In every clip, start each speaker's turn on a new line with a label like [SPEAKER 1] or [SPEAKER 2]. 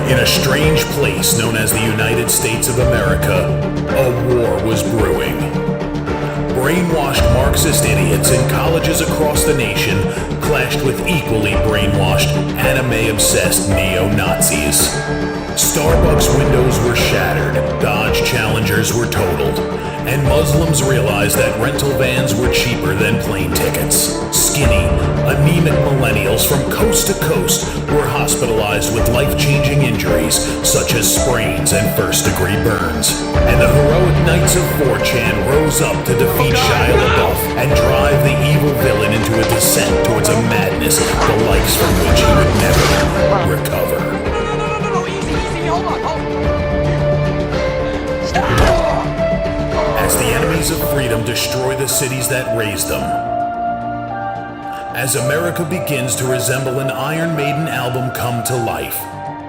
[SPEAKER 1] In a strange place known as the United States of America, a war was brewing. Brainwashed Marxist idiots in colleges across the nation clashed with equally brainwashed, anime-obsessed neo-Nazis. Starbucks windows were shattered, Dodge Challengers were totaled, and Muslims realized that rental vans were cheaper than plane tickets. Skinny, anemic millennials from coast to coast were hospitalized with life-changing injuries such as sprains and first-degree burns. And the heroic knights of 4chan rose up to defeat Shia LaBeouf and drive the evil villain into a descent towards a madness the likes from which he would never recover.
[SPEAKER 2] No, easy, hold on.
[SPEAKER 1] As the enemies of freedom destroy the cities that raised them. As America begins to resemble an Iron Maiden album come to life,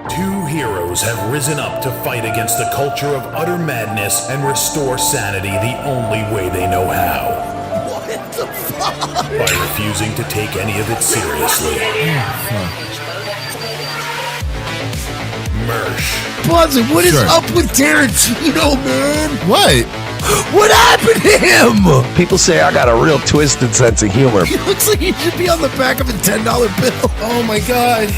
[SPEAKER 1] two heroes have risen up to fight against the culture of utter madness and restore sanity the only way they know how.
[SPEAKER 3] What the fuck?
[SPEAKER 1] By refusing to take any of it seriously. Mersh.
[SPEAKER 3] Buzzy, what is up with Tarantino, man?
[SPEAKER 4] What?
[SPEAKER 3] What happened to him?
[SPEAKER 5] People say I got a real twisted sense of humor.
[SPEAKER 3] He looks like he should be on the back of a $10 bill.
[SPEAKER 4] Oh my God.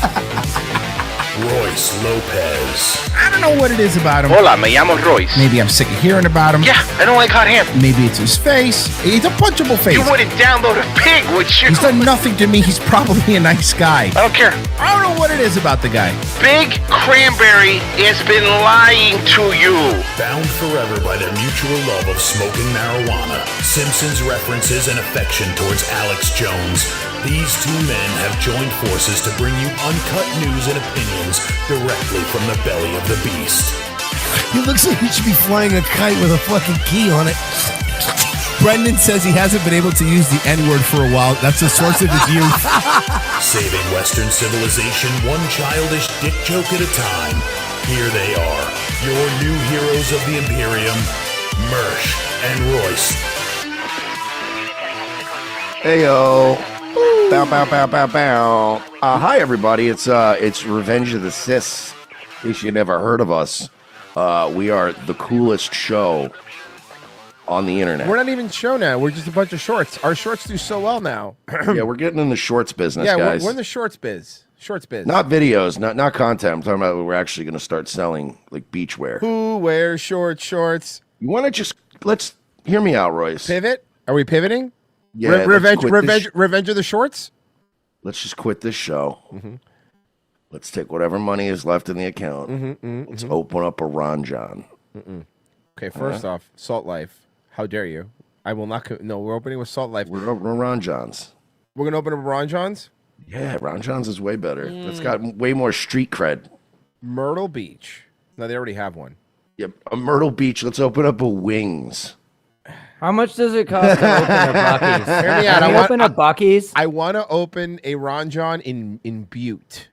[SPEAKER 1] Royce Lopez.
[SPEAKER 6] I don't know what it is about him.
[SPEAKER 7] Hola, me llamo Royce.
[SPEAKER 6] Maybe I'm sick of hearing about him.
[SPEAKER 7] Yeah, I don't like hot hair.
[SPEAKER 6] Maybe it's his face. He's a punchable face.
[SPEAKER 7] You wouldn't download a pig, would you?
[SPEAKER 6] He's done nothing to me. He's probably a nice guy.
[SPEAKER 7] I don't care.
[SPEAKER 6] I don't know what it is about the guy.
[SPEAKER 7] Big Cranberry has been lying to you.
[SPEAKER 1] Bound forever by their mutual love of smoking marijuana, Simpsons references and affection towards Alex Jones, these two men have joined forces to bring you uncut news and opinions directly from the belly of the beast.
[SPEAKER 3] He looks like he should be flying a kite with a fucking key on it. Brendan says he hasn't been able to use the N-word for a while. That's the source of his youth.
[SPEAKER 1] Saving Western civilization one childish dick joke at a time. Here they are, your new heroes of the Imperium, Mersh and Royce.
[SPEAKER 5] Heyo. Bow, bow, bow, bow, bow. Hi, everybody. It's Revenge of the Sis. In case you never heard of us, we are the coolest show on the internet.
[SPEAKER 4] We're not even show now. We're just a bunch of shorts. Our shorts do so well now.
[SPEAKER 5] Yeah, we're getting in the shorts business,
[SPEAKER 4] Yeah,
[SPEAKER 5] guys.
[SPEAKER 4] we're in the shorts biz. Shorts biz.
[SPEAKER 5] Not videos, not content. I'm talking about we're actually going to start selling like beachwear.
[SPEAKER 4] Who wears shorts?
[SPEAKER 5] You want to let's hear me out, Royce.
[SPEAKER 4] Pivot? Are we pivoting?
[SPEAKER 5] Yeah, let's quit this
[SPEAKER 4] Revenge of the Shorts?
[SPEAKER 5] Let's just quit this show.
[SPEAKER 4] Mm-hmm.
[SPEAKER 5] Let's take whatever money is left in the account. Let's open up a Ron John.
[SPEAKER 4] Okay, first off, Salt Life. How dare you? I will not. No, we're opening with Salt Life.
[SPEAKER 5] We're opening Ron John's.
[SPEAKER 4] We're going to open up Ron John's?
[SPEAKER 5] Yeah, Ron John's is way better. That's got way more street cred.
[SPEAKER 4] Myrtle Beach. No, they already have one.
[SPEAKER 5] Yep, a Myrtle Beach. Let's open up a Wings.
[SPEAKER 8] How much does it cost to open a Buc-ee's?
[SPEAKER 4] Hear me out.
[SPEAKER 8] Can you open a Buc-ee's?
[SPEAKER 4] I want to open a Ron John in Butte,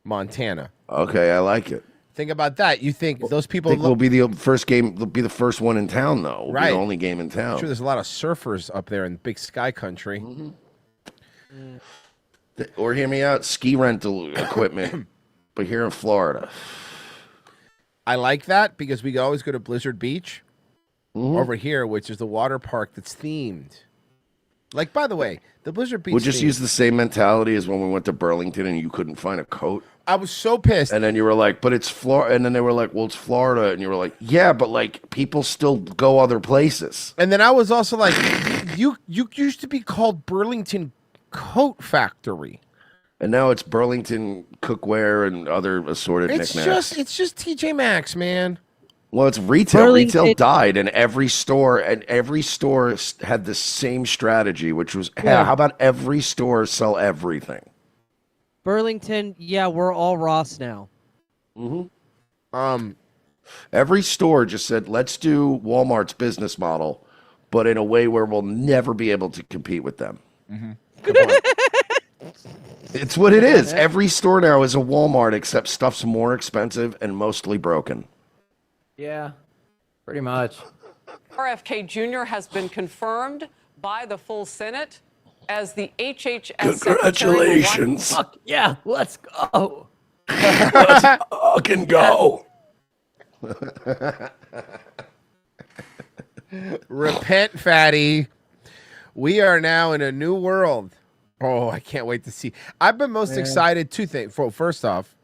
[SPEAKER 4] Montana.
[SPEAKER 5] Okay, I like it.
[SPEAKER 4] Think about that. You think those people...
[SPEAKER 5] I think we'll be the first game. We'll be the first one in town, though. We'll
[SPEAKER 4] Right.
[SPEAKER 5] be the only game in town.
[SPEAKER 4] I'm sure there's a lot of surfers up there in Big Sky Country.
[SPEAKER 5] Or hear me out, ski rental equipment, but here in Florida.
[SPEAKER 4] I like that because we always go to Blizzard Beach over here, which is the water park that's themed. Like, by the way, the Blizzard Beach
[SPEAKER 5] We'll just
[SPEAKER 4] theme,
[SPEAKER 5] use the same mentality as when we went to Burlington and you couldn't find a coat.
[SPEAKER 4] I was so pissed.
[SPEAKER 5] And then you were like, but it's Florida. And then they were like, well, it's Florida. And you were like, yeah, but like people still go other places.
[SPEAKER 4] And then I was also like, you used to be called Burlington Coat Factory.
[SPEAKER 5] And now it's Burlington cookware and other assorted knickknacks.
[SPEAKER 4] It's just TJ Maxx, man.
[SPEAKER 5] Well, it's retail.
[SPEAKER 8] Burlington-
[SPEAKER 5] Retail died, and every store had the same strategy, which was, hey,
[SPEAKER 8] Yeah.
[SPEAKER 5] how about every store sell everything?
[SPEAKER 8] Burlington, yeah, we're all Ross now.
[SPEAKER 5] Every store just said, let's do Walmart's business model, but in a way where we'll never be able to compete with them. It's what it is. Every store now is a Walmart, except stuff's more expensive and mostly broken.
[SPEAKER 8] Yeah, pretty much.
[SPEAKER 9] RFK Jr. has been confirmed by the full Senate as the HHS
[SPEAKER 5] Congratulations.
[SPEAKER 8] Fuck yeah, let's go.
[SPEAKER 5] Let's fucking go.
[SPEAKER 4] Repent, fatty. We are now in a new world. Oh, I can't wait to see. I've been most excited. Two things. First off,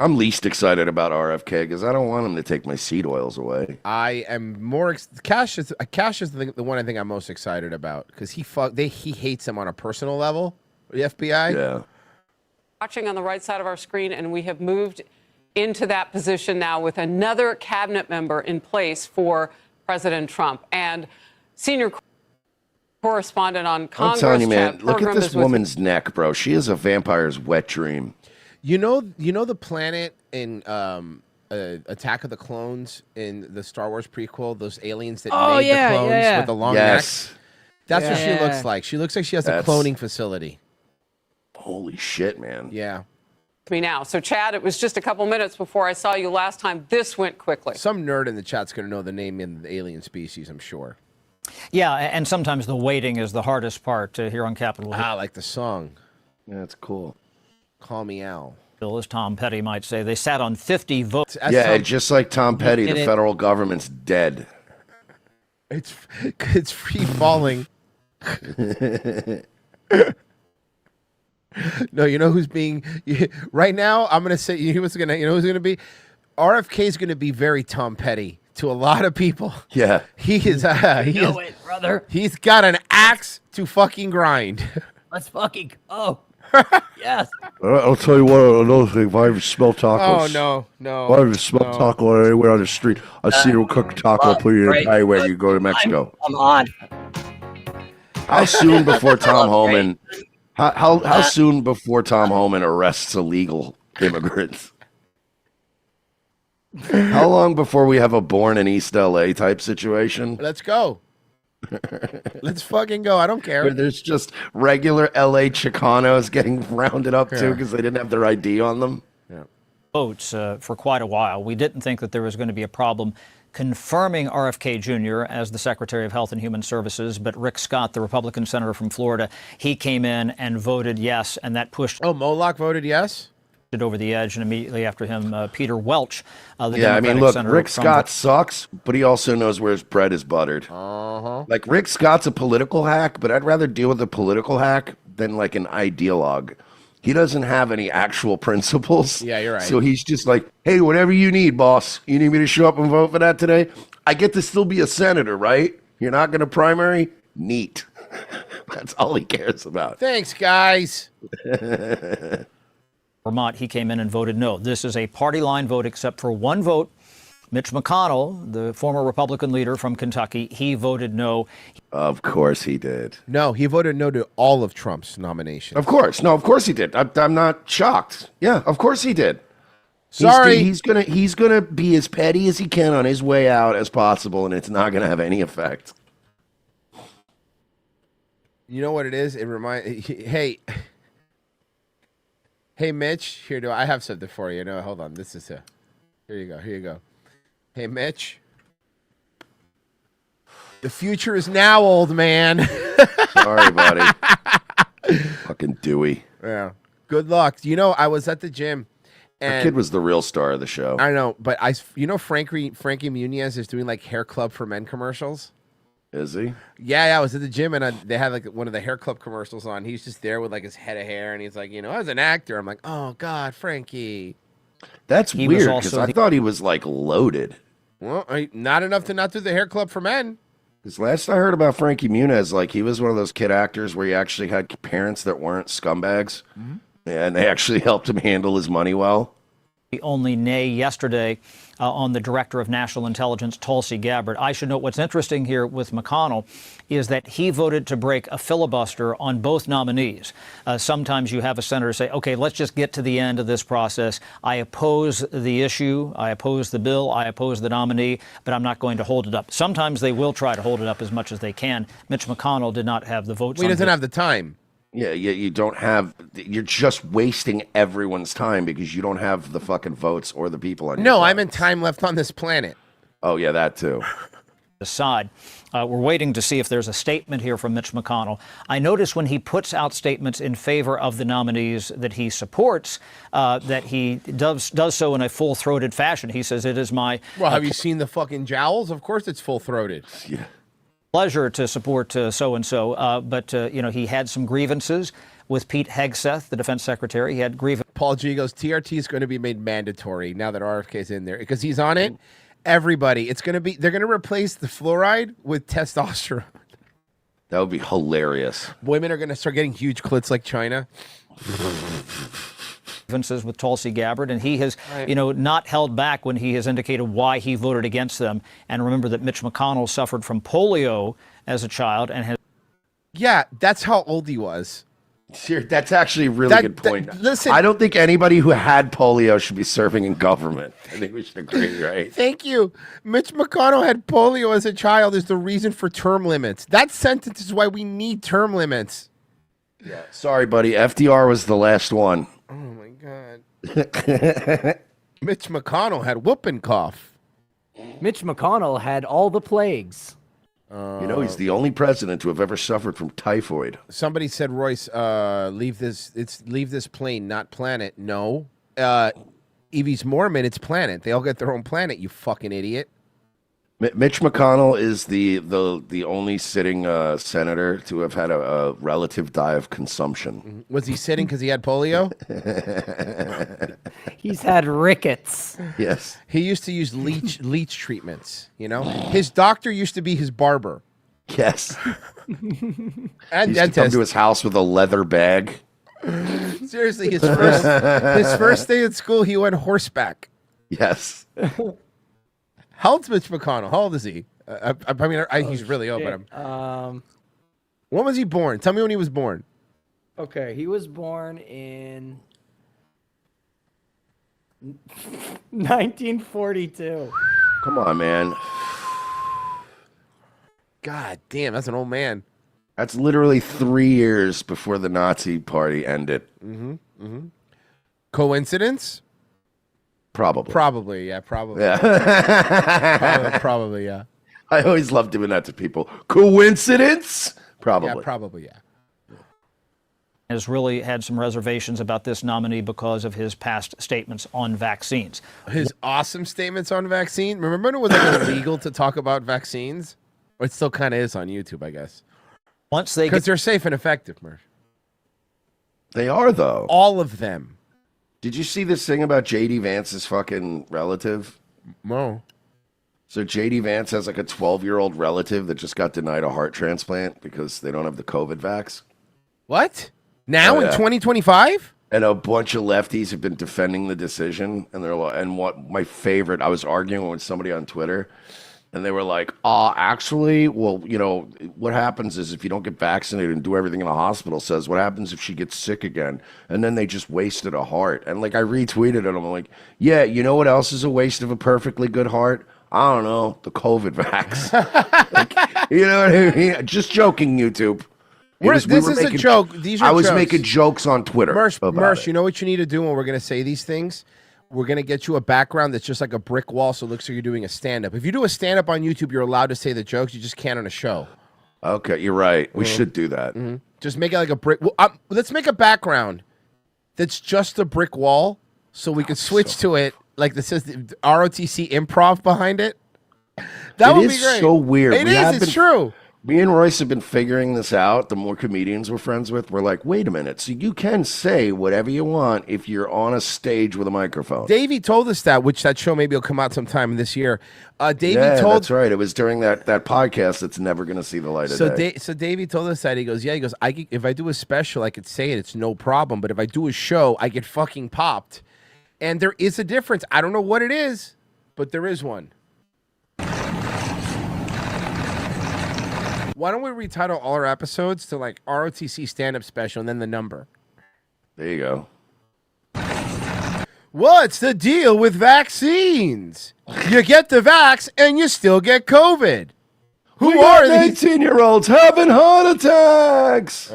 [SPEAKER 5] I'm least excited about RFK because I don't want him to take my seed oils away.
[SPEAKER 4] I am more Cash is the one I think I'm most excited about because he hates him on a personal level. The FBI.
[SPEAKER 5] Yeah.
[SPEAKER 9] Watching on the right side of our screen, and we have moved into that position now with another cabinet member in place for President Trump. And senior correspondent on Congress,
[SPEAKER 5] I'm telling you, man,
[SPEAKER 9] Chad
[SPEAKER 5] look at
[SPEAKER 9] Pergram,
[SPEAKER 5] this
[SPEAKER 9] is with-
[SPEAKER 5] woman's neck, bro. She is a vampire's wet dream.
[SPEAKER 4] You know the planet in Attack of the Clones in the Star Wars prequel, those aliens that made the clones with the long
[SPEAKER 5] Yes.
[SPEAKER 4] neck? That's what she looks like. She looks like she has a cloning facility.
[SPEAKER 5] Holy shit, man.
[SPEAKER 4] Yeah.
[SPEAKER 9] me now. So, Chad, it was just a couple minutes before I saw you last time. This went quickly.
[SPEAKER 4] Some nerd in the chat's going to know the name in the alien species, I'm sure.
[SPEAKER 10] Yeah, and sometimes the waiting is the hardest part here on Capitol Hill.
[SPEAKER 4] Ah, like the song.
[SPEAKER 5] Yeah, that's cool.
[SPEAKER 4] Call me Al.
[SPEAKER 10] Bill, as Tom Petty might say, they sat on 50 votes.
[SPEAKER 5] Yeah, just like Tom Petty, the federal government's dead.
[SPEAKER 4] It's free falling. No, you know who's being right now. I'm gonna say you know who's gonna be. RFK is gonna be very Tom Petty to a lot of people.
[SPEAKER 5] Yeah,
[SPEAKER 4] he is.
[SPEAKER 8] It, brother.
[SPEAKER 4] He's got an axe to fucking grind.
[SPEAKER 8] Let's fucking go. Yes.
[SPEAKER 5] I'll tell you what. Another thing. If I ever smell tacos,
[SPEAKER 4] Oh no.
[SPEAKER 5] If I ever smell taco anywhere on the street, I see you cook taco, put you in the highway, you go to Mexico.
[SPEAKER 8] I'm on.
[SPEAKER 5] How soon before Tom Homan? How soon before Tom Homan arrests illegal immigrants? How long before we have a born in East LA type situation?
[SPEAKER 4] Let's go. Let's fucking go. I don't care.
[SPEAKER 5] Where there's just regular LA Chicanos getting rounded up too because they didn't have their ID on them.
[SPEAKER 4] Yeah.
[SPEAKER 10] Votes for quite a while. We didn't think that there was going to be a problem confirming RFK Jr. as the Secretary of Health and Human Services, but Rick Scott, the Republican senator from Florida, he came in and voted yes, and that pushed.
[SPEAKER 4] Oh, Moloch voted yes?
[SPEAKER 10] It over the edge, and immediately after him, Peter Welch, the
[SPEAKER 5] Yeah, I mean,
[SPEAKER 10] Democratic
[SPEAKER 5] look,
[SPEAKER 10] senator
[SPEAKER 5] Rick
[SPEAKER 10] from
[SPEAKER 5] Scott sucks, but he also knows where his bread is buttered. Like, Rick Scott's a political hack, but I'd rather deal with a political hack than, like, an ideologue. He doesn't have any actual principles.
[SPEAKER 4] Yeah, you're right.
[SPEAKER 5] So he's just like, hey, whatever you need, boss. You need me to show up and vote for that today? I get to still be a senator, right? You're not going to primary? Neat. That's all he cares about.
[SPEAKER 4] Thanks, guys.
[SPEAKER 10] Vermont, he came in and voted no. This is a party line vote except for one vote. Mitch McConnell, the former Republican leader from Kentucky, he voted no.
[SPEAKER 5] Of course he did.
[SPEAKER 4] No, he voted no to all of Trump's nominations.
[SPEAKER 5] Of course. No, of course he did. I'm not shocked. Yeah, of course he did.
[SPEAKER 4] Sorry.
[SPEAKER 5] He's gonna be as petty as he can on his way out as possible, and it's not gonna have any effect.
[SPEAKER 4] You know what it is? It reminds. Hey, Mitch. Here, I have something for you? No, hold on. This is a. Here you go. Hey, Mitch. The future is now, old man.
[SPEAKER 5] Sorry, buddy. Fucking Dewey.
[SPEAKER 4] Yeah. Good luck. You know, I was at the gym.
[SPEAKER 5] The
[SPEAKER 4] And
[SPEAKER 5] kid was the real star of the show.
[SPEAKER 4] I know, but Frankie Muniz is doing like Hair Club for Men commercials.
[SPEAKER 5] Is he?
[SPEAKER 4] Yeah, I was at the gym and they had like one of the Hair Club commercials on. He's just there with like his head of hair and he's like, as an actor, I'm like, oh God, Frankie.
[SPEAKER 5] That's
[SPEAKER 10] He was
[SPEAKER 5] weird
[SPEAKER 10] also
[SPEAKER 5] because I thought he was like loaded.
[SPEAKER 4] Well, not enough to not do the Hair Club for Men.
[SPEAKER 5] Because last I heard about Frankie Muniz, like he was one of those kid actors where he actually had parents that weren't scumbags, and they actually helped him handle his money well.
[SPEAKER 10] Only nay yesterday on the Director of National Intelligence, Tulsi Gabbard. I should note what's interesting here with McConnell is that he voted to break a filibuster on both nominees. Sometimes you have a senator say, okay, let's just get to the end of this process. I oppose the issue. I oppose the bill. I oppose the nominee, but I'm not going to hold it up. Sometimes they will try to hold it up as much as they can. Mitch McConnell did not have the votes.
[SPEAKER 4] He doesn't have the time.
[SPEAKER 5] Yeah, you don't have. You're just wasting everyone's time because you don't have the fucking votes or the people on your
[SPEAKER 4] No,
[SPEAKER 5] side.
[SPEAKER 4] I'm in time left on this planet.
[SPEAKER 5] Oh yeah, that too.
[SPEAKER 10] Aside. We're waiting to see if there's a statement here from Mitch McConnell. I notice when he puts out statements in favor of the nominees that he supports, that he does so in a full-throated fashion. He says, it is my
[SPEAKER 4] Well, have you seen the fucking jowls? Of course it's full-throated.
[SPEAKER 5] Yeah.
[SPEAKER 10] pleasure to support so-and-so. But he had some grievances with Pete Hegseth, the defense secretary. He had grievances.
[SPEAKER 4] Paul G goes, TRT is going to be made mandatory now that RFK's in there. Because he's on it. Everybody, they're going to replace the fluoride with testosterone.
[SPEAKER 5] That would be hilarious.
[SPEAKER 4] Women are going to start getting huge clits like China.
[SPEAKER 10] Grievances with Tulsi Gabbard, and he has, not held back when he has indicated why he voted against them. And remember that Mitch McConnell suffered from polio as a child and has.
[SPEAKER 4] Yeah, that's how old he was.
[SPEAKER 5] That's actually a really good point.
[SPEAKER 4] Listen,
[SPEAKER 5] I don't think anybody who had polio should be serving in government. I think we should agree, right?
[SPEAKER 4] Thank you. Mitch McConnell had polio as a child is the reason for term limits. That sentence is why we need term limits.
[SPEAKER 5] Yeah. Sorry, buddy. FDR was the last one.
[SPEAKER 4] Oh, my God. Mitch McConnell had whooping cough.
[SPEAKER 11] Mitch McConnell had all the plagues.
[SPEAKER 5] He's the only president to have ever suffered from typhoid.
[SPEAKER 4] Somebody said, Royce, leave this plane, not planet. No. Evie's Mormon, it's planet. They all get their own planet, you fucking idiot.
[SPEAKER 5] Mitch McConnell is the only sitting senator to have had a relative die of consumption.
[SPEAKER 4] Was he sitting because he had polio?
[SPEAKER 11] He's had rickets.
[SPEAKER 5] Yes.
[SPEAKER 4] He used to use leech treatments, His doctor used to be his barber.
[SPEAKER 5] Yes.
[SPEAKER 4] And
[SPEAKER 5] he used to come to his house with a leather bag.
[SPEAKER 4] Seriously, his first day at school, he went horseback.
[SPEAKER 5] Yes.
[SPEAKER 4] How old's Mitch McConnell? How old is he? He's really old, but when was he born? Tell me when he was born.
[SPEAKER 11] Okay, he was born in 1942.
[SPEAKER 5] Come on, man.
[SPEAKER 4] God damn, that's an old man.
[SPEAKER 5] That's literally 3 years before the Nazi party ended.
[SPEAKER 4] Coincidence?
[SPEAKER 5] Probably.
[SPEAKER 4] Yeah. Probably, yeah.
[SPEAKER 5] I always love doing that to people. Coincidence? Probably.
[SPEAKER 4] Yeah, probably, yeah.
[SPEAKER 10] Has really had some reservations about this nominee because of his past statements on vaccines.
[SPEAKER 4] His awesome statements on vaccine. Remember when it was like illegal to talk about vaccines? Or it still kind of is on YouTube, I guess. Because they're safe and effective, Murph.
[SPEAKER 5] They are, though.
[SPEAKER 4] All of them.
[SPEAKER 5] Did you see this thing about J.D. Vance's fucking relative?
[SPEAKER 4] No.
[SPEAKER 5] So J.D. Vance has like a 12-year-old relative that just got denied a heart transplant because they don't have the COVID vax.
[SPEAKER 4] What? Now in 2025?
[SPEAKER 5] And a bunch of lefties have been defending the decision. And they're like, and what my favorite, I was arguing with somebody on Twitter. And they were like, actually, well, what happens is if you don't get vaccinated and do everything in the hospital says, what happens if she gets sick again? And then they just wasted a heart. And like I retweeted it. I'm like, yeah, you know what else is a waste of a perfectly good heart? I don't know, the COVID vax. You know what I mean? Just joking, YouTube.
[SPEAKER 4] This is a joke. These are
[SPEAKER 5] I was
[SPEAKER 4] jokes.
[SPEAKER 5] making jokes on Twitter.
[SPEAKER 4] Mersh, you know what you need to do when we're going to say these things? We're going to get you a background that's just like a brick wall so it looks like you're doing a stand-up. If you do a stand-up on YouTube, you're allowed to say the jokes. You just can't on a show.
[SPEAKER 5] Okay, you're right. We should do that.
[SPEAKER 4] Just make it like a brick. Well, let's make a background that's just a brick wall so we can switch to it. Like this says the ROTC improv behind it. That would be great.
[SPEAKER 5] It is so weird.
[SPEAKER 4] It's true.
[SPEAKER 5] Me and Royce have been figuring this out. The more comedians we're friends with, we're like, wait a minute. So you can say whatever you want if you're on a stage with a microphone.
[SPEAKER 4] Davey told us that, which that show maybe will come out sometime this year.
[SPEAKER 5] That's right. It was during that podcast that's never going to see the light of day.
[SPEAKER 4] So Davey told us that. He goes, if I do a special, I could say it. It's no problem. But if I do a show, I get fucking popped. And there is a difference. I don't know what it is, but there is one. Why don't we retitle all our episodes to like ROTC stand-up special and then the number?
[SPEAKER 5] There you go.
[SPEAKER 4] What's the deal with vaccines? You get the vax and you still get COVID. Who are these
[SPEAKER 5] 18-year-olds having heart attacks?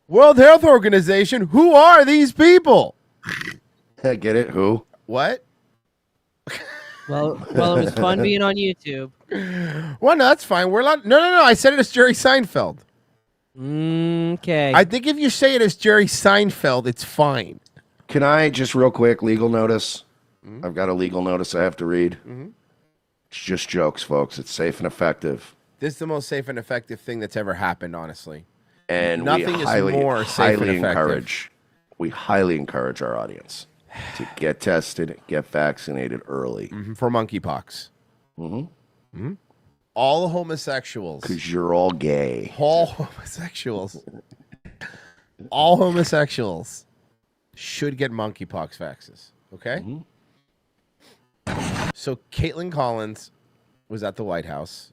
[SPEAKER 4] World Health Organization, who are these people?
[SPEAKER 5] Get it? Who?
[SPEAKER 4] What?
[SPEAKER 8] Well, it was fun being on YouTube.
[SPEAKER 4] Well, no, that's fine. We're allowed. No. I said it as Jerry Seinfeld.
[SPEAKER 8] Okay.
[SPEAKER 4] I think if you say it as Jerry Seinfeld, it's fine.
[SPEAKER 5] Can I just real quick legal notice? I've got a legal notice I have to read. It's just jokes, folks. It's safe and effective.
[SPEAKER 4] This is the most safe and effective thing that's ever happened, honestly.
[SPEAKER 5] And
[SPEAKER 4] nothing
[SPEAKER 5] we
[SPEAKER 4] is more safe and
[SPEAKER 5] we highly encourage our audience to get tested, get vaccinated early.
[SPEAKER 4] For monkeypox. All homosexuals.
[SPEAKER 5] Because you're all gay.
[SPEAKER 4] All homosexuals. All homosexuals should get monkeypox vaccines. Okay? So Caitlin Collins was at the White House.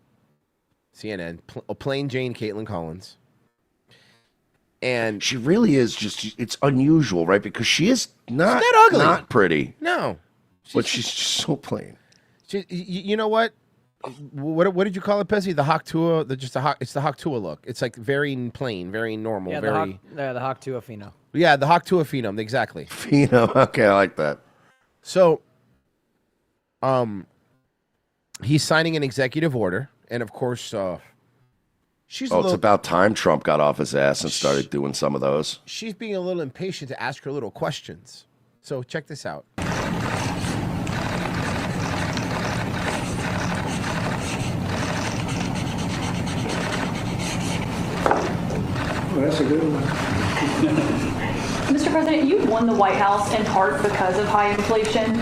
[SPEAKER 4] CNN. Plain Jane Caitlin Collins. And
[SPEAKER 5] she really is just, it's unusual, right? Because she is not,
[SPEAKER 4] she's not ugly.
[SPEAKER 5] Not pretty.
[SPEAKER 4] No.
[SPEAKER 5] But she's just so plain.
[SPEAKER 4] You know what? What did you call it, Pezzy? The Hawk Tua? It's the Hawk Tua look. It's like very plain, very normal.
[SPEAKER 11] Yeah, the Hawk Tua Pheno.
[SPEAKER 4] Yeah, the Hawk Tua Phenom, exactly.
[SPEAKER 5] Phenom, okay, I like that.
[SPEAKER 4] So, he's signing an executive order, and of course, she's
[SPEAKER 5] it's about time Trump got off his ass and started doing some of those.
[SPEAKER 4] She's being a little impatient to ask her little questions. So check this out.
[SPEAKER 12] Well, that's a good one. Mr. President, you won the White House in part because of high inflation.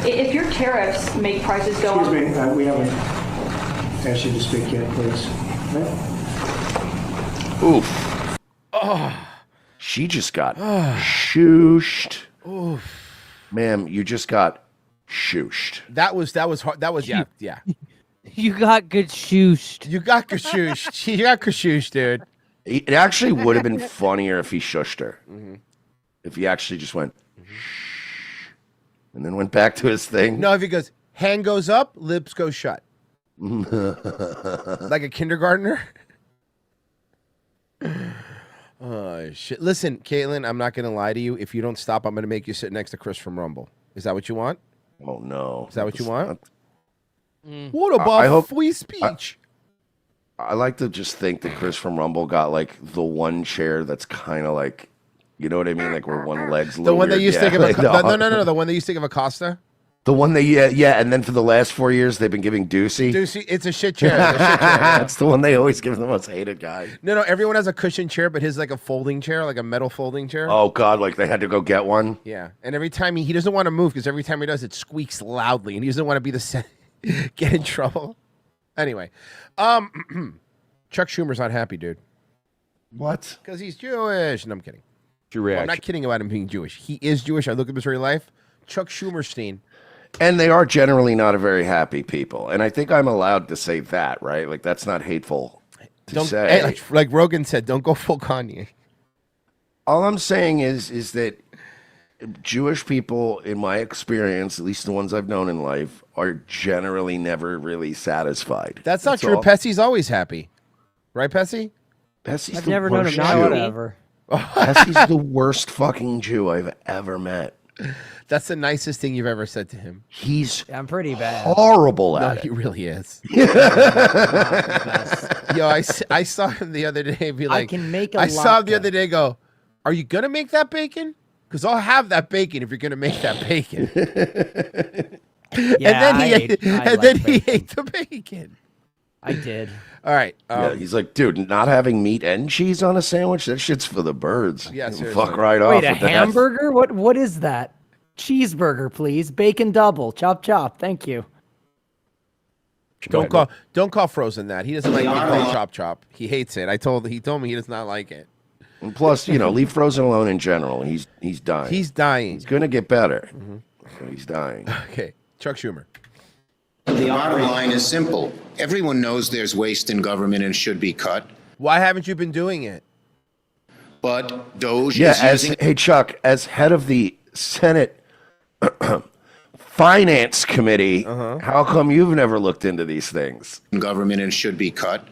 [SPEAKER 12] If your tariffs make prices go up...
[SPEAKER 13] Excuse me, we haven't asked you to speak yet, please.
[SPEAKER 5] Oof. Oh. She just got shooshed.
[SPEAKER 4] Oof.
[SPEAKER 5] Ma'am, you just got shooshed.
[SPEAKER 4] That was hard. That was, yeah.
[SPEAKER 8] You got good shooshed.
[SPEAKER 4] You got kashooshed. You got kashooshed, dude.
[SPEAKER 5] It actually would have been funnier if he shushed her. If he actually just went, and then went back to his thing.
[SPEAKER 4] No, if he goes, hand goes up, lips go shut. Like a kindergartner. Oh, shit. Listen, Caitlin, I'm not going to lie to you. If you don't stop, I'm going to make you sit next to Chris from Rumble. Is that what you want?
[SPEAKER 5] Oh, no.
[SPEAKER 4] Is that what you want? What about free speech?
[SPEAKER 5] I like to just think that Chris from Rumble got like the one chair that's kind of like, you know what I mean? Like where one leg's
[SPEAKER 4] the one that used to give
[SPEAKER 5] no,
[SPEAKER 4] the one that used to give Acosta?
[SPEAKER 5] The one that, yeah, and then for the last 4 years, they've been giving Ducey.
[SPEAKER 4] Ducey, it's a shit chair.
[SPEAKER 5] That's the one they always give the most hated guy.
[SPEAKER 4] No, everyone has a cushion chair, but his like a folding chair, like a metal folding chair.
[SPEAKER 5] Oh, God, like they had to go get one?
[SPEAKER 4] Yeah, and every time he doesn't want to move because every time he does, it squeaks loudly, and he doesn't want to be get in trouble. Anyway, Chuck Schumer's not happy, dude.
[SPEAKER 5] What?
[SPEAKER 4] Because he's Jewish. No, I'm kidding.
[SPEAKER 5] Well,
[SPEAKER 4] I'm not kidding about him being Jewish. He is Jewish. I look at his very life. Chuck Schumerstein.
[SPEAKER 5] And they are generally not a very happy people. And I think I'm allowed to say that, right? Like, that's not hateful to say.
[SPEAKER 4] Hey, like Rogan said, don't go full Kanye.
[SPEAKER 5] All I'm saying is that Jewish people, in my experience, at least the ones I've known in life, are generally never really satisfied.
[SPEAKER 4] That's not true. Pessy's always happy. Right, Pessy?
[SPEAKER 5] Pessy's
[SPEAKER 8] I've
[SPEAKER 5] the
[SPEAKER 8] never known
[SPEAKER 5] worst
[SPEAKER 8] him
[SPEAKER 5] Jew.
[SPEAKER 8] whatever.
[SPEAKER 5] Pessy's the worst fucking Jew I've ever met.
[SPEAKER 4] That's the nicest thing you've ever said to him.
[SPEAKER 5] He's
[SPEAKER 11] I'm pretty bad.
[SPEAKER 5] Horrible at it.
[SPEAKER 4] He really is. Yo, I saw him the other day be like,
[SPEAKER 11] I can make a
[SPEAKER 4] I saw him the
[SPEAKER 11] latke.
[SPEAKER 4] other day go, are you going to make that bacon? Because I'll have that bacon if you're going to make that bacon.
[SPEAKER 11] Yeah,
[SPEAKER 4] and then he
[SPEAKER 11] I
[SPEAKER 4] ate the bacon.
[SPEAKER 11] I did.
[SPEAKER 4] All right.
[SPEAKER 5] Yeah, he's like, dude, not having meat and cheese on a sandwich? That shit's for the birds.
[SPEAKER 4] Yeah,
[SPEAKER 5] You
[SPEAKER 4] seriously.
[SPEAKER 5] fuck right off
[SPEAKER 11] Wait, a
[SPEAKER 5] with that.
[SPEAKER 11] hamburger? What is that? Cheeseburger, please. Bacon double. Chop chop. Thank you.
[SPEAKER 4] Don't call Frozen that. He doesn't like being called Chop Chop. He hates it. He told me he does not like it.
[SPEAKER 5] And plus, leave Frozen alone in general. He's dying.
[SPEAKER 4] He's dying.
[SPEAKER 5] He's gonna get better. But he's dying.
[SPEAKER 4] Okay, Chuck Schumer.
[SPEAKER 14] The bottom line is simple. Everyone knows there's waste in government and should be cut.
[SPEAKER 4] Why haven't you been doing it?
[SPEAKER 14] But Doge
[SPEAKER 5] Yeah,
[SPEAKER 14] is using...
[SPEAKER 5] hey Chuck, as head of the Senate Finance Committee, how come you've never looked into these things?
[SPEAKER 14] Government and should be cut.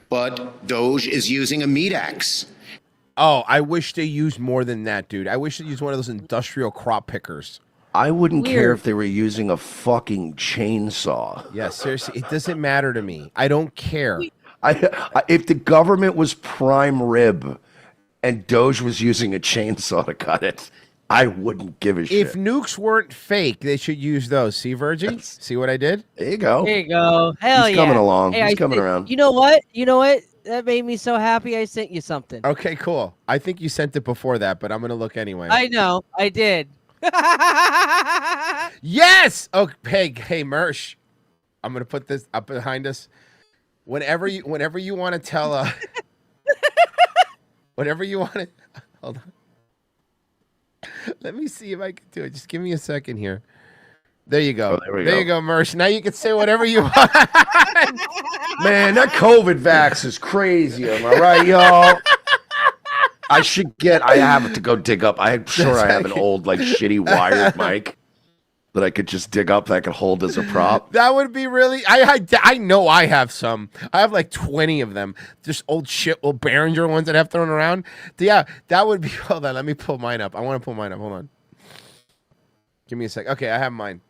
[SPEAKER 14] But Doge is using a meat axe.
[SPEAKER 4] Oh, I wish they used more than that, dude. I wish they used one of those industrial crop pickers.
[SPEAKER 5] I wouldn't care
[SPEAKER 8] Weird.
[SPEAKER 5] if they were using a fucking chainsaw.
[SPEAKER 4] Yeah, seriously, it doesn't matter to me. I don't care.
[SPEAKER 5] If the government was prime rib and Doge was using a chainsaw to cut it, I wouldn't give a shit.
[SPEAKER 4] If nukes weren't fake, they should use those. See, Virgie? See what I did?
[SPEAKER 5] There you go.
[SPEAKER 8] There you go. Hell
[SPEAKER 5] He's
[SPEAKER 8] yeah.
[SPEAKER 5] coming along.
[SPEAKER 8] Hey,
[SPEAKER 5] He's coming around.
[SPEAKER 8] You know what? You know what? That made me so happy. I sent you something.
[SPEAKER 4] Okay, cool. I think you sent it before that, but I'm gonna look anyway.
[SPEAKER 8] I know. I did.
[SPEAKER 4] Yes. Oh, hey, Mersh. I'm gonna put this up behind us. Whenever you want to tell whatever you want to. Hold on. Let me see if I can do it. Just give me a second here. There you go.
[SPEAKER 5] Oh,
[SPEAKER 4] there you go, Mersh. Now you can say whatever you want.
[SPEAKER 5] Man, that COVID vax is crazy. Am I right, y'all? I have to go dig up. I'm sure I have an old, like, shitty wired mic that I could just dig up that I could hold as a prop.
[SPEAKER 4] That would be really. I know I have some. I have like 20 of them. Just old shit, old Behringer ones that I have thrown around. Yeah, that would be. Hold on, let me pull mine up. I want to pull mine up. Hold on. Give me a sec. Okay, I have mine.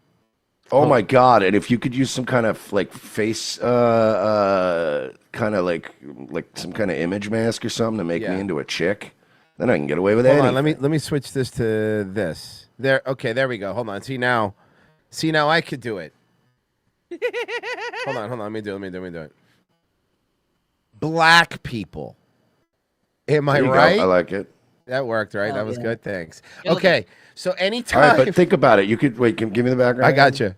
[SPEAKER 5] Oh my god! And if you could use some kind of like face, kind of like some kind of image mask or something to make me into a chick, then I can get away with
[SPEAKER 4] Hold
[SPEAKER 5] anything.
[SPEAKER 4] on, let me switch this to this. There. Okay, there we go. Hold on. See now I could do it. Hold on. Let me do it. Black people. Am I
[SPEAKER 5] There you go.
[SPEAKER 4] right?
[SPEAKER 5] I like it.
[SPEAKER 4] That worked, right?
[SPEAKER 8] Oh,
[SPEAKER 4] That was
[SPEAKER 8] yeah.
[SPEAKER 4] good. Thanks.
[SPEAKER 8] Good
[SPEAKER 4] Okay, so
[SPEAKER 5] All
[SPEAKER 4] anytime.
[SPEAKER 5] right, but think about it. You could wait. Give me the background.
[SPEAKER 4] I got you.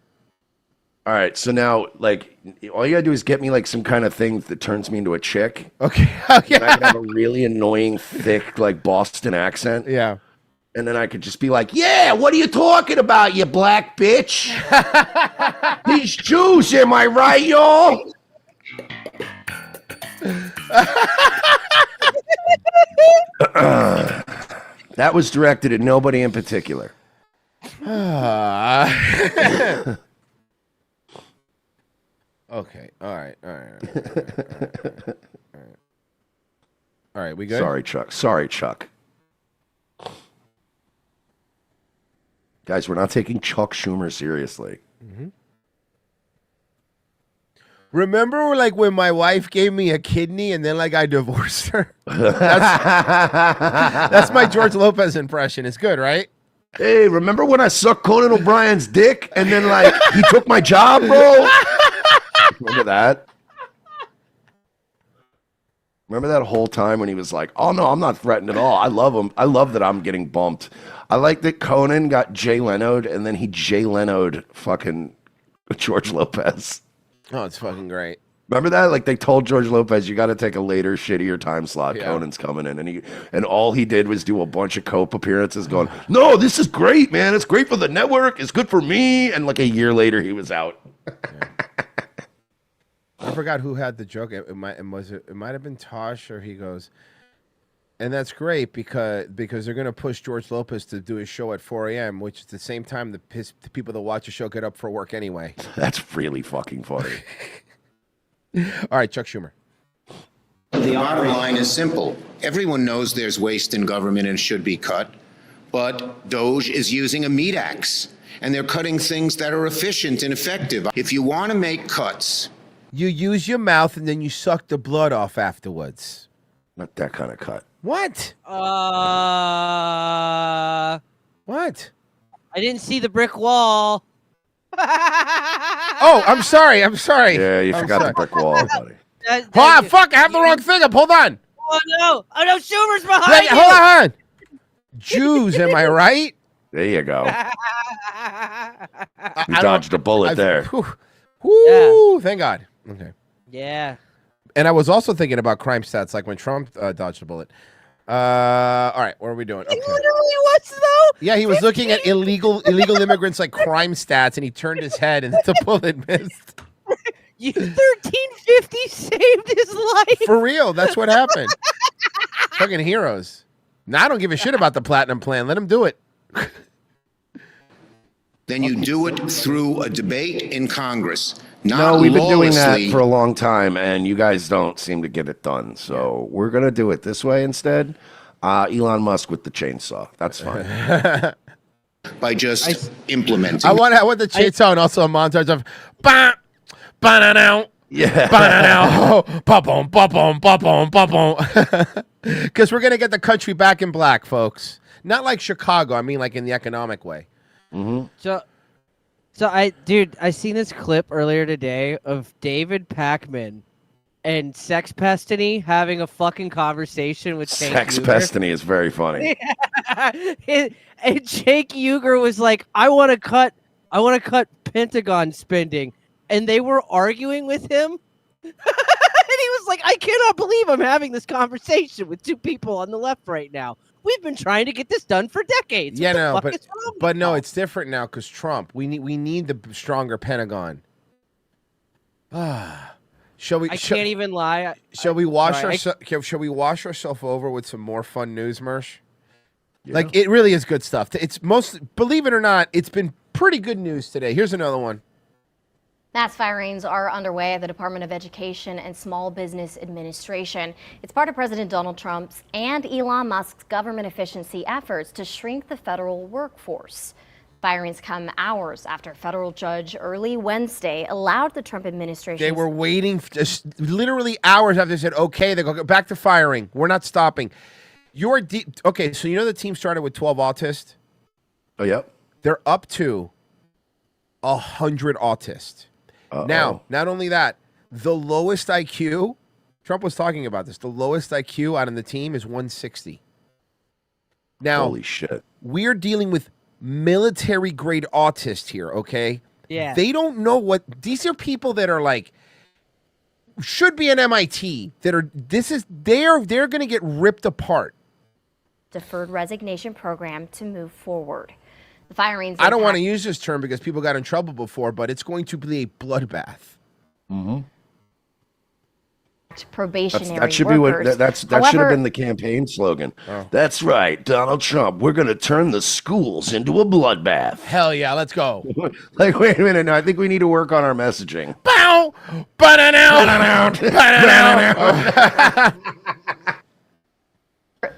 [SPEAKER 5] All right, so now, like, all you gotta do is get me like some kind of thing that turns me into a chick.
[SPEAKER 4] Okay. Oh,
[SPEAKER 5] And I can have a really annoying, thick, like Boston accent.
[SPEAKER 4] Yeah.
[SPEAKER 5] And then I could just be like, "Yeah, what are you talking about, you black bitch? These Jews, am I right, y'all?" That was directed at nobody in particular.
[SPEAKER 4] Okay. All right. All right. We good?
[SPEAKER 5] Sorry, Chuck. Guys, we're not taking Chuck Schumer seriously.
[SPEAKER 4] Remember, like when my wife gave me a kidney and then like I divorced her? That's my George Lopez impression. It's good, right?
[SPEAKER 5] Hey, remember when I sucked Conan O'Brien's dick and then like he took my job, bro? Remember that? Remember that whole time when he was like, "Oh no, I'm not threatened at all. I love him. I love that I'm getting bumped." I like that Conan got Jay Leno'd and then he Jay Leno'd fucking George Lopez.
[SPEAKER 4] Oh, it's fucking great.
[SPEAKER 5] Remember that? Like they told George Lopez, "You got to take a later, shittier time slot.
[SPEAKER 4] Yeah.
[SPEAKER 5] Conan's coming in," and all he did was do a bunch of Cope appearances, going, "No, this is great, man. It's great for the network. It's good for me." And like a year later, he was out.
[SPEAKER 4] I forgot who had the joke. It might have been Tosh, or he goes, and that's great because they're gonna push George Lopez to do his show at 4 a.m., which is the same time the people that watch the show get up for work anyway.
[SPEAKER 5] That's really fucking funny.
[SPEAKER 4] All right, Chuck Schumer.
[SPEAKER 14] The bottom line is simple. Everyone knows there's waste in government and should be cut, but Doge is using a meat axe, and they're cutting things that are efficient and effective. If you want to make cuts,
[SPEAKER 4] You use your mouth and then you suck the blood off afterwards.
[SPEAKER 5] Not that kind of cut.
[SPEAKER 4] What? What?
[SPEAKER 8] I didn't see the brick wall.
[SPEAKER 4] Oh, I'm sorry.
[SPEAKER 5] Yeah, you forgot the brick wall, buddy.
[SPEAKER 4] Hold on, fuck, I have the wrong thing up. Hold on.
[SPEAKER 8] Oh no! Oh no! Schumer's behind
[SPEAKER 4] Wait,
[SPEAKER 8] you.
[SPEAKER 4] hold on. Jews, am I right?
[SPEAKER 5] There you go. You dodged a bullet there.
[SPEAKER 4] Whoo, thank God. Okay.
[SPEAKER 8] Yeah.
[SPEAKER 4] And I was also thinking about crime stats, like when Trump dodged a bullet. All right, what are we doing? Okay.
[SPEAKER 8] Literally, what's though?
[SPEAKER 4] Yeah, he was looking at illegal immigrants, like crime stats, and he turned his head, and the bullet missed.
[SPEAKER 8] 1350 saved his life.
[SPEAKER 4] For real, that's what happened. Fucking heroes. Now I don't give a shit about the platinum plan. Let him do it.
[SPEAKER 14] then you do it through a debate in Congress.
[SPEAKER 5] No,
[SPEAKER 14] Not
[SPEAKER 5] we've been doing that
[SPEAKER 14] lawlessly.
[SPEAKER 5] for a long time, and you guys don't seem to get it done. So we're going to do it this way instead. Elon Musk with the chainsaw. That's fine.
[SPEAKER 14] by just implementing.
[SPEAKER 4] I want the chainsaw and also a montage of ba ba now.
[SPEAKER 5] Yeah.
[SPEAKER 4] Ba ba ba because we're gonna get the country back in black, folks. Not like Chicago. I mean, like in the economic way.
[SPEAKER 5] Mm-hmm.
[SPEAKER 8] So I seen this clip earlier today of David Pakman and Sex Pestany having a fucking conversation with Cenk
[SPEAKER 5] Sex
[SPEAKER 8] Uygur.
[SPEAKER 5] Pestany is very funny.
[SPEAKER 8] and Cenk Uygur was like, I want to cut Pentagon spending, and they were arguing with him. And he was like, I cannot believe I'm having this conversation with two people on the left right now. We've been trying to get this done for decades.
[SPEAKER 4] Yeah,
[SPEAKER 8] What the
[SPEAKER 4] no,
[SPEAKER 8] fuck is wrong
[SPEAKER 4] but no, it's different now because Trump. We need the stronger Pentagon. Shall we?
[SPEAKER 8] I can't even lie.
[SPEAKER 4] Shall we wash
[SPEAKER 8] sorry,
[SPEAKER 4] Shall we wash ourselves over with some more fun news, Mersh? Like it really is good stuff. It's believe it or not, it's been pretty good news today. Here's another one.
[SPEAKER 15] Mass firings are underway at the Department of Education and Small Business Administration. It's part of President Donald Trump's and Elon Musk's government efficiency efforts to shrink the federal workforce. Firings come hours after a federal judge early Wednesday allowed the Trump administration.
[SPEAKER 4] They were waiting just literally hours after they said, okay, they go back to firing. We're not stopping. Okay, so you know the team started with 12 autists?
[SPEAKER 5] Oh, yep.
[SPEAKER 4] They're up to 100 autists. Now, not only that, the lowest IQ, Trump was talking about this, the lowest IQ out on the team is 160. Now,
[SPEAKER 5] holy shit.
[SPEAKER 4] We're dealing with military grade autists here, okay?
[SPEAKER 8] Yeah.
[SPEAKER 4] They don't know these are people that are like, should be an MIT, they're going to get ripped apart.
[SPEAKER 15] Deferred resignation program to move forward. The firings.
[SPEAKER 4] I don't want to use this term because people got in trouble before, but it's going to be a bloodbath.
[SPEAKER 5] Mm-hmm.
[SPEAKER 15] Probationary
[SPEAKER 5] that should
[SPEAKER 15] workers.
[SPEAKER 5] Be what that should have been the campaign slogan.
[SPEAKER 4] Oh.
[SPEAKER 5] That's right, Donald Trump. We're going to turn the schools into a bloodbath.
[SPEAKER 4] Hell yeah, let's go.
[SPEAKER 5] Like, wait a minute. No, I think we need to work on our messaging.
[SPEAKER 4] Bow,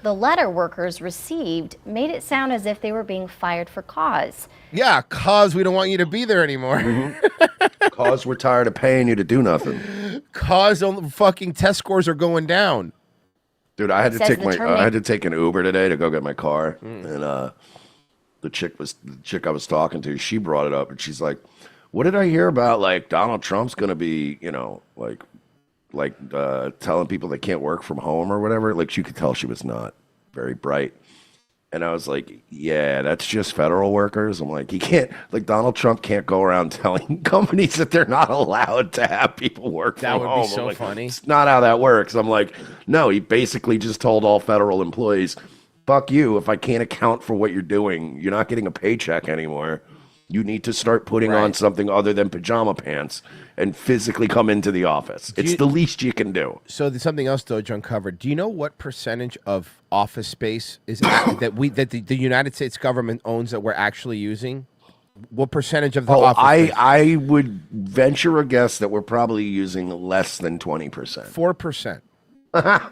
[SPEAKER 15] The letter workers received made it sound as if they were being fired for cause.
[SPEAKER 4] Yeah, cause we don't want you to be there anymore.
[SPEAKER 5] Mm-hmm. Cause we're tired of paying you to do nothing.
[SPEAKER 4] Cause fucking test scores are going down.
[SPEAKER 5] Dude, I had to take an Uber today to go get my car, and the chick I was talking to, she brought it up, and she's like, "What did I hear about? Like Donald Trump's gonna be, telling people they can't work from home or whatever." Like, you could tell she was not very bright. And I was like, yeah, that's just federal workers. I'm like, Donald Trump can't go around telling companies that they're not allowed to have people work from home.
[SPEAKER 4] That would be so funny.
[SPEAKER 5] It's not how that works. I'm like, no, he basically just told all federal employees, fuck you. If I can't account for what you're doing, you're not getting a paycheck anymore. You need to start putting on something other than pajama pants and physically come into the office. It's the least you can do.
[SPEAKER 4] So there's something else Doge uncovered. Do you know what percentage of office space is that the United States government owns that we're actually using? What percentage of the office space?
[SPEAKER 5] I would venture a guess that we're probably using less than 20%.
[SPEAKER 4] 4%.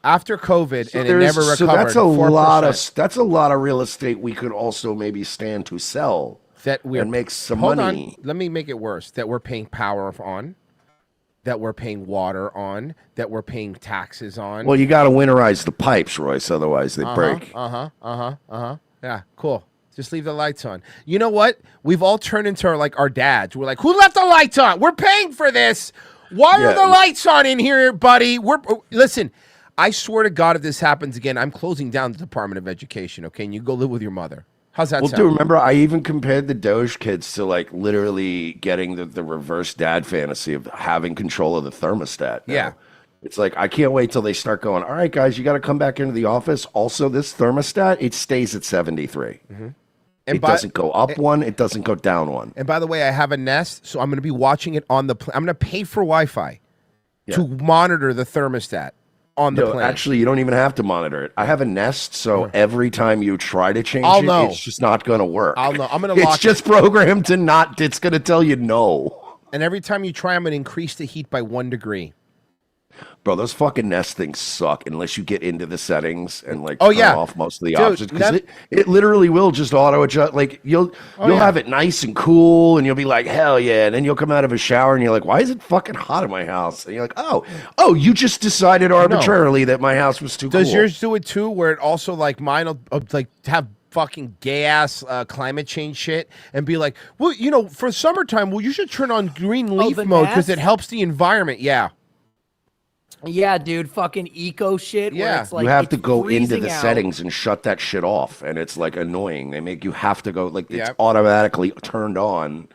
[SPEAKER 4] After COVID,
[SPEAKER 5] So
[SPEAKER 4] and it never recovered.
[SPEAKER 5] So that's a
[SPEAKER 4] 4%.
[SPEAKER 5] that's a lot of real estate we could also maybe stand to sell and make some money.
[SPEAKER 4] Hold on, let me make it worse. That we're paying power on, that we're paying water on, that we're paying taxes on.
[SPEAKER 5] Well, you got to winterize the pipes, Royce, otherwise they break.
[SPEAKER 4] Yeah, cool. Just leave the lights on. You know what? We've all turned into our dads. We're like, who left the lights on? We're paying for this. Why are the lights on in here, buddy? Listen. I swear to God, if this happens again, I'm closing down the Department of Education, okay? And you go live with your mother. How's that sound?
[SPEAKER 5] Dude, remember, I even compared the Doge kids to, literally getting the reverse dad fantasy of having control of the thermostat.
[SPEAKER 4] Yeah.
[SPEAKER 5] It's like, I can't wait till they start going, all right, guys, you got to come back into the office. Also, this thermostat, it stays at 73. Mm-hmm. It doesn't go up one. It doesn't go down one.
[SPEAKER 4] And by the way, I have a Nest, so I'm going to be watching it on the I'm going to pay for Wi-Fi to monitor the thermostat. On the plane.
[SPEAKER 5] Actually, you don't even have to monitor it. I have a Nest, so every time you try to change it's just not going to work.
[SPEAKER 4] I'll know. I'm going to lock
[SPEAKER 5] It's just programmed to not. It's going to tell you no.
[SPEAKER 4] And every time you try, I'm going to increase the heat by 1 degree.
[SPEAKER 5] Bro, those fucking Nest things suck unless you get into the settings and like
[SPEAKER 4] Oh,
[SPEAKER 5] turn
[SPEAKER 4] yeah.
[SPEAKER 5] off most of the
[SPEAKER 4] Dude,
[SPEAKER 5] options. Because
[SPEAKER 4] that-
[SPEAKER 5] it literally will just auto adjust. Like you'll
[SPEAKER 4] Oh, yeah.
[SPEAKER 5] have it nice and cool and you'll be like, hell yeah. And then you'll come out of a shower and you're like, why is it fucking hot in my house? And you're like, oh, you just decided arbitrarily that my house was too
[SPEAKER 4] Does
[SPEAKER 5] cool.
[SPEAKER 4] yours do it too? Where it also like mine will like have fucking gay ass climate change shit and be like, well, you know, for summertime, well, you should turn on green leaf
[SPEAKER 11] the
[SPEAKER 4] mode because
[SPEAKER 11] Nest?
[SPEAKER 4] it helps the environment. Yeah.
[SPEAKER 11] Yeah, dude, fucking eco shit. Where
[SPEAKER 4] Yeah.
[SPEAKER 11] it's like,
[SPEAKER 5] you have
[SPEAKER 11] it's
[SPEAKER 5] to go into
[SPEAKER 11] freezing
[SPEAKER 5] the
[SPEAKER 11] out.
[SPEAKER 5] settings and shut that shit off, and it's like annoying. They make you have to go like it's
[SPEAKER 4] Yep.
[SPEAKER 5] automatically turned on.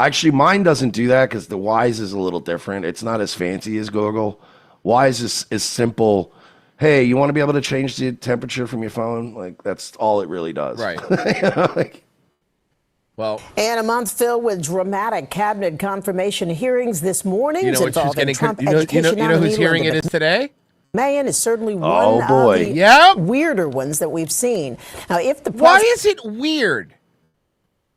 [SPEAKER 5] Actually, mine doesn't do that because the Wise is a little different. It's not as fancy as Google. Wise is simple. Hey, you want to be able to change the temperature from your phone? Like that's all it really does.
[SPEAKER 4] Right.
[SPEAKER 5] You know, like,
[SPEAKER 4] Well,
[SPEAKER 16] And a month filled with dramatic cabinet confirmation hearings this morning
[SPEAKER 4] you know what's just
[SPEAKER 16] involving
[SPEAKER 4] getting
[SPEAKER 16] Trump
[SPEAKER 4] you know
[SPEAKER 16] education
[SPEAKER 4] whose
[SPEAKER 16] nominee
[SPEAKER 4] hearing it
[SPEAKER 16] Elizabeth
[SPEAKER 4] is today?
[SPEAKER 16] Mayen is certainly
[SPEAKER 5] Oh,
[SPEAKER 16] one
[SPEAKER 5] boy.
[SPEAKER 16] of the
[SPEAKER 4] Yep.
[SPEAKER 16] weirder ones that we've seen. Now, if the
[SPEAKER 4] Why
[SPEAKER 16] president
[SPEAKER 4] is it weird?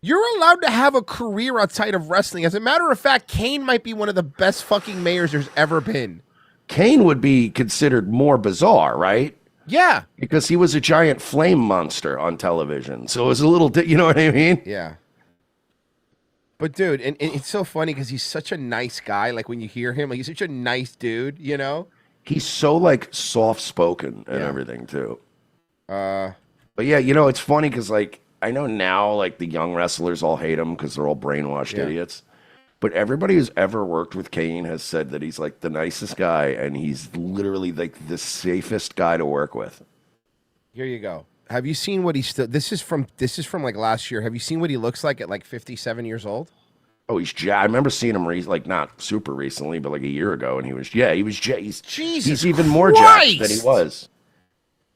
[SPEAKER 4] You're allowed to have a career outside of wrestling. As a matter of fact, Kane might be one of the best fucking mayors there's ever been.
[SPEAKER 5] Kane would be considered more bizarre, right?
[SPEAKER 4] Yeah.
[SPEAKER 5] Because he was a giant flame monster on television. So it was a little, you know what I mean?
[SPEAKER 4] Yeah. But dude, and it's so funny because he's such a nice guy. Like when you hear him, like he's such a nice dude, you know?
[SPEAKER 5] He's so like soft spoken and everything too. But yeah, you know, it's funny because like I know now like the young wrestlers all hate him because they're all brainwashed idiots. But everybody who's ever worked with Kane has said that he's like the nicest guy and he's literally like the safest guy to work with.
[SPEAKER 4] Here you go. Have you seen what he's still? This is from like last year. Have you seen what he looks like at like 57 years old?
[SPEAKER 5] Oh, he's I remember seeing him like not super recently, but like a year ago, and he was he's even more jacked than he was.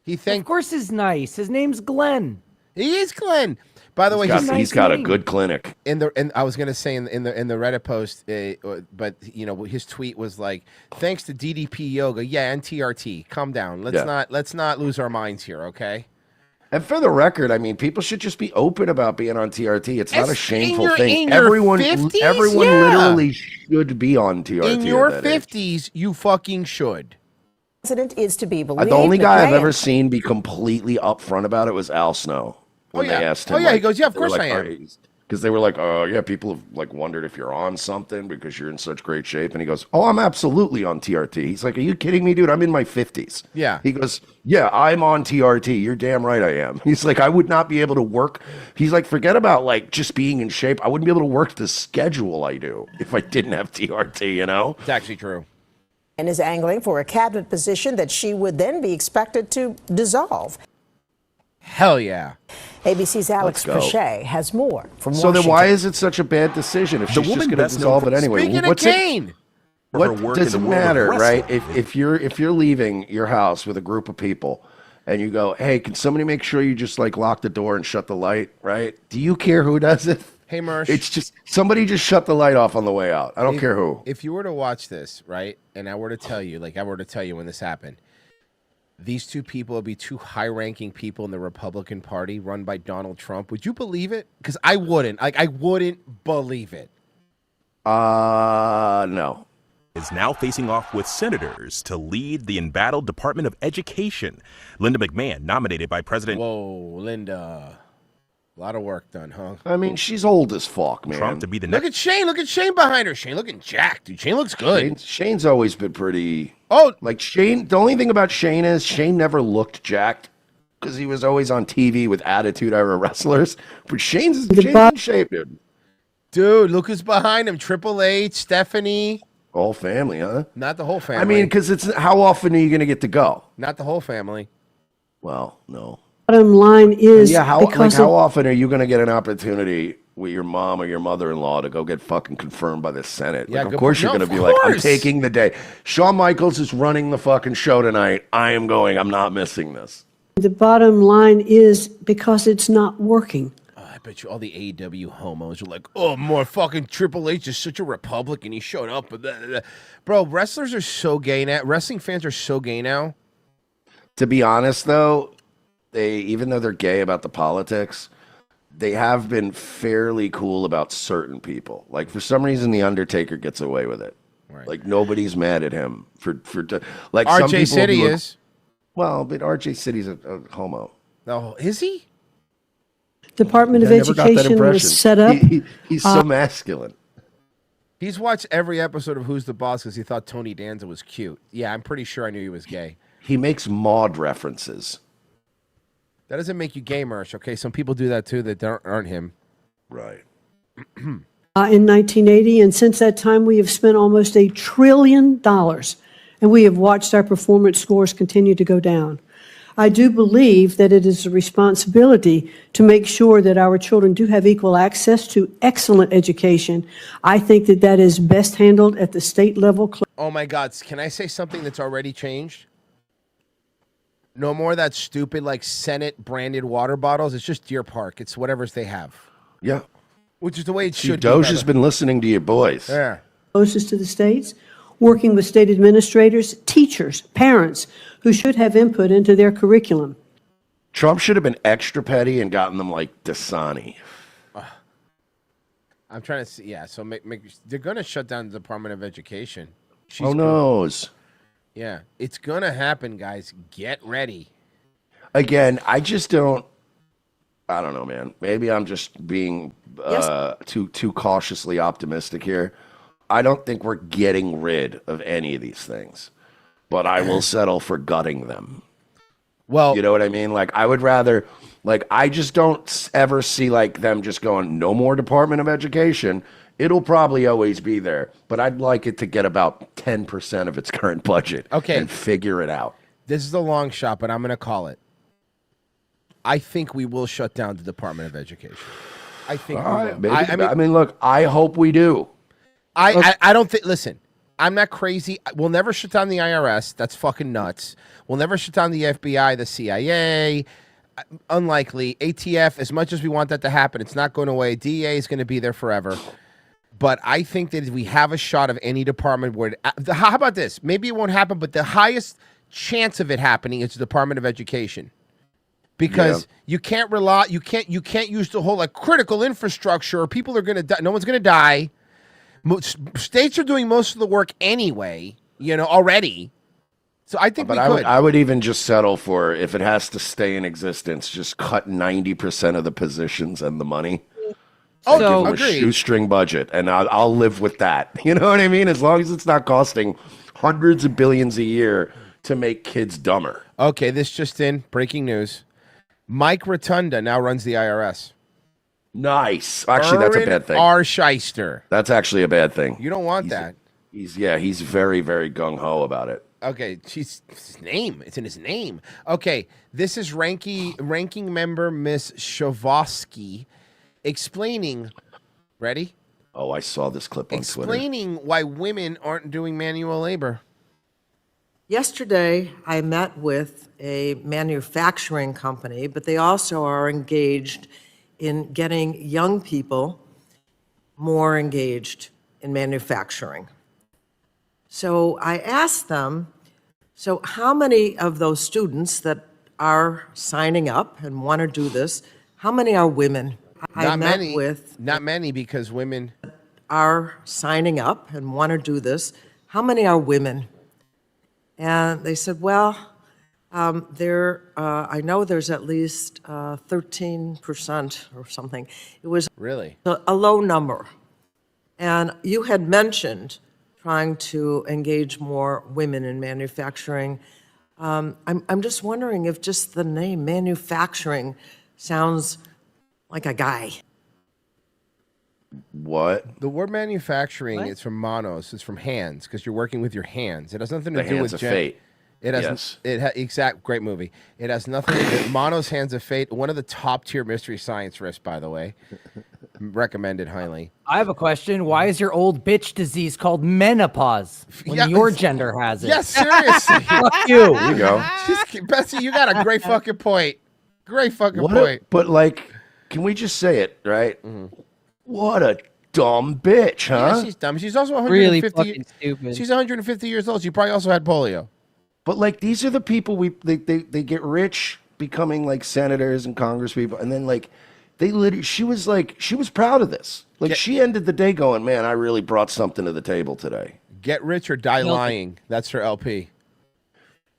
[SPEAKER 11] Of course, he's nice. His name's Glenn.
[SPEAKER 4] He is Glenn. By the way,
[SPEAKER 5] He's got a good clinic.
[SPEAKER 4] And I was gonna say in the Reddit post, but you know his tweet was like, "Thanks to DDP Yoga, yeah, and TRT. Calm down. Let's not lose our minds here, okay?"
[SPEAKER 5] And for the record, I mean, people should just be open about being on TRT. It's not a shameful thing.
[SPEAKER 4] in your
[SPEAKER 5] Everyone
[SPEAKER 4] 50s?
[SPEAKER 5] literally should be on TRT.
[SPEAKER 4] In your
[SPEAKER 5] at that age.
[SPEAKER 4] 50s, you fucking should.
[SPEAKER 16] is to be believed.
[SPEAKER 5] The only
[SPEAKER 16] but
[SPEAKER 5] guy I've
[SPEAKER 16] Mayen-
[SPEAKER 5] ever seen be completely upfront about it was Al Snow. When they asked him,
[SPEAKER 4] he goes, yeah, of course I am.
[SPEAKER 5] Because they were like, yeah, people have like wondered if you're on something because you're in such great shape. And he goes, oh, I'm absolutely on TRT. He's like, are you kidding me, dude? I'm in my 50s.
[SPEAKER 4] Yeah.
[SPEAKER 5] He goes, yeah, I'm on TRT. You're damn right I am. He's like, I would not be able to work. He's like, forget about like just being in shape. I wouldn't be able to work the schedule I do if I didn't have TRT, you know?
[SPEAKER 4] It's actually true.
[SPEAKER 16] and is angling for a cabinet position that she would then be expected to dissolve.
[SPEAKER 4] Hell yeah.
[SPEAKER 16] ABC's Alex
[SPEAKER 5] Let's go.
[SPEAKER 16] Crochet has more from
[SPEAKER 5] So
[SPEAKER 16] Washington.
[SPEAKER 5] then why is it such a bad decision if she's just going to dissolve it anyway?
[SPEAKER 4] Speaking
[SPEAKER 5] What's
[SPEAKER 4] of
[SPEAKER 5] it-
[SPEAKER 4] Kane.
[SPEAKER 5] What
[SPEAKER 17] her work
[SPEAKER 5] does it
[SPEAKER 17] in the world of
[SPEAKER 5] matter, right?
[SPEAKER 17] wrestling.
[SPEAKER 5] If you're leaving your house with a group of people and you go, hey, can somebody make sure you just like lock the door and shut the light, right? Do you care who does it?
[SPEAKER 4] Hey, Mersh.
[SPEAKER 5] It's just somebody just shut the light off on the way out. I don't care who.
[SPEAKER 4] If you were to watch this, right, and I were to tell you, when this happened, these two people would be two high-ranking people in the Republican Party run by Donald Trump. Would you believe it? Because I wouldn't. Like, I wouldn't believe it.
[SPEAKER 5] No.
[SPEAKER 17] Is now facing off with senators to lead the embattled Department of Education. Linda McMahon, nominated by President
[SPEAKER 4] Whoa, Linda. A lot of work done, huh?
[SPEAKER 5] I mean, she's old as fuck, man.
[SPEAKER 17] Trump to be the
[SPEAKER 4] Look
[SPEAKER 17] next.
[SPEAKER 4] at Shane. Look at Shane behind her. Shane looking jacked, dude. Shane looks good.
[SPEAKER 5] Shane's always been pretty.
[SPEAKER 4] Oh,
[SPEAKER 5] like Shane. The only thing about Shane is Shane never looked jacked because he was always on TV with Attitude Era wrestlers. But Shane's in shape, dude.
[SPEAKER 4] Dude, look who's behind him. Triple H, Stephanie.
[SPEAKER 5] All family, huh?
[SPEAKER 4] Not the whole family.
[SPEAKER 5] I mean, because it's how often are you going to get to go?
[SPEAKER 4] Not the whole family.
[SPEAKER 5] Well, no.
[SPEAKER 18] Bottom line is
[SPEAKER 5] How
[SPEAKER 18] because
[SPEAKER 5] often are you going to get an opportunity with your mom or your mother-in-law to go get fucking confirmed by the Senate?
[SPEAKER 4] Yeah,
[SPEAKER 5] Like, of
[SPEAKER 4] good
[SPEAKER 5] course
[SPEAKER 4] point.
[SPEAKER 5] you're
[SPEAKER 4] No,
[SPEAKER 5] going to
[SPEAKER 4] of
[SPEAKER 5] be like, I'm
[SPEAKER 4] course.
[SPEAKER 5] taking the day. Shawn Michaels is running the fucking show tonight. I am going. I'm not missing this.
[SPEAKER 18] the bottom line is because it's not working.
[SPEAKER 4] I bet you all the AEW homos are like, oh, more fucking Triple H is such a Republican. He showed up. Bro, wrestlers are so gay now. Wrestling fans are so gay now.
[SPEAKER 5] To be honest, though, even though they're gay about the politics, they have been fairly cool about certain people. Like, for some reason, The Undertaker gets away with it. Like nobody's mad at him like some
[SPEAKER 4] RJ
[SPEAKER 5] people
[SPEAKER 4] City
[SPEAKER 5] look-
[SPEAKER 4] is.
[SPEAKER 5] Well, but RJ City's a homo.
[SPEAKER 4] Oh, is he?
[SPEAKER 18] Department of
[SPEAKER 5] I never got that
[SPEAKER 18] Education
[SPEAKER 5] impression.
[SPEAKER 18] was set up.
[SPEAKER 5] He's so masculine.
[SPEAKER 4] He's watched every episode of Who's the Boss because he thought Tony Danza was cute. Yeah, I'm pretty sure I knew he was gay.
[SPEAKER 5] He makes Maude references.
[SPEAKER 4] That doesn't make you gay, Mersh. Okay, some people do that too that aren't him.
[SPEAKER 5] Right.
[SPEAKER 18] In 1980, and since that time, we have spent almost $1 trillion, and we have watched our performance scores continue to go down. I do believe that it is a responsibility to make sure that our children do have equal access to excellent education. I think that that is best handled at the state level.
[SPEAKER 4] Oh my God! Can I say something that's already changed? No more of that stupid like Senate branded water bottles. It's just Deer Park. It's whatever's they have.
[SPEAKER 5] Yeah.
[SPEAKER 4] Which is the way it
[SPEAKER 5] See,
[SPEAKER 4] should
[SPEAKER 5] Doge
[SPEAKER 4] be.
[SPEAKER 5] has been listening to your boys.
[SPEAKER 4] Yeah.
[SPEAKER 18] Closest to the states, working with state administrators, teachers, parents who should have input into their curriculum.
[SPEAKER 5] Trump should have been extra petty and gotten them like Dasani.
[SPEAKER 4] I'm trying to see. Yeah, so they're going to shut down the Department of Education.
[SPEAKER 5] Oh, knows?
[SPEAKER 4] Yeah, it's going to happen, guys. Get ready.
[SPEAKER 5] Again, I just don't. I don't know, man. Maybe I'm just being too cautiously optimistic here. I don't think we're getting rid of any of these things, but I will settle for gutting them.
[SPEAKER 4] Well,
[SPEAKER 5] you know what I mean? Like, I would rather, like, I just don't ever see like them just going, no more Department of Education. It'll probably always be there, but I'd like it to get about 10% of its current budget.
[SPEAKER 4] Okay.
[SPEAKER 5] And figure it out.
[SPEAKER 4] This is a long shot, but I'm going to call it. I think we will shut down the Department of Education. I think
[SPEAKER 5] All
[SPEAKER 4] we
[SPEAKER 5] right,
[SPEAKER 4] will.
[SPEAKER 5] maybe,
[SPEAKER 4] I
[SPEAKER 5] mean, look, I hope we do.
[SPEAKER 4] I don't think. Listen, I'm not crazy. We'll never shut down the IRS. That's fucking nuts. We'll never shut down the FBI, the CIA. Unlikely. ATF. As much as we want that to happen, it's not going away. DEA is going to be there forever. But I think that if we have a shot of any department where, how about this? Maybe it won't happen, but the highest chance of it happening is the Department of Education. Because you can't rely, you can't use the whole like critical infrastructure or people are going to die. No one's going to die. States are doing most of the work anyway, already. So I think
[SPEAKER 5] I would even just settle for, if it has to stay in existence, just cut 90% of the positions and the money.
[SPEAKER 4] Oh,
[SPEAKER 5] Give them a
[SPEAKER 4] agreed.
[SPEAKER 5] shoestring budget, and I'll live with that. You know what I mean? As long as it's not costing hundreds of billions a year to make kids dumber.
[SPEAKER 4] Okay, this just in, breaking news. Mike Rotunda now runs the IRS.
[SPEAKER 5] Nice. Actually, that's a bad thing.
[SPEAKER 4] R. Shyster.
[SPEAKER 5] That's actually a bad thing.
[SPEAKER 4] You don't want that.
[SPEAKER 5] He's very, very gung-ho about it.
[SPEAKER 4] Okay, his name. It's in his name. Okay, this is ranking member Miss Shavosky explaining. Ready?
[SPEAKER 5] Oh, I saw this clip on Twitter.
[SPEAKER 4] Explaining why women aren't doing manual labor.
[SPEAKER 19] Yesterday, I met with a manufacturing company, but they also are engaged in getting young people more engaged in manufacturing. So I asked them, so how many of those students that are signing up and want to do this, how many are women?
[SPEAKER 4] Not many, because women
[SPEAKER 19] are signing up and want to do this. How many are women? And they said, well, I know there's at least 13% or something. It was
[SPEAKER 4] really
[SPEAKER 19] a low number. And you had mentioned trying to engage more women in manufacturing. I'm just wondering if just the name manufacturing sounds like a guy.
[SPEAKER 5] What?
[SPEAKER 4] The word manufacturing is from manos. It's from hands, because you're working with your hands. It has nothing to
[SPEAKER 5] The
[SPEAKER 4] do
[SPEAKER 5] Hands
[SPEAKER 4] with
[SPEAKER 5] of Fate.
[SPEAKER 4] It has
[SPEAKER 5] Yes.
[SPEAKER 4] great movie. It has nothing to do. Manos, Hands of Fate, one of the top tier Mystery Science risks, by the way. Recommended highly.
[SPEAKER 8] I have a question. Why is your old bitch disease called menopause when
[SPEAKER 4] Yeah,
[SPEAKER 8] your
[SPEAKER 4] it's-
[SPEAKER 8] gender has it?
[SPEAKER 4] Yes, seriously.
[SPEAKER 8] Fuck you.
[SPEAKER 5] There you go.
[SPEAKER 4] Bessie, you got a great fucking point. Great fucking
[SPEAKER 5] What
[SPEAKER 4] point.
[SPEAKER 5] but like, can we just say it, right? What a dumb bitch, huh?
[SPEAKER 4] Yeah, she's dumb. She's also 150.
[SPEAKER 8] Really fucking stupid.
[SPEAKER 4] She's 150 years old. She probably also had polio.
[SPEAKER 5] But like, these are the people they get rich becoming like senators and congresspeople, and then like they literally, she was proud of this. Like, she ended the day going, man, I really brought something to the table today.
[SPEAKER 4] Get Rich or Die Lying. That's her LP.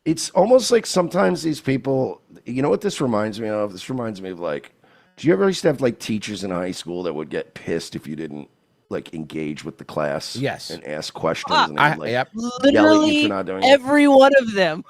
[SPEAKER 5] It's almost like sometimes these people, you know what this reminds me of? This reminds me of like, do you ever used to have like teachers in high school that would get pissed if you didn't like engage with the class?
[SPEAKER 4] Yes.
[SPEAKER 5] And ask questions and they would, like, yell at you
[SPEAKER 8] Literally
[SPEAKER 5] for not doing it.
[SPEAKER 8] every one of them.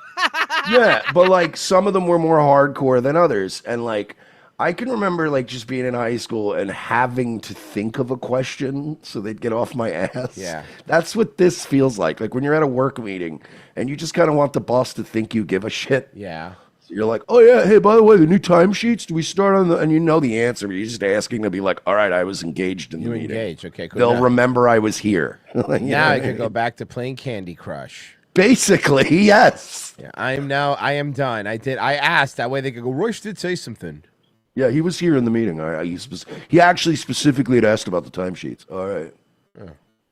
[SPEAKER 5] Yeah, but like some of them were more hardcore than others. And like, I can remember like just being in high school and having to think of a question so they'd get off my ass.
[SPEAKER 4] Yeah.
[SPEAKER 5] That's what this feels like. Like when you're at a work meeting and you just kind of want the boss to think you give a shit.
[SPEAKER 4] Yeah.
[SPEAKER 5] So you're like, oh yeah, hey, by the way, the new timesheets, do we start on the, and you know the answer, but you're just asking to be like, all right, I was engaged in the meeting.
[SPEAKER 4] Engaged, okay, cool.
[SPEAKER 5] They'll
[SPEAKER 4] Now-
[SPEAKER 5] remember I was here. Like, you know
[SPEAKER 4] Now
[SPEAKER 5] what
[SPEAKER 4] I
[SPEAKER 5] I
[SPEAKER 4] can
[SPEAKER 5] mean?
[SPEAKER 4] go back to playing Candy Crush.
[SPEAKER 5] Basically, yes.
[SPEAKER 4] Yeah, I am done. I asked, that way they could go, Royce did say something.
[SPEAKER 5] Yeah, he was here in the meeting. He actually specifically had asked about the timesheets. All right.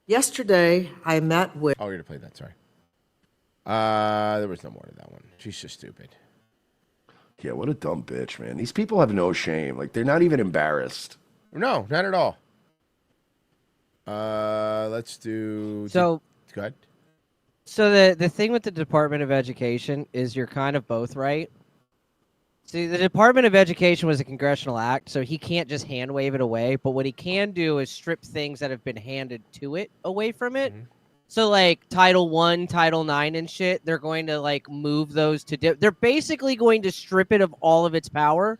[SPEAKER 19] Yesterday, I met with.
[SPEAKER 4] Oh, you're going to play that, sorry. There was no more to that one. She's just stupid.
[SPEAKER 5] Yeah, what a dumb bitch, man. These people have no shame. Like, they're not even embarrassed.
[SPEAKER 4] No, not at all. Let's do...
[SPEAKER 8] So-
[SPEAKER 4] Go ahead.
[SPEAKER 8] So the thing with the Department of Education is you're kind of both right. See, the Department of Education was a congressional act, so he can't just hand wave it away. But what he can do is strip things that have been handed to it away from it. So like Title I, Title IX and shit, they're going to like move those to... they're basically going to strip it of all of its power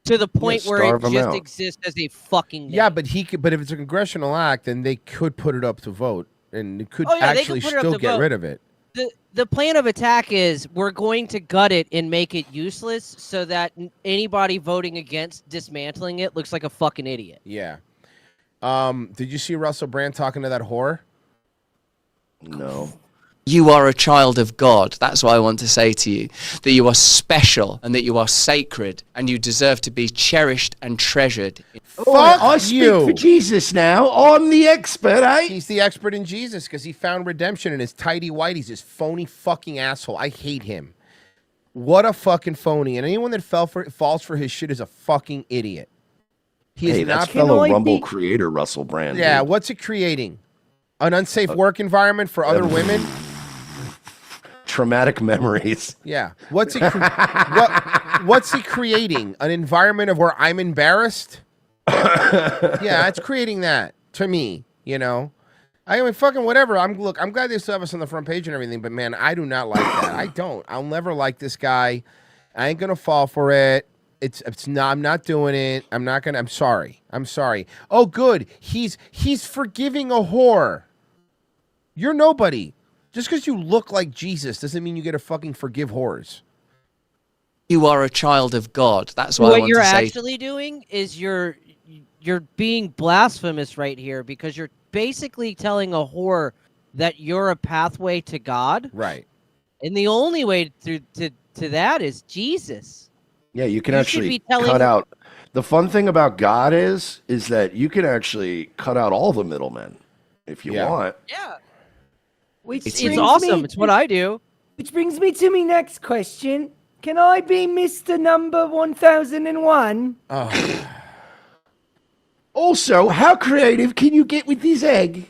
[SPEAKER 8] to the point where it
[SPEAKER 5] starve 'em
[SPEAKER 8] just
[SPEAKER 5] out.
[SPEAKER 8] exists as a fucking name.
[SPEAKER 4] Yeah, but but if it's a congressional act, then they could put it up to vote, and it could
[SPEAKER 8] Oh, yeah, they
[SPEAKER 4] actually
[SPEAKER 8] could put it up
[SPEAKER 4] still
[SPEAKER 8] to
[SPEAKER 4] get
[SPEAKER 8] vote.
[SPEAKER 4] rid of it.
[SPEAKER 8] The plan of attack is we're going to gut it and make it useless so that anybody voting against dismantling it looks like a fucking idiot.
[SPEAKER 4] Yeah. Did you see Russell Brand talking to that whore?
[SPEAKER 5] No.
[SPEAKER 20] You are a child of God. That's what I want to say to you. That you are special and that you are sacred and you deserve to be cherished and treasured.
[SPEAKER 5] I speak for Jesus now. I'm the expert, eh?
[SPEAKER 4] He's the expert in Jesus because he found redemption in his tidy whities, his phony fucking asshole. I hate him. What a fucking phony. And anyone that falls for his shit is a fucking idiot. He
[SPEAKER 5] Hey,
[SPEAKER 4] is
[SPEAKER 5] that's
[SPEAKER 4] not
[SPEAKER 5] fellow Rumble creator Russell Brand.
[SPEAKER 4] Yeah,
[SPEAKER 5] dude.
[SPEAKER 4] what's it creating? An unsafe work environment for other women?
[SPEAKER 5] Traumatic memories.
[SPEAKER 4] Yeah. What's he creating? An environment of where I'm embarrassed? Yeah, it's creating that to me, you know. I mean, fucking whatever. I'm glad they still have us on the front page and everything, but man, I do not like that. I don't. I'll never like this guy. I ain't gonna fall for it. It's not. I'm not doing it. I'm not gonna. I'm sorry. Oh, good. He's forgiving a whore. You're nobody. Just because you look like Jesus doesn't mean you get to fucking forgive whores.
[SPEAKER 20] You are a child of God. That's what I
[SPEAKER 8] What
[SPEAKER 20] want
[SPEAKER 8] you're
[SPEAKER 20] to say.
[SPEAKER 8] actually doing is you're being blasphemous right here because you're basically telling a whore that you're a pathway to God.
[SPEAKER 4] Right.
[SPEAKER 8] And the only way to that is Jesus.
[SPEAKER 5] Yeah, you can
[SPEAKER 8] You should
[SPEAKER 5] actually
[SPEAKER 8] be telling-
[SPEAKER 5] cut out. The fun thing about God is that you can actually cut out all the middlemen if you want.
[SPEAKER 8] Yeah.
[SPEAKER 11] Which
[SPEAKER 8] It's
[SPEAKER 11] brings
[SPEAKER 8] awesome.
[SPEAKER 11] me-
[SPEAKER 8] It's what I do.
[SPEAKER 11] Which brings me to my next question. Can I be Mr. Number 1001?
[SPEAKER 5] Also, how creative can you get with this egg?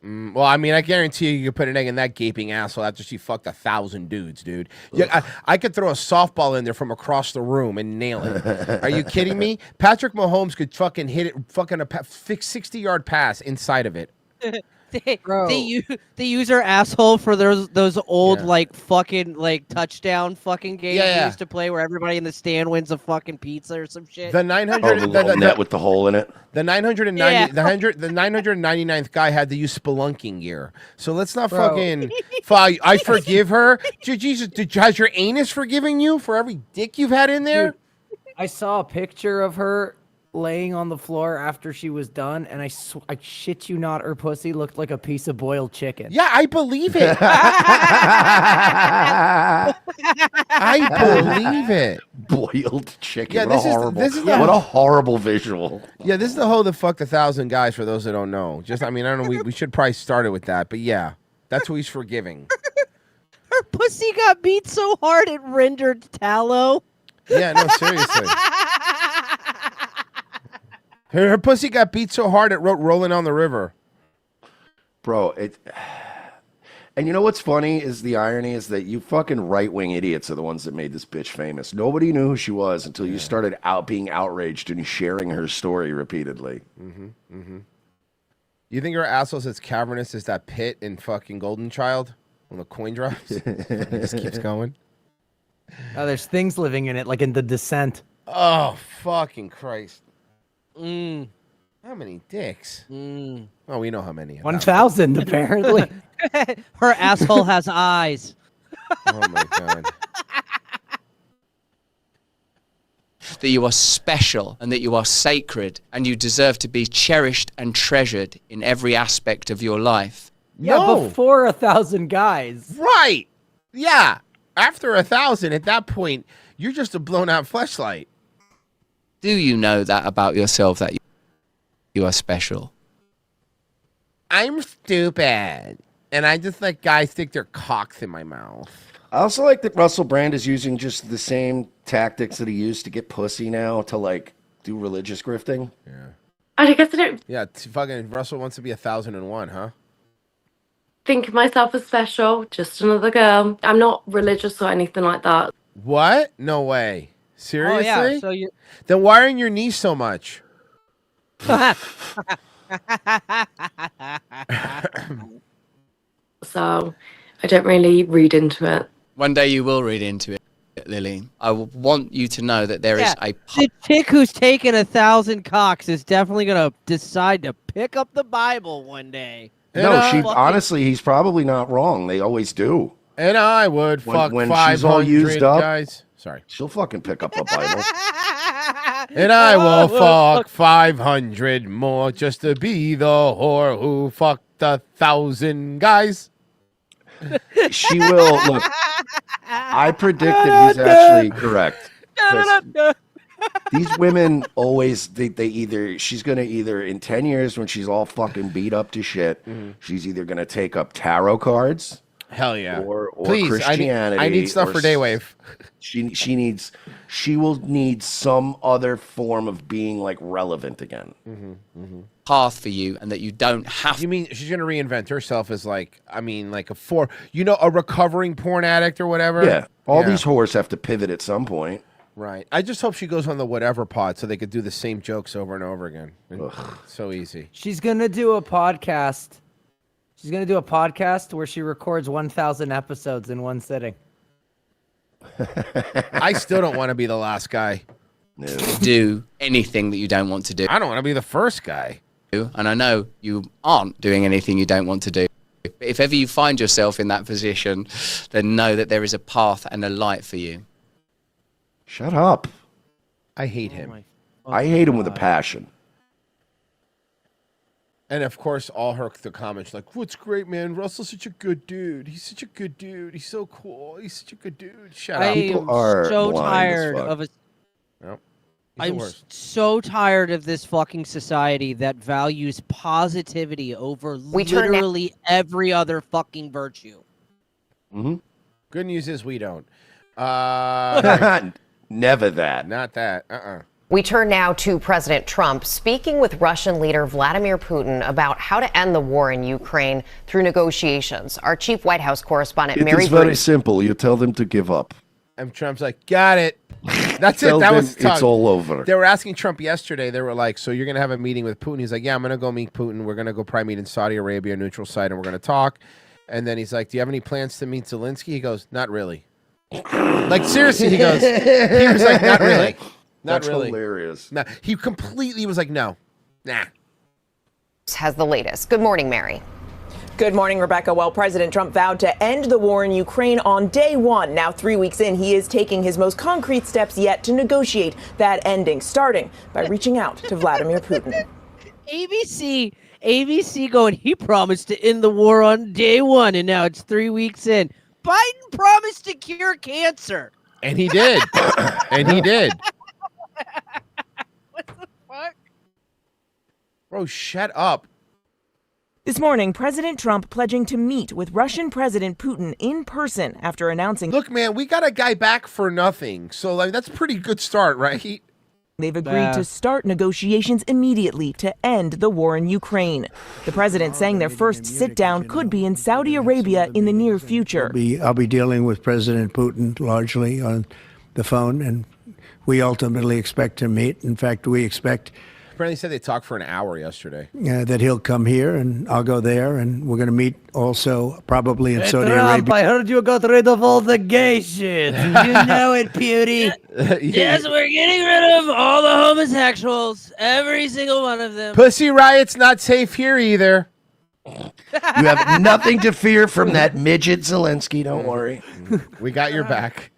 [SPEAKER 4] Well, I mean, I guarantee you could put an egg in that gaping asshole after she fucked 1,000 dudes, dude. Yeah, I could throw a softball in there from across the room and nail it. Are you kidding me? Patrick Mahomes could fucking hit it, fucking a 60-yard pass inside of it.
[SPEAKER 8] They use her asshole for those old like fucking like touchdown fucking games
[SPEAKER 4] Yeah, yeah.
[SPEAKER 8] they used to play where everybody in the stand wins a fucking pizza or some shit.
[SPEAKER 4] The 900
[SPEAKER 5] the little net with the hole in it.
[SPEAKER 4] The 990
[SPEAKER 8] Yeah.
[SPEAKER 4] the 999th guy had to use spelunking gear. So let's not
[SPEAKER 11] Bro.
[SPEAKER 4] fucking I forgive her. Jesus, has your anus forgiving you for every dick you've had in there?
[SPEAKER 11] I saw a picture of her laying on the floor after she was done, and I shit you not, her pussy looked like a piece of boiled chicken.
[SPEAKER 4] Yeah, I believe it. I believe it.
[SPEAKER 5] Boiled chicken.
[SPEAKER 4] Yeah,
[SPEAKER 5] what
[SPEAKER 4] this
[SPEAKER 5] a
[SPEAKER 4] is-
[SPEAKER 5] horrible.
[SPEAKER 4] this is-
[SPEAKER 5] what a horrible visual.
[SPEAKER 4] Yeah, this is the whole the fuck 1,000 guys for those that don't know. Just I mean, I don't know, we should probably start it with that, but yeah. That's who he's forgiving.
[SPEAKER 8] Her pussy got beat so hard it rendered tallow.
[SPEAKER 4] Yeah, no, seriously. Her pussy got beat so hard it wrote "Rolling on the River."
[SPEAKER 5] Bro, And you know what's funny is the irony is that you fucking right-wing idiots are the ones that made this bitch famous. Nobody knew who she was until you started being outraged and sharing her story repeatedly.
[SPEAKER 4] You think her asshole's as cavernous as that pit in fucking Golden Child when the coin drops? It just keeps going.
[SPEAKER 11] Oh, there's things living in it, like in The Descent.
[SPEAKER 4] Oh, fucking Christ. How many dicks? Oh, we know how many.
[SPEAKER 11] 1,000, apparently.
[SPEAKER 8] Her asshole has eyes.
[SPEAKER 4] Oh, my God.
[SPEAKER 20] That you are special and that you are sacred and you deserve to be cherished and treasured in every aspect of your life.
[SPEAKER 11] Yeah, before 1,000 guys.
[SPEAKER 4] Right. Yeah. After 1,000, at that point, you're just a blown-out fleshlight.
[SPEAKER 20] Do you know that about yourself, that you are special?
[SPEAKER 4] I'm stupid. And I just let guys stick their cocks in my mouth.
[SPEAKER 5] I also like that Russell Brand is using just the same tactics that he used to get pussy now to like do religious grifting.
[SPEAKER 4] Yeah.
[SPEAKER 21] I guess I don't
[SPEAKER 4] Yeah, fucking Russell wants to be 1,001, huh?
[SPEAKER 21] think of myself as special, just another girl. I'm not religious or anything like that.
[SPEAKER 4] What? No way. Seriously?
[SPEAKER 8] Oh, yeah, so you...
[SPEAKER 4] Then why are on your knees so much?
[SPEAKER 21] So I don't really read into it.
[SPEAKER 20] One day you will read into it, Lily. I want you to know that there is a...
[SPEAKER 8] The chick who's taken 1,000 cocks is definitely going to decide to pick up the Bible one day.
[SPEAKER 5] No, honestly, he's probably not wrong. They always do.
[SPEAKER 4] And I would fuck
[SPEAKER 5] when
[SPEAKER 4] 500
[SPEAKER 5] she's all used up,
[SPEAKER 4] guys. Sorry.
[SPEAKER 5] She'll fucking pick up a Bible.
[SPEAKER 4] And I will fuck 500 more just to be the whore who fucked 1,000 guys.
[SPEAKER 5] She will. Look, I predict that he's actually correct. These women always, she's going to either, in 10 years when she's all fucking beat up to shit, she's either going to take up tarot cards.
[SPEAKER 4] Hell yeah.
[SPEAKER 5] Or
[SPEAKER 4] Please,
[SPEAKER 5] Christianity.
[SPEAKER 4] I need stuff for Daywave.
[SPEAKER 5] She will need some other form of being like relevant again.
[SPEAKER 20] Path for you, and that you don't have.
[SPEAKER 4] You mean she's gonna reinvent herself as like a recovering porn addict or whatever?
[SPEAKER 5] Yeah. All these whores have to pivot at some point.
[SPEAKER 4] Right. I just hope she goes on the whatever pod so they could do the same jokes over and over again. So easy.
[SPEAKER 11] She's going to do a podcast. She's going to do a podcast where she records 1,000 episodes in one sitting.
[SPEAKER 4] I still don't want to be the last guy.
[SPEAKER 20] Do anything that you don't want to do.
[SPEAKER 4] I don't want to be the first guy.
[SPEAKER 20] And I know you aren't doing anything you don't want to do. But if ever you find yourself in that position, then know that there is a path and a light for you.
[SPEAKER 5] Shut up.
[SPEAKER 4] I hate him.
[SPEAKER 5] I hate him with a passion.
[SPEAKER 4] And of course, all the comments like, "What's great, man? Russell's such a good dude. He's such a good dude. He's so cool. He's such a good dude." Shut up.
[SPEAKER 8] I am so tired of it.
[SPEAKER 4] Yep.
[SPEAKER 8] I'm so tired of this fucking society that values positivity over literally every other fucking virtue.
[SPEAKER 4] Good news is we don't.
[SPEAKER 5] Never that.
[SPEAKER 4] Not that.
[SPEAKER 22] We turn now to President Trump speaking with Russian leader Vladimir Putin about how to end the war in Ukraine through negotiations. Our chief White House correspondent, Mary
[SPEAKER 5] It's very
[SPEAKER 22] Bruce.
[SPEAKER 5] simple. You tell them to give up.
[SPEAKER 4] And Trump's like, got it. That's it.
[SPEAKER 5] Tell
[SPEAKER 4] That
[SPEAKER 5] them
[SPEAKER 4] was
[SPEAKER 5] it's all over.
[SPEAKER 4] They were asking Trump yesterday. They were like, so you're going to have a meeting with Putin? He's like, yeah, I'm going to go meet Putin. We're going to go probably meet in Saudi Arabia, neutral site, and we're going to talk. And then he's like, do you have any plans to meet Zelensky? He goes, not really. Like, seriously, he goes, he was like, not really. Not
[SPEAKER 5] That's
[SPEAKER 4] really.
[SPEAKER 5] hilarious.
[SPEAKER 4] No, he completely was like, no. Nah.
[SPEAKER 22] Has the latest. Good morning, Mary.
[SPEAKER 23] Good morning, Rebecca. Well, President Trump vowed to end the war in Ukraine on day one. Now, 3 weeks in, he is taking his most concrete steps yet to negotiate that ending, starting by reaching out to Vladimir Putin.
[SPEAKER 8] ABC going, he promised to end the war on day one, and now it's 3 weeks in. Biden promised to cure cancer.
[SPEAKER 4] And he did. And he did.
[SPEAKER 8] What the fuck?
[SPEAKER 4] Bro, shut up.
[SPEAKER 23] This morning, President Trump pledging to meet with Russian President Putin in person after announcing...
[SPEAKER 4] Look, man, we got a guy back for nothing. So, like, that's a pretty good start, right?
[SPEAKER 23] They've agreed to start negotiations immediately to end the war in Ukraine. The president saying their first sit-down could be in Saudi Arabia in the near future.
[SPEAKER 13] I'll be dealing with President Putin largely on the phone, and we ultimately expect to meet. In fact, we expect
[SPEAKER 4] Apparently said they talked for an hour yesterday.
[SPEAKER 13] that he'll come here, and I'll go there, and we're going to meet also probably in
[SPEAKER 8] Hey,
[SPEAKER 13] Saudi
[SPEAKER 8] Trump,
[SPEAKER 13] Arabia.
[SPEAKER 8] I heard you got rid of all the gay shit. You know it, Beauty. Yes, we're getting rid of all the homosexuals. Every single one of them.
[SPEAKER 4] Pussy Riot's not safe here either.
[SPEAKER 5] You have nothing to fear from that midget Zelensky. Don't worry.
[SPEAKER 4] We got your back.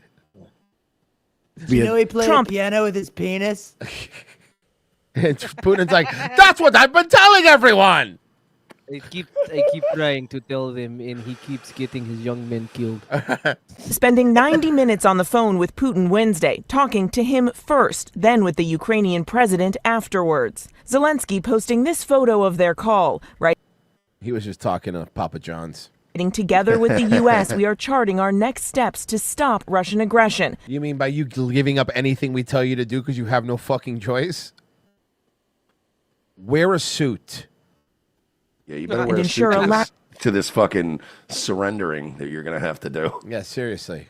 [SPEAKER 8] You know he played piano with his penis?
[SPEAKER 4] And Putin's like, that's what I've been telling everyone.
[SPEAKER 8] I keep trying to tell them, and he keeps getting his young men killed.
[SPEAKER 23] Spending 90 minutes on the phone with Putin Wednesday, talking to him first, then with the Ukrainian president afterwards. Zelensky posting this photo of their call, right?
[SPEAKER 4] He was just talking to Papa John's.
[SPEAKER 23] Together with the U.S., we are charting our next steps to stop Russian aggression.
[SPEAKER 4] You mean by you giving up anything we tell you to do because you have no fucking choice? Wear a suit.
[SPEAKER 5] Yeah, you better wear a suit to this fucking surrendering that you're going to have to do.
[SPEAKER 4] Yeah, seriously.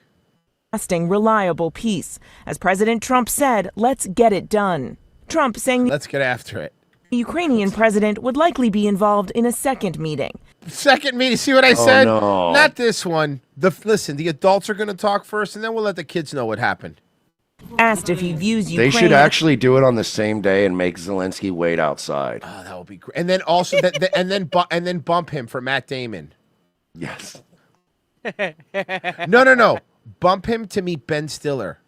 [SPEAKER 23] Lasting, reliable peace. As President Trump said, let's get it done. Trump saying
[SPEAKER 4] Let's get after it.
[SPEAKER 23] the Ukrainian president would likely be involved in a second meeting.
[SPEAKER 4] Second meeting. See what I said?
[SPEAKER 5] no.
[SPEAKER 4] Not this one. Listen, the adults are going to talk first, and then we'll let the kids know what happened.
[SPEAKER 23] Asked if he views Ukraine.
[SPEAKER 5] They should actually do it on the same day and make Zelensky wait outside.
[SPEAKER 4] Oh, that would be great. And then also, and then bump him for Matt Damon.
[SPEAKER 5] Yes.
[SPEAKER 4] No. Bump him to meet Ben Stiller.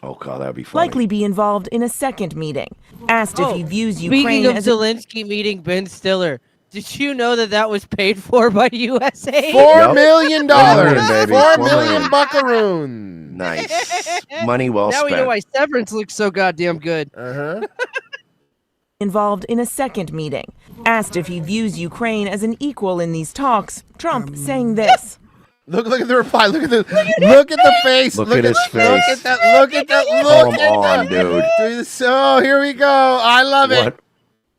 [SPEAKER 5] Oh god, that'd be funny.
[SPEAKER 23] Likely be involved in a second meeting. Asked if he views
[SPEAKER 8] Speaking
[SPEAKER 23] Ukraine
[SPEAKER 8] of
[SPEAKER 23] as
[SPEAKER 8] Zelensky meeting Ben Stiller, did you know that was paid for by USA?
[SPEAKER 4] $4 million.
[SPEAKER 5] $4 million,
[SPEAKER 4] $4 million buckaroon.
[SPEAKER 5] Nice. Money well
[SPEAKER 8] now
[SPEAKER 5] spent.
[SPEAKER 8] we know why Severance looks so goddamn good.
[SPEAKER 23] involved in a second meeting. Asked if he views Ukraine as an equal in these talks, Trump saying this.
[SPEAKER 4] Look at the reply. Look at the face.
[SPEAKER 5] Look at his face.
[SPEAKER 4] Look at that. Look at that.
[SPEAKER 5] Come on, dude.
[SPEAKER 4] So here we go. I love it.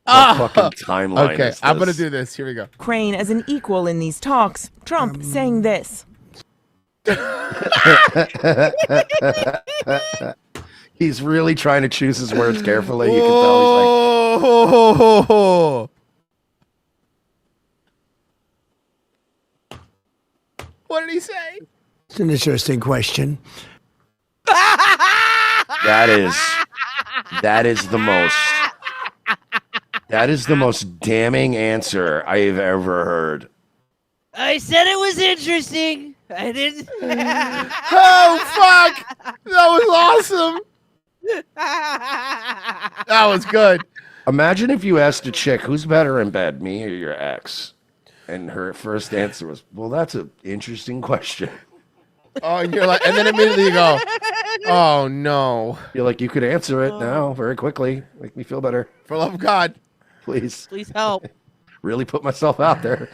[SPEAKER 5] What fucking timeline
[SPEAKER 4] Okay,
[SPEAKER 5] is
[SPEAKER 4] I'm going to
[SPEAKER 5] this?
[SPEAKER 4] do this. Here we go.
[SPEAKER 23] Ukraine as an equal in these talks, Trump saying this.
[SPEAKER 5] He's really trying to choose his words carefully. You can tell he's like,
[SPEAKER 4] What did he say?
[SPEAKER 13] It's an interesting question.
[SPEAKER 5] that is the most damning answer I've ever heard.
[SPEAKER 8] I said it was interesting. I didn't.
[SPEAKER 4] Oh, fuck. That was awesome. That was good.
[SPEAKER 5] Imagine if you asked a chick, who's better in bed, me or your ex? And her first answer was, well, that's an interesting question.
[SPEAKER 4] Oh, and you're like, and then immediately you go, oh, no.
[SPEAKER 5] You're like, you could answer it now very quickly. Make me feel better.
[SPEAKER 4] For love of God.
[SPEAKER 5] Please.
[SPEAKER 8] Please help.
[SPEAKER 5] Really put myself out there.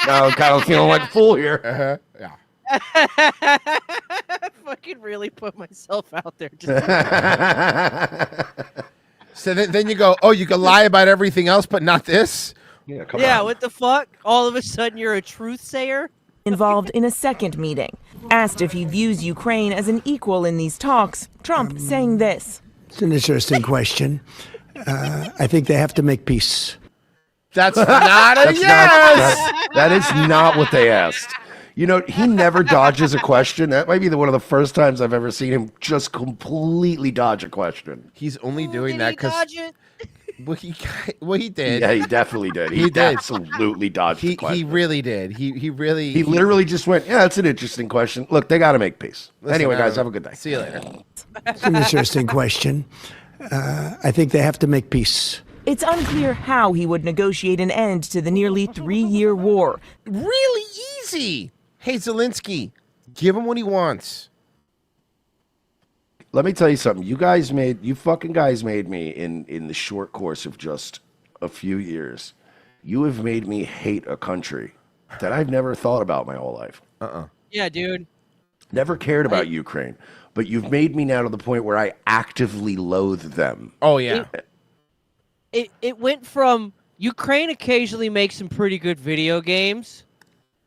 [SPEAKER 5] Now I'm kind of feeling like a fool here.
[SPEAKER 4] Yeah.
[SPEAKER 8] Fucking really put myself out there.
[SPEAKER 4] So then you go, oh, you can lie about everything else, but not this?
[SPEAKER 5] Yeah,
[SPEAKER 8] what the fuck? All of a sudden you're a truth sayer?
[SPEAKER 23] Involved in a second meeting. Asked if he views Ukraine as an equal in these talks, Trump saying this.
[SPEAKER 13] It's an interesting question. I think they have to make peace.
[SPEAKER 4] That's not a yes.
[SPEAKER 5] That is not what they asked. You know, he never dodges a question. That might be one of the first times I've ever seen him just completely dodge a question.
[SPEAKER 4] He's only doing that because he did.
[SPEAKER 5] Yeah, he definitely did. He absolutely dodged the question.
[SPEAKER 4] He really did. He
[SPEAKER 5] literally just went, yeah, that's an interesting question. Look, they got to make peace.
[SPEAKER 4] Listen,
[SPEAKER 5] anyway, guys, have a good day.
[SPEAKER 4] See you later.
[SPEAKER 13] It's an interesting question. I think they have to make peace.
[SPEAKER 23] It's unclear how he would negotiate an end to the nearly 3-year war.
[SPEAKER 4] Really easy. Hey, Zelensky, give him what he wants.
[SPEAKER 5] Let me tell you something. You fucking guys made me in the short course of just a few years. You have made me hate a country that I've never thought about my whole life.
[SPEAKER 8] Yeah, dude.
[SPEAKER 5] Never cared about Ukraine, but you've made me now to the point where I actively loathe them.
[SPEAKER 4] Oh yeah.
[SPEAKER 8] It went from Ukraine occasionally makes some pretty good video games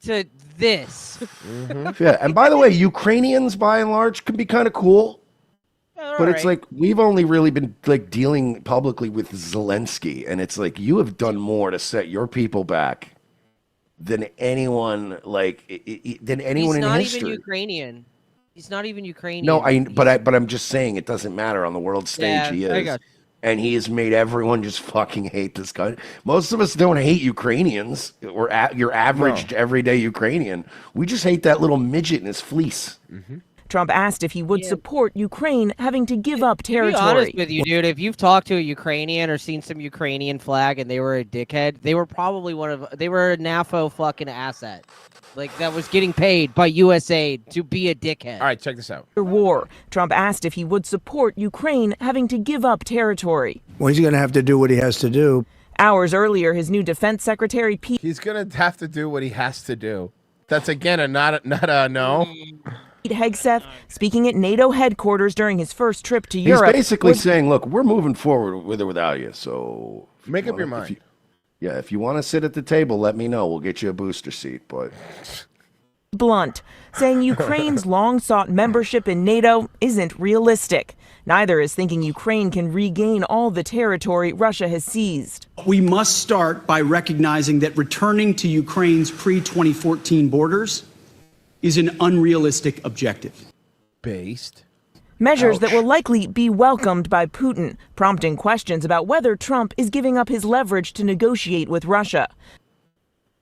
[SPEAKER 8] to this.
[SPEAKER 5] Yeah, and by the way, Ukrainians by and large can be kind of cool. But it's like we've only really been like dealing publicly with Zelensky, and it's like you have done more to set your people back than anyone than anyone
[SPEAKER 8] He's
[SPEAKER 5] in
[SPEAKER 8] not
[SPEAKER 5] history.
[SPEAKER 8] even Ukrainian. He's not even Ukrainian.
[SPEAKER 5] No, but I'm just saying it doesn't matter on the world stage. He
[SPEAKER 8] I
[SPEAKER 5] is,
[SPEAKER 8] got
[SPEAKER 5] and he has made everyone just fucking hate this guy. Most of us don't hate Ukrainians. We're your average everyday Ukrainian. We just hate that little midget in his fleece.
[SPEAKER 23] Trump asked if he would support Ukraine having to give up territory.
[SPEAKER 8] To be honest with you, dude, if you've talked to a Ukrainian or seen some Ukrainian flag and they were a dickhead, they were probably they were a NAFO fucking asset. Like, that was getting paid by USAID to be a dickhead.
[SPEAKER 4] All right, check this out.
[SPEAKER 23] War. Trump asked if he would support Ukraine having to give up territory.
[SPEAKER 13] Well, he's going to have to do what he has to do.
[SPEAKER 23] Hours earlier, his new defense secretary, Pete.
[SPEAKER 4] He's going to have to do what he has to do. That's, again, not a no.
[SPEAKER 23] Hegseth, speaking at NATO headquarters during his first trip to
[SPEAKER 5] He's
[SPEAKER 23] Europe.
[SPEAKER 5] basically saying, "Look, we're moving forward with or without you. So
[SPEAKER 4] make up your mind."
[SPEAKER 5] If you want to sit at the table, let me know. We'll get you a booster seat." But
[SPEAKER 23] blunt, saying Ukraine's long-sought membership in NATO isn't realistic. Neither is thinking Ukraine can regain all the territory Russia has seized.
[SPEAKER 2] We must start by recognizing that returning to Ukraine's pre-2014 borders is an unrealistic objective.
[SPEAKER 23] Measures that will likely be welcomed by Putin, prompting questions about whether Trump is giving up his leverage to negotiate with Russia.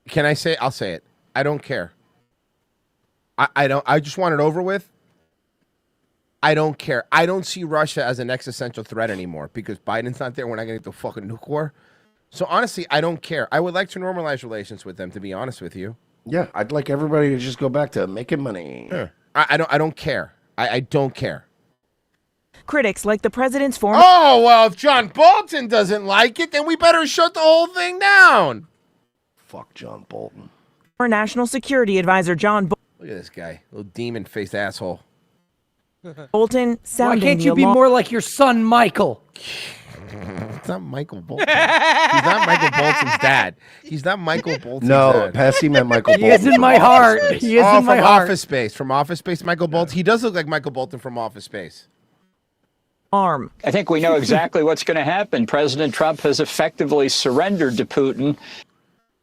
[SPEAKER 4] Can I say? I'll say it. I don't care. I don't. I just want it over with. I don't care. I don't see Russia as an existential threat anymore because Biden's not there. We're not going to get the fucking nuke war. So honestly, I don't care. I would like to normalize relations with them, to be honest with you.
[SPEAKER 5] yeah, I'd like everybody to just go back to making money.
[SPEAKER 4] Sure. I don't care. I don't care.
[SPEAKER 23] Critics like the president's former.
[SPEAKER 4] Oh, well, if John Bolton doesn't like it, then we better shut the whole thing down.
[SPEAKER 5] Fuck John Bolton.
[SPEAKER 23] Former National Security Advisor John
[SPEAKER 4] Look at this guy, little demon-faced asshole.
[SPEAKER 23] Bolton sounding
[SPEAKER 11] Why can't
[SPEAKER 23] the
[SPEAKER 11] you be
[SPEAKER 23] alarm.
[SPEAKER 11] more like your son, Michael?
[SPEAKER 4] It's not Michael Bolton. He's not Michael Bolton's dad. He's not Michael Bolton's
[SPEAKER 5] No,
[SPEAKER 4] dad.
[SPEAKER 5] Pessy meant Michael Bolton.
[SPEAKER 11] He is in my heart. He is in my
[SPEAKER 4] from
[SPEAKER 11] heart.
[SPEAKER 4] Office Space. From Office Space, Michael Bolton. He does look like Michael Bolton from Office Space.
[SPEAKER 23] Arm.
[SPEAKER 6] I think we know exactly what's going to happen. President Trump has effectively surrendered to Putin.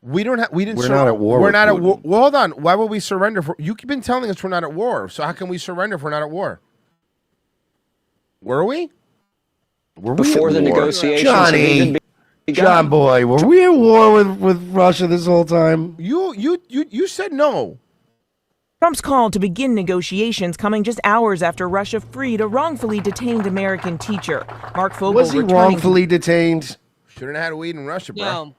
[SPEAKER 4] We don't have. We didn't.
[SPEAKER 5] We're not at war
[SPEAKER 4] We're
[SPEAKER 5] with
[SPEAKER 4] not at
[SPEAKER 5] Putin.
[SPEAKER 4] war. Well, hold on. Why would we surrender? You've been telling us we're not at war. So how can we surrender if we're not at war? Were we?
[SPEAKER 5] Were we
[SPEAKER 6] Before
[SPEAKER 5] at
[SPEAKER 6] the
[SPEAKER 5] war?
[SPEAKER 6] negotiations have even begun.
[SPEAKER 5] John boy, were we at war with Russia this whole time?
[SPEAKER 4] You said no.
[SPEAKER 23] Trump's call to begin negotiations coming just hours after Russia freed a wrongfully detained American teacher. Mark Fogel
[SPEAKER 5] Was he
[SPEAKER 23] returning
[SPEAKER 5] wrongfully detained?
[SPEAKER 4] Shouldn't have had weed in Russia, bro.
[SPEAKER 8] No.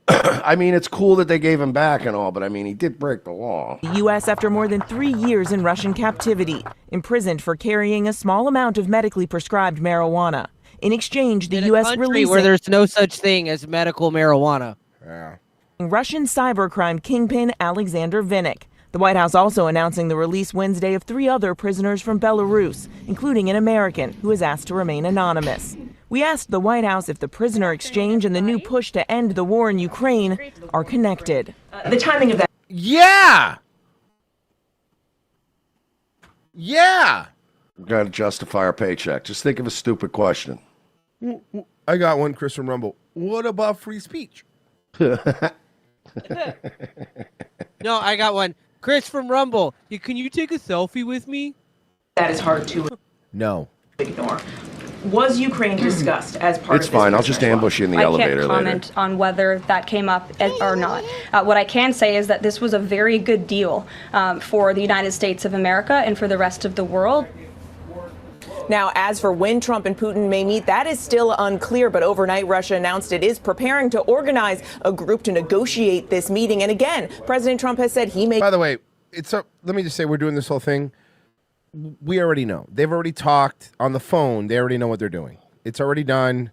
[SPEAKER 5] I mean, it's cool that they gave him back and all, but I mean, he did break the law.
[SPEAKER 23] the U.S. after more than 3 years in Russian captivity, imprisoned for carrying a small amount of medically prescribed marijuana. In exchange, the U.S.
[SPEAKER 8] Country
[SPEAKER 23] releasing
[SPEAKER 8] where there's no such thing as medical marijuana.
[SPEAKER 4] Yeah.
[SPEAKER 23] Russian cybercrime kingpin Alexander Vinnik. The White House also announcing the release Wednesday of 3 other prisoners from Belarus, including an American who is asked to remain anonymous. We asked the White House if the prisoner exchange and the new push to end the war in Ukraine are connected. The timing of that.
[SPEAKER 4] Yeah. Yeah.
[SPEAKER 5] We got to justify our paycheck. Just think of a stupid question.
[SPEAKER 4] I got one, Chris from Rumble. What about free speech?
[SPEAKER 8] No, I got one. Chris from Rumble. Can you take a selfie with me?
[SPEAKER 23] That is hard to
[SPEAKER 4] No.
[SPEAKER 23] ignore. Was Ukraine discussed as part
[SPEAKER 5] It's fine. I'll just ambush you in the elevator
[SPEAKER 12] I can't comment on whether that came up or not. What I can say is that this was a very good deal for the United States of America and for the rest of the world.
[SPEAKER 23] Now, as for when Trump and Putin may meet, that is still unclear. But overnight, Russia announced it is preparing to organize a group to negotiate this meeting. And again, President Trump has said he may.
[SPEAKER 4] By the way, let me just say we're doing this whole thing. We already know. They've already talked on the phone. They already know what they're doing. It's already done.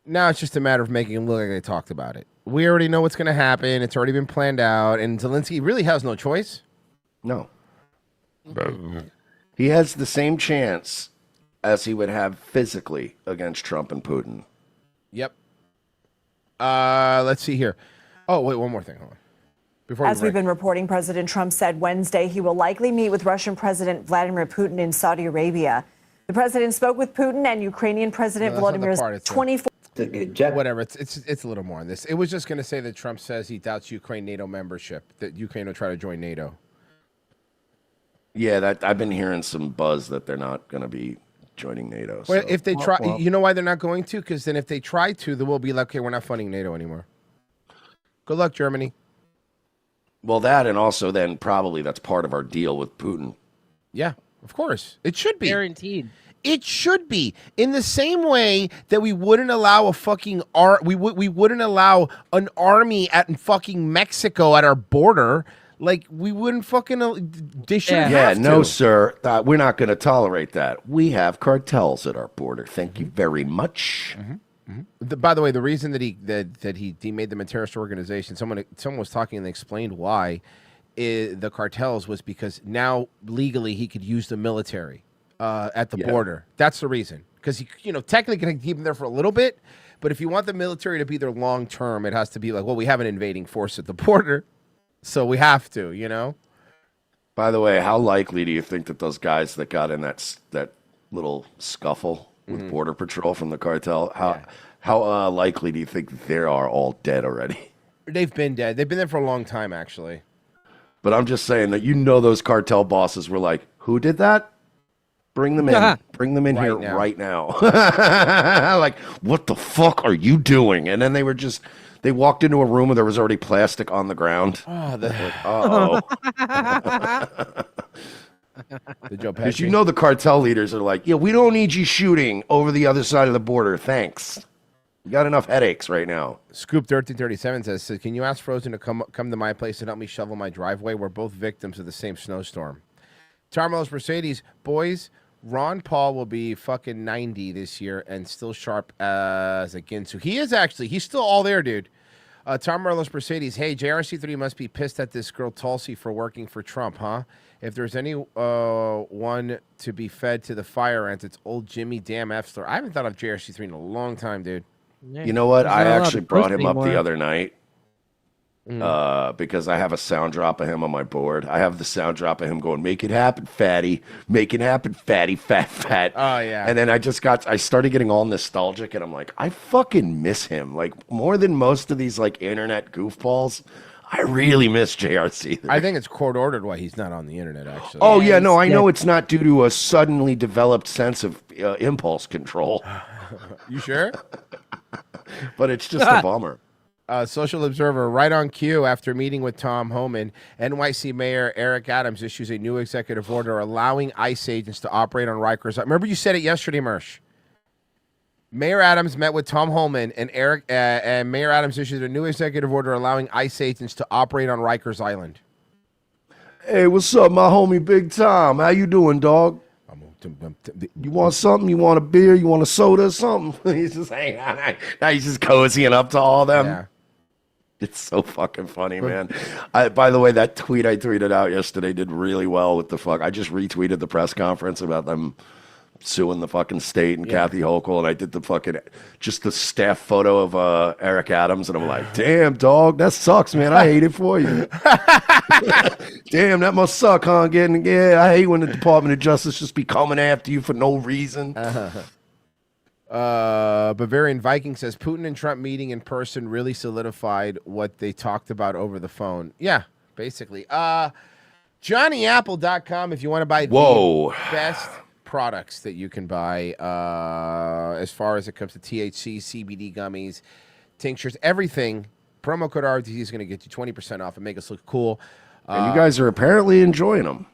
[SPEAKER 4] Now it's just a matter of making it look like they talked about it. We already know what's going to happen. It's already been planned out. And Zelensky really has no choice.
[SPEAKER 5] No. He has the same chance as he would have physically against Trump and Putin.
[SPEAKER 4] Yep. Let's see here. Oh, wait, one more thing. Hold on. Before
[SPEAKER 1] As we've been reporting, President Trump said Wednesday he will likely meet with Russian President Vladimir Putin in Saudi Arabia. The president spoke with Putin and Ukrainian President Volodymyr 24.
[SPEAKER 4] Whatever. It's a little more on this. It was just going to say that Trump says he doubts Ukraine NATO membership, that Ukraine will try to join NATO.
[SPEAKER 5] Yeah, that I've been hearing some buzz that they're not going to be joining NATO.
[SPEAKER 4] Well,
[SPEAKER 5] so-
[SPEAKER 4] if they try, you know why they're not going to? Because then if they try to, they will be like, okay, we're not funding NATO anymore. Good luck, Germany.
[SPEAKER 5] Well, that and also then probably that's part of our deal with Putin.
[SPEAKER 4] Yeah, of course. It should be.
[SPEAKER 8] Guaranteed.
[SPEAKER 4] It should be. In the same way that we wouldn't allow a fucking we wouldn't allow an army at fucking Mexico at our border. Like, we wouldn't fucking they shouldn't have to.
[SPEAKER 5] No, sir. We're not going to tolerate that. We have cartels at our border. Thank you very much.
[SPEAKER 4] By the way, the reason that he made them a terrorist organization, someone was talking and they explained why the cartels was because now legally he could use the military at the border. That's the reason. Because technically can keep them there for a little bit, but if you want the military to be there long term, it has to be like, well, we have an invading force at the border, so we have to,
[SPEAKER 5] By the way, how likely do you think that those guys that got in that little scuffle with Border Patrol from the cartel, how likely do you think they are all dead already?
[SPEAKER 4] They've been dead. They've been there for a long time, actually.
[SPEAKER 5] But I'm just saying that those cartel bosses were like, who did that? Bring them in. Bring them in
[SPEAKER 4] Right
[SPEAKER 5] here
[SPEAKER 4] now.
[SPEAKER 5] right now. Like, what the fuck are you doing? And then they walked into a room where there was already plastic on the ground.
[SPEAKER 4] Oh, the Joe
[SPEAKER 5] Because
[SPEAKER 4] Pesci.
[SPEAKER 5] the cartel leaders are like, yeah, we don't need you shooting over the other side of the border. Thanks. You got enough headaches right now.
[SPEAKER 4] Scoop 1337 says, can you ask Frozen to come to my place and help me shovel my driveway? We're both victims of the same snowstorm. Tarmelos Mercedes, boys, Ron Paul will be fucking 90 this year and still sharp as a Ginsu. He is actually. He's still all there, dude. Tarmelos Mercedes, hey, JRC3 must be pissed at this girl Tulsi for working for Trump, huh? If there's any one to be fed to the fire ants, it's old Jimmy Damn Efsler. I haven't thought of JRC3 in a long time, dude.
[SPEAKER 5] You know what?
[SPEAKER 8] He's
[SPEAKER 5] I
[SPEAKER 8] not allowed
[SPEAKER 5] actually
[SPEAKER 8] to
[SPEAKER 5] brought
[SPEAKER 8] post
[SPEAKER 5] him up the
[SPEAKER 8] anymore.
[SPEAKER 5] other night because I have a sound drop of him on my board. I have the sound drop of him going, make it happen, fatty. Make it happen, fatty, fat, fat.
[SPEAKER 4] Oh, yeah.
[SPEAKER 5] And then I started getting all nostalgic, and I'm like, I fucking miss him. Like, more than most of these, like, internet goofballs, I really miss JRC.
[SPEAKER 4] I think it's court ordered why he's not on the internet, actually.
[SPEAKER 5] Oh, yeah, no, I know it's not due to a suddenly developed sense of impulse control.
[SPEAKER 4] You sure?
[SPEAKER 5] But it's just a bummer.
[SPEAKER 4] Social Observer, right on cue after meeting with Tom Homan, NYC Mayor Eric Adams issues a new executive order allowing ICE agents to operate on Rikers. Remember you said it yesterday, Mersh. Mayor Adams met with Tom Homan, and Mayor Adams issued a new executive order allowing ICE agents to operate on Rikers Island.
[SPEAKER 5] Hey, what's up, my homie Big Tom? How you doing, dog? You want something? You want a beer? You want a soda or something? He's just hanging out. Now he's just cozying up to all them.
[SPEAKER 4] Yeah.
[SPEAKER 5] It's so fucking funny, man. By the way, that tweet I tweeted out yesterday did really well with the fuck. I just retweeted the press conference about them suing the fucking state and Kathy Hochul, and I did just the staff photo of Eric Adams, and I'm like, damn, dog, that sucks, man. I hate it for you. Damn, that must suck, huh? I hate when the Department of Justice just be coming after you for no reason.
[SPEAKER 4] Bavarian Viking says Putin and Trump meeting in person really solidified what they talked about over the phone. Yeah, basically. JohnnyApple.com if you want to buy the best products that you can buy as far as it comes to THC, CBD gummies, tinctures, everything. Promo code ROTC is going to get you 20% off and make us look cool.
[SPEAKER 5] And you guys are apparently enjoying them.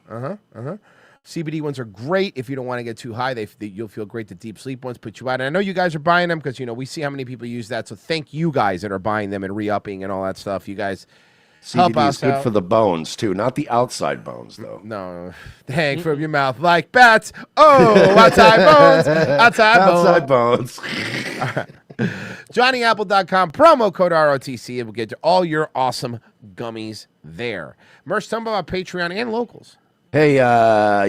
[SPEAKER 4] CBD ones are great if you don't want to get too high. You'll feel great. The deep sleep ones put you out. And I know you guys are buying them because, we see how many people use that. So thank you guys that are buying them and re-upping and all that stuff. You guys help
[SPEAKER 5] CBD
[SPEAKER 4] us
[SPEAKER 5] is good
[SPEAKER 4] out.
[SPEAKER 5] for the bones, too. Not the outside bones, though.
[SPEAKER 4] No. Hang from your mouth like bats. Oh, outside bones. Outside bones. All right. JohnnyApple.com, promo code ROTC, and we'll get to all your awesome gummies there. Merch, tell them about Patreon and locals.
[SPEAKER 5] Hey,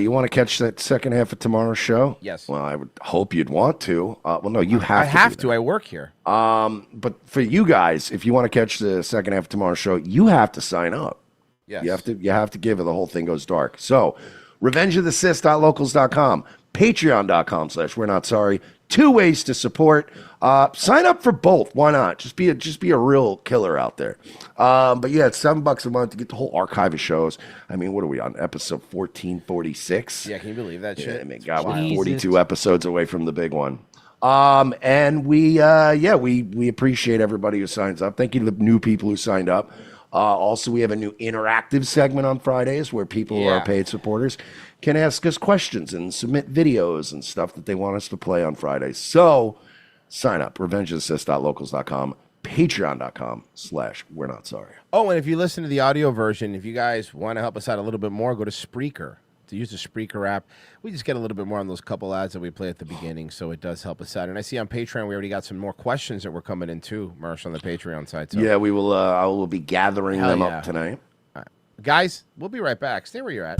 [SPEAKER 5] you want to catch that second half of tomorrow's show?
[SPEAKER 4] Yes.
[SPEAKER 5] Well, I would hope you'd want to. Well, no, you have
[SPEAKER 4] I
[SPEAKER 5] to.
[SPEAKER 4] have to. I work here.
[SPEAKER 5] But for you guys, if you want to catch the second half of tomorrow's show, you have to sign up.
[SPEAKER 4] Yes.
[SPEAKER 5] You have to give it. The whole thing goes dark. So, revengeofthesis.locals.com, patreon.com/we're not sorry. 2 ways to support. Sign up for both. Why not? Just be a real killer out there. But yeah, it's $7 a month to get the whole archive of shows. I mean, what are we on? Episode 1446?
[SPEAKER 4] Yeah, can you believe that shit?
[SPEAKER 5] I mean, God, we're
[SPEAKER 4] Jesus.
[SPEAKER 5] 42 episodes away from the big one. And we appreciate everybody who signs up. Thank you to the new people who signed up. Also, we have a new interactive segment on Fridays where people who are paid supporters can ask us questions and submit videos and stuff that they want us to play on Fridays. So sign up, revengeofthesis.locals.com, patreon.com/we're not sorry.
[SPEAKER 4] Oh, and if you listen to the audio version, if you guys want to help us out a little bit more, go to Spreaker. To use the Spreaker app, we just get a little bit more on those couple ads that we play at the beginning, so it does help us out. And I see on Patreon we already got some more questions that were coming in too, Marsh, on the Patreon side. So.
[SPEAKER 5] Yeah, we will. I will be gathering
[SPEAKER 4] Hell
[SPEAKER 5] them
[SPEAKER 4] yeah.
[SPEAKER 5] up tonight.
[SPEAKER 4] All right. Guys, we'll be right back. Stay where you're at.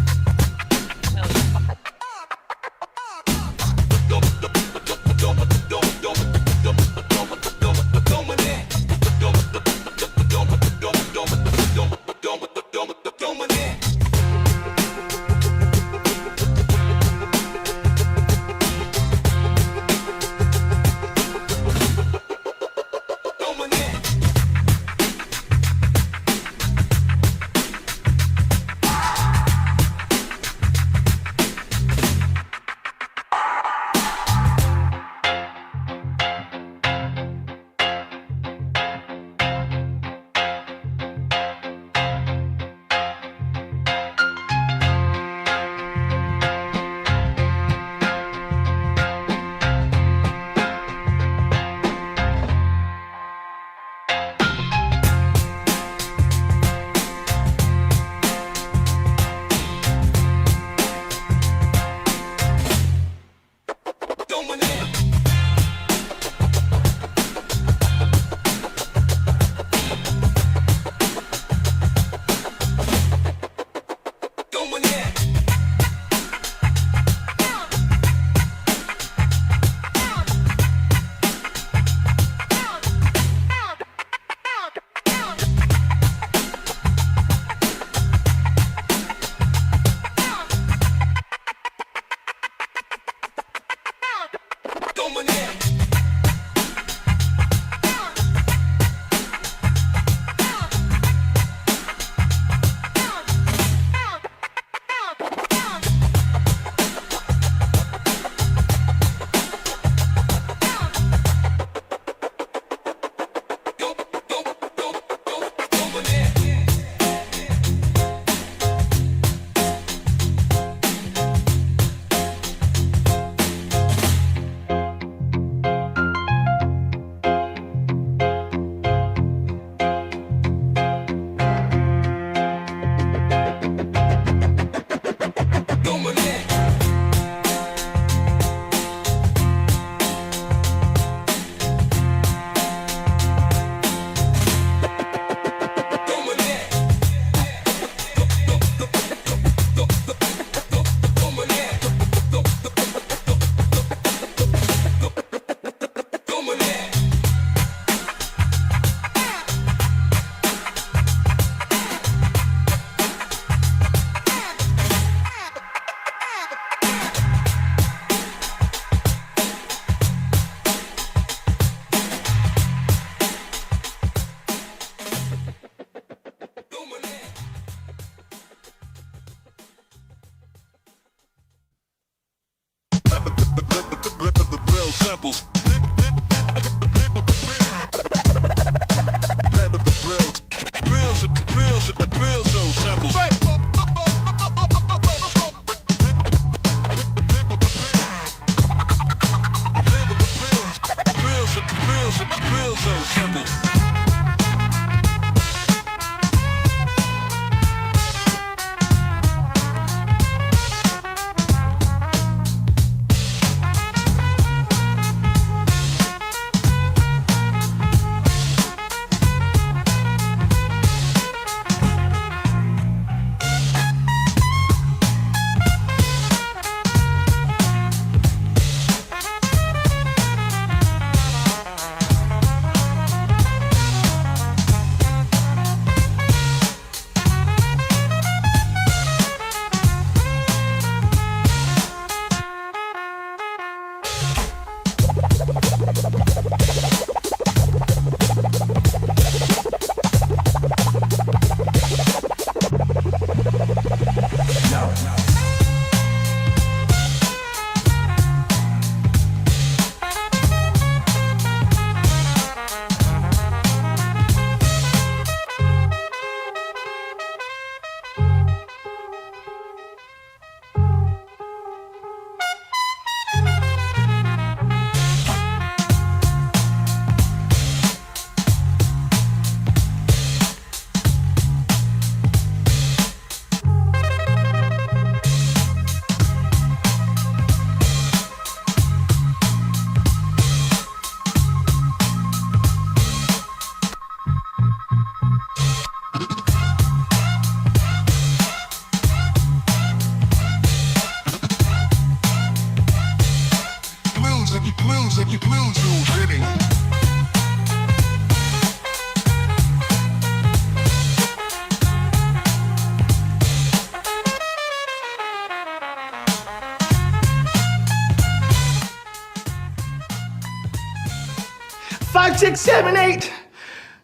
[SPEAKER 3] Five, six, seven, eight.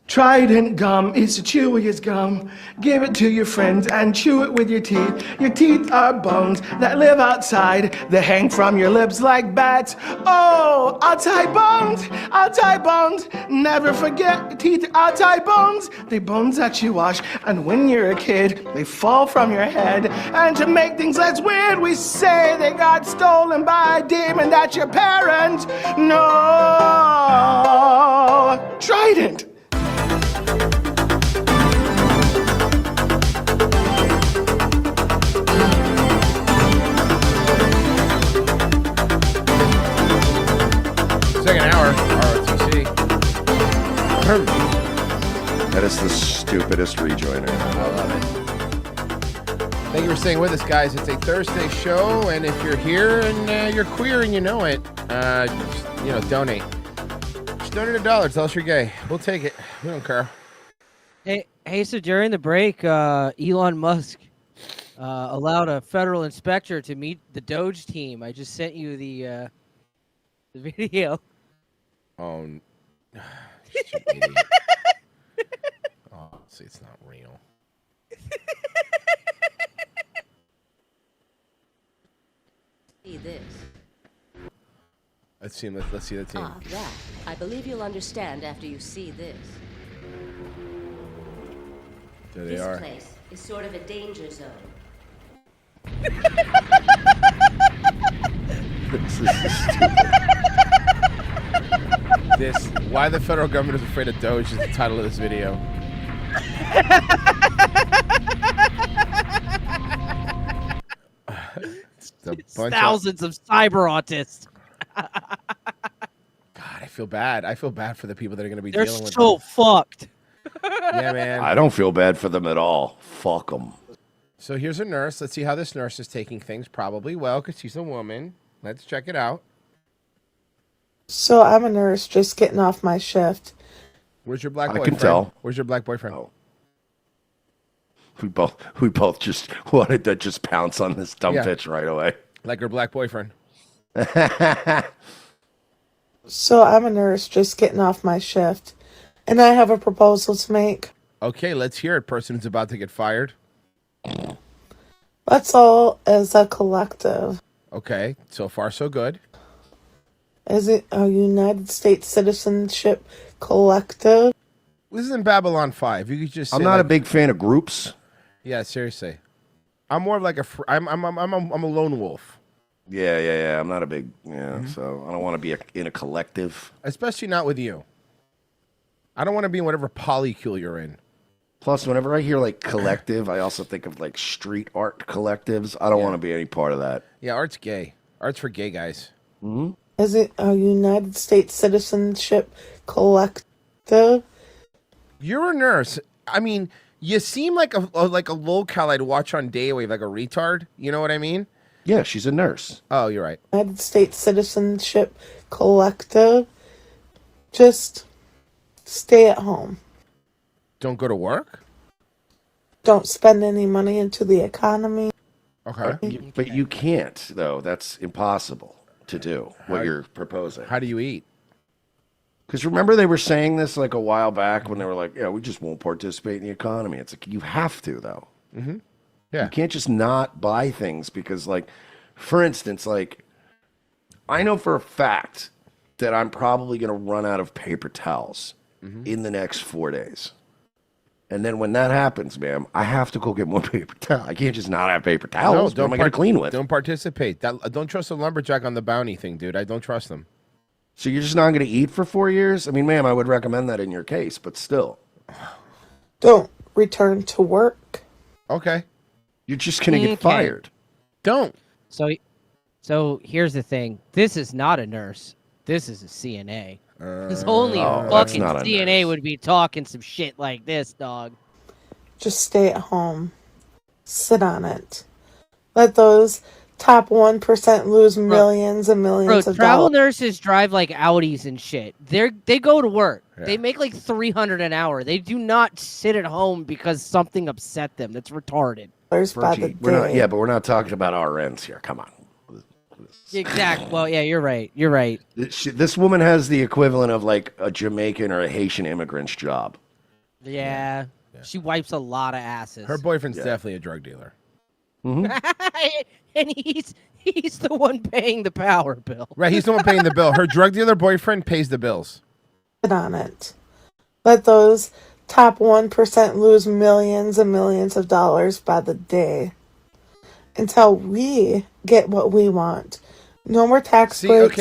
[SPEAKER 3] Trident gum is the chewiest gum. Give it to your friends and chew it with your teeth. Your teeth are bones that live outside. They hang from your lips like bats. Oh, I'll tie bones. I'll tie bones. Never forget, teeth are tie bones. They bones that you wash. And when you're a kid, they fall from your head. And to make things less weird, we say they got stolen by a demon. That's your parent. No. Trident.
[SPEAKER 4] Second hour, ROTC.
[SPEAKER 5] That is the stupidest rejoiner.
[SPEAKER 4] I love it. Thank you for staying with us, guys. It's a Thursday show, and if you're here and you're queer and you know it, just, donate. Just donate $1. Tell us you're gay. We'll take it. We don't care.
[SPEAKER 8] Hey, so during the break, Elon Musk allowed a federal inspector to meet the Doge team. I just sent you the video.
[SPEAKER 4] Oh, stupid idiot. Oh, see, it's not real.
[SPEAKER 7] See this.
[SPEAKER 4] Let's see. Let's see the team.
[SPEAKER 7] Ah, that. I believe you'll understand after you see this.
[SPEAKER 4] There they
[SPEAKER 7] This
[SPEAKER 4] are.
[SPEAKER 7] place is sort of a danger zone.
[SPEAKER 4] Why the federal government is afraid of Doge is the title of this video. It's a bunch
[SPEAKER 8] Thousands of cyber autists.
[SPEAKER 4] God, I feel bad. I feel bad for the people that are going to be
[SPEAKER 8] They're
[SPEAKER 4] dealing with
[SPEAKER 8] so
[SPEAKER 4] them.
[SPEAKER 8] fucked.
[SPEAKER 4] Yeah, man.
[SPEAKER 5] I don't feel bad for them at all. Fuck them.
[SPEAKER 4] So here's a nurse. Let's see how this nurse is taking things. Probably well, because she's a woman. Let's check it out.
[SPEAKER 9] So I'm a nurse just getting off my shift.
[SPEAKER 4] Where's your black
[SPEAKER 5] I
[SPEAKER 4] boyfriend?
[SPEAKER 5] can tell.
[SPEAKER 4] Where's your black boyfriend?
[SPEAKER 5] Oh. We both just wanted to just pounce on this dumb
[SPEAKER 4] Yeah.
[SPEAKER 5] bitch right away.
[SPEAKER 4] Like her black boyfriend.
[SPEAKER 9] So I'm a nurse just getting off my shift. And I have a proposal to make.
[SPEAKER 4] Okay, let's hear it. Person who's about to get fired.
[SPEAKER 9] Let's all, as a collective,
[SPEAKER 4] Okay, so far so good.
[SPEAKER 9] as a United States citizenship collective.
[SPEAKER 4] This isn't Babylon 5. You could just.
[SPEAKER 5] I'm
[SPEAKER 4] say,
[SPEAKER 5] not
[SPEAKER 4] like,
[SPEAKER 5] a big fan of groups.
[SPEAKER 4] Yeah, seriously. I'm more of like I'm a lone wolf.
[SPEAKER 5] Yeah. I'm not a big so I don't want to be in a collective.
[SPEAKER 4] Especially not with you. I don't want to be in whatever polycule you're in.
[SPEAKER 5] Plus, whenever I hear like collective, I also think of like street art collectives. I don't want to be any part of that.
[SPEAKER 4] Yeah, art's gay. Art's for gay guys.
[SPEAKER 5] Mm-hmm.
[SPEAKER 9] As a United States citizenship collective.
[SPEAKER 4] You're a nurse. I mean, you seem like a locale I'd watch on Daywave, like a retard. You know what I mean?
[SPEAKER 5] Yeah, she's a nurse.
[SPEAKER 4] Oh, you're right.
[SPEAKER 9] United States citizenship collective. Just stay at home.
[SPEAKER 4] Don't go to work?
[SPEAKER 9] Don't spend any money into the economy.
[SPEAKER 4] Okay.
[SPEAKER 5] But you can't, though. That's impossible to do, what you're proposing.
[SPEAKER 4] How do you eat?
[SPEAKER 5] Because remember they were saying this like a while back when they were like, yeah, we just won't participate in the economy. It's like, you have to, though.
[SPEAKER 4] Mm-hmm. Yeah.
[SPEAKER 5] You can't just not buy things because, like, for instance, like, I know for a fact that I'm probably going to run out of paper towels in the next 4 days. And then when that happens, ma'am, I have to go get more paper towels. I can't just not have paper towels. What am I going to clean with?
[SPEAKER 4] Don't participate. Don't trust the lumberjack on the bounty thing, dude. I don't trust them.
[SPEAKER 5] So you're just not going to eat for 4 years? I mean, ma'am, I would recommend that in your case, but still.
[SPEAKER 9] Don't return to work.
[SPEAKER 4] Okay.
[SPEAKER 5] You're just going to get fired.
[SPEAKER 4] Don't.
[SPEAKER 8] So here's the thing. This is not a nurse. This is a CNA. Because only
[SPEAKER 5] Oh,
[SPEAKER 8] a
[SPEAKER 5] that's
[SPEAKER 8] fucking
[SPEAKER 5] not a
[SPEAKER 8] CNA would be talking some shit like this, dog.
[SPEAKER 9] Just stay at home. Sit on it. Let those top 1% lose millions and millions
[SPEAKER 8] Bro,
[SPEAKER 9] of
[SPEAKER 8] travel
[SPEAKER 9] dollars.
[SPEAKER 8] nurses drive like Audis and shit. They go to work.
[SPEAKER 4] Yeah.
[SPEAKER 8] They make like $300 an hour. They do not sit at home because something upset them. That's retarded.
[SPEAKER 9] By the
[SPEAKER 5] Virgie, we're not,
[SPEAKER 9] day.
[SPEAKER 5] yeah, but we're not talking about RNs here. Come on.
[SPEAKER 8] Exactly. Well, yeah, you're right. You're right.
[SPEAKER 5] This woman has the equivalent of like a Jamaican or a Haitian immigrant's job.
[SPEAKER 8] Yeah. She wipes a lot of asses.
[SPEAKER 4] Her boyfriend's definitely a drug dealer.
[SPEAKER 5] Mm-hmm.
[SPEAKER 8] And he's the one paying the power bill.
[SPEAKER 4] Right, he's the one paying the bill. Her drug dealer boyfriend pays the bills.
[SPEAKER 9] On it. Let those top 1% lose millions and millions of dollars by the day until we get what we want. No more tax breaks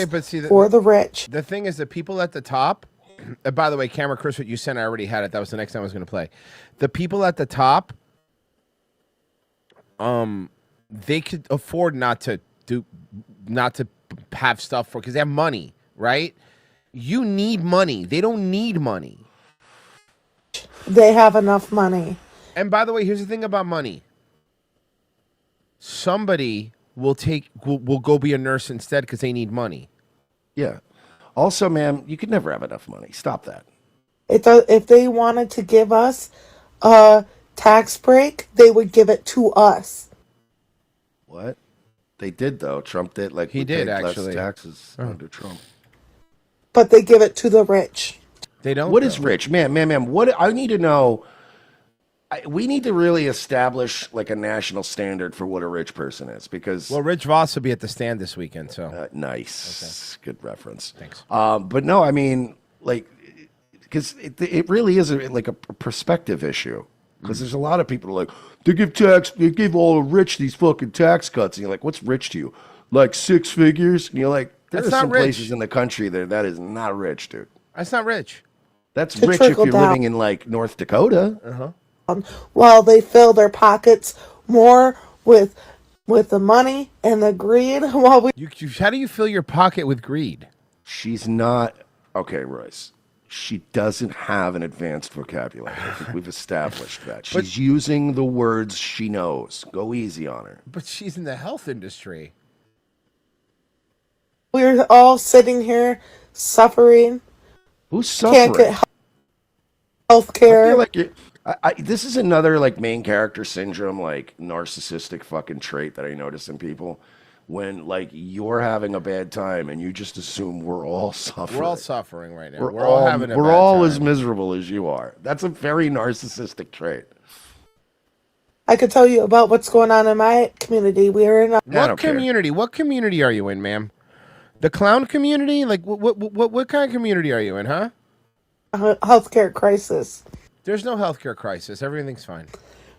[SPEAKER 9] for the rich.
[SPEAKER 4] The thing is, the people at the top, and by the way, Camera Chris, what you sent, I already had it. That was the next time I was going to play. The people at the top, they could afford not to have stuff for, because they have money, right? You need money. They don't need money.
[SPEAKER 9] They have enough money.
[SPEAKER 4] And by the way, here's the thing about money. Somebody will go be a nurse instead because they need money.
[SPEAKER 5] Yeah. Also, ma'am, you could never have enough money. Stop that.
[SPEAKER 9] If they wanted to give us a tax break, they would give it to us.
[SPEAKER 5] What? They did though. Trump did. Like
[SPEAKER 4] He
[SPEAKER 5] we
[SPEAKER 4] did,
[SPEAKER 5] paid less
[SPEAKER 4] actually.
[SPEAKER 5] taxes under Trump.
[SPEAKER 9] But they give it to the rich.
[SPEAKER 4] They don't.
[SPEAKER 5] What is rich, ma'am? What I need to know. We need to really establish like a national standard for what a rich person is, because
[SPEAKER 4] Well, Rich Voss will be at the stand this weekend, so
[SPEAKER 5] nice, good reference.
[SPEAKER 4] Thanks.
[SPEAKER 5] But no, I mean, like, because it really is like a perspective issue. Because there's a lot of people who are like, they give all the rich these fucking tax cuts, and you're like, what's rich to you? Like 6 figures? And you're like, there
[SPEAKER 4] That's
[SPEAKER 5] are
[SPEAKER 4] not
[SPEAKER 5] some
[SPEAKER 4] rich.
[SPEAKER 5] places in the country that is not rich, dude.
[SPEAKER 4] That's not rich.
[SPEAKER 5] That's
[SPEAKER 9] To
[SPEAKER 5] rich if
[SPEAKER 9] trickle
[SPEAKER 5] you're
[SPEAKER 9] down.
[SPEAKER 5] living in like North Dakota.
[SPEAKER 4] Uh-huh.
[SPEAKER 9] While they fill their pockets more with the money and the greed, while we
[SPEAKER 4] How do you fill your pocket with greed?
[SPEAKER 5] She's not okay, Royce. She doesn't have an advanced vocabulary. I think we've established that. She's using the words she knows. Go easy on her.
[SPEAKER 4] But she's in the health industry.
[SPEAKER 9] we're all sitting here suffering,
[SPEAKER 5] Who's suffering?
[SPEAKER 9] can't get health
[SPEAKER 5] I
[SPEAKER 9] care.
[SPEAKER 5] feel like this is another like main character syndrome, like narcissistic fucking trait that I notice in people. When like you're having a bad time and you just assume we're all suffering.
[SPEAKER 4] We're all suffering right now.
[SPEAKER 5] We're all
[SPEAKER 4] having a
[SPEAKER 5] we're
[SPEAKER 4] bad
[SPEAKER 5] all
[SPEAKER 4] time.
[SPEAKER 5] as miserable as you are. That's a very narcissistic trait.
[SPEAKER 9] I could tell you about what's going on in my community. We are in a
[SPEAKER 4] What community? What community are you in, ma'am? The clown community? Like what kind of community are you in, huh?
[SPEAKER 9] healthcare crisis
[SPEAKER 4] There's no healthcare crisis. Everything's fine.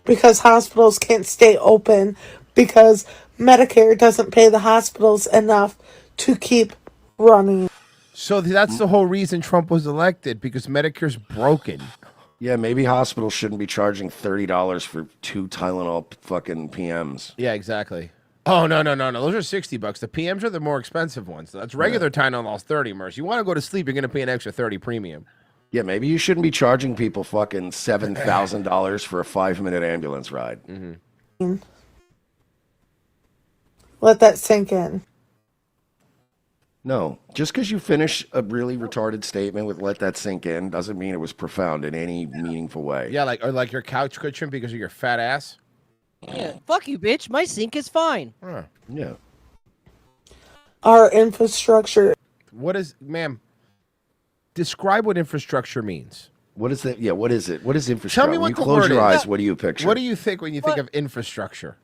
[SPEAKER 9] because hospitals can't stay open because Medicare doesn't pay the hospitals enough to keep running.
[SPEAKER 4] So that's the whole reason Trump was elected, because Medicare's broken.
[SPEAKER 5] Yeah, maybe hospitals shouldn't be charging $30 for 2 Tylenol fucking PMs.
[SPEAKER 4] Yeah, exactly. Oh no. Those are $60. The PMs are the more expensive ones. That's regular Tylenol's 30, Merce. You want to go to sleep, you're gonna pay an extra 30 premium.
[SPEAKER 5] Yeah, maybe you shouldn't be charging people fucking $7,000 for a 5-minute ambulance ride.
[SPEAKER 4] Mm-hmm.
[SPEAKER 9] Let that sink in.
[SPEAKER 5] No, just because you finish a really retarded statement with "let that sink in" doesn't mean it was profound in any meaningful way.
[SPEAKER 4] Yeah, like your couch cushion because of your fat ass.
[SPEAKER 8] Yeah, fuck you, bitch. My sink is fine.
[SPEAKER 4] Huh.
[SPEAKER 5] Yeah.
[SPEAKER 9] Our infrastructure.
[SPEAKER 4] What is, ma'am? Describe what infrastructure means.
[SPEAKER 5] What is that? Yeah, what is it? What is infrastructure?
[SPEAKER 4] Tell me what
[SPEAKER 5] When
[SPEAKER 4] the
[SPEAKER 5] you close
[SPEAKER 4] word
[SPEAKER 5] your
[SPEAKER 4] is.
[SPEAKER 5] eyes, what do you picture?
[SPEAKER 4] What do you think when you think of infrastructure?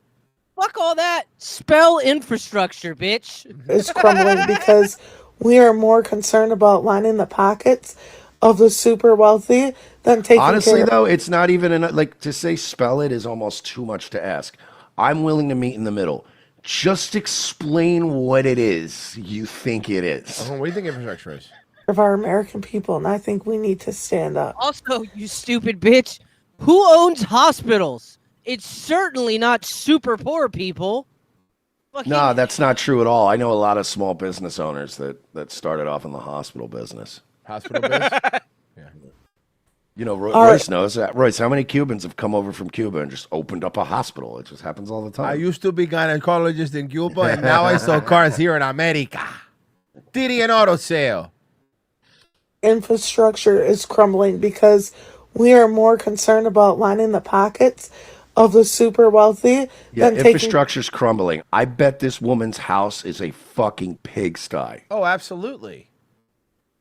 [SPEAKER 8] Fuck all that. Spell infrastructure, bitch.
[SPEAKER 9] Is crumbling because we are more concerned about lining the pockets of the super wealthy than taking
[SPEAKER 5] Honestly,
[SPEAKER 9] care
[SPEAKER 5] though, it's not even like to say spell it is almost too much to ask. I'm willing to meet in the middle. Just explain what it is you think it is.
[SPEAKER 4] What do you think infrastructure is?
[SPEAKER 9] of our American people, and I think we need to stand up.
[SPEAKER 8] Also, you stupid bitch, who owns hospitals? It's certainly not super poor people.
[SPEAKER 5] No, that's not true at all. I know a lot of small business owners that started off in the hospital business.
[SPEAKER 4] Hospital biz?
[SPEAKER 5] You know,
[SPEAKER 9] All right.
[SPEAKER 5] Royce knows that. Royce, how many Cubans have come over from Cuba and just opened up a hospital? It just happens all the time.
[SPEAKER 4] I used to be gynecologist in Cuba, and now I sell cars here in America. Diddy and auto sale.
[SPEAKER 9] Infrastructure is crumbling because we are more concerned about lining the pockets of the super wealthy
[SPEAKER 5] Yeah,
[SPEAKER 9] than taking
[SPEAKER 5] infrastructure's crumbling. I bet this woman's house is a fucking pigsty.
[SPEAKER 4] Oh, absolutely.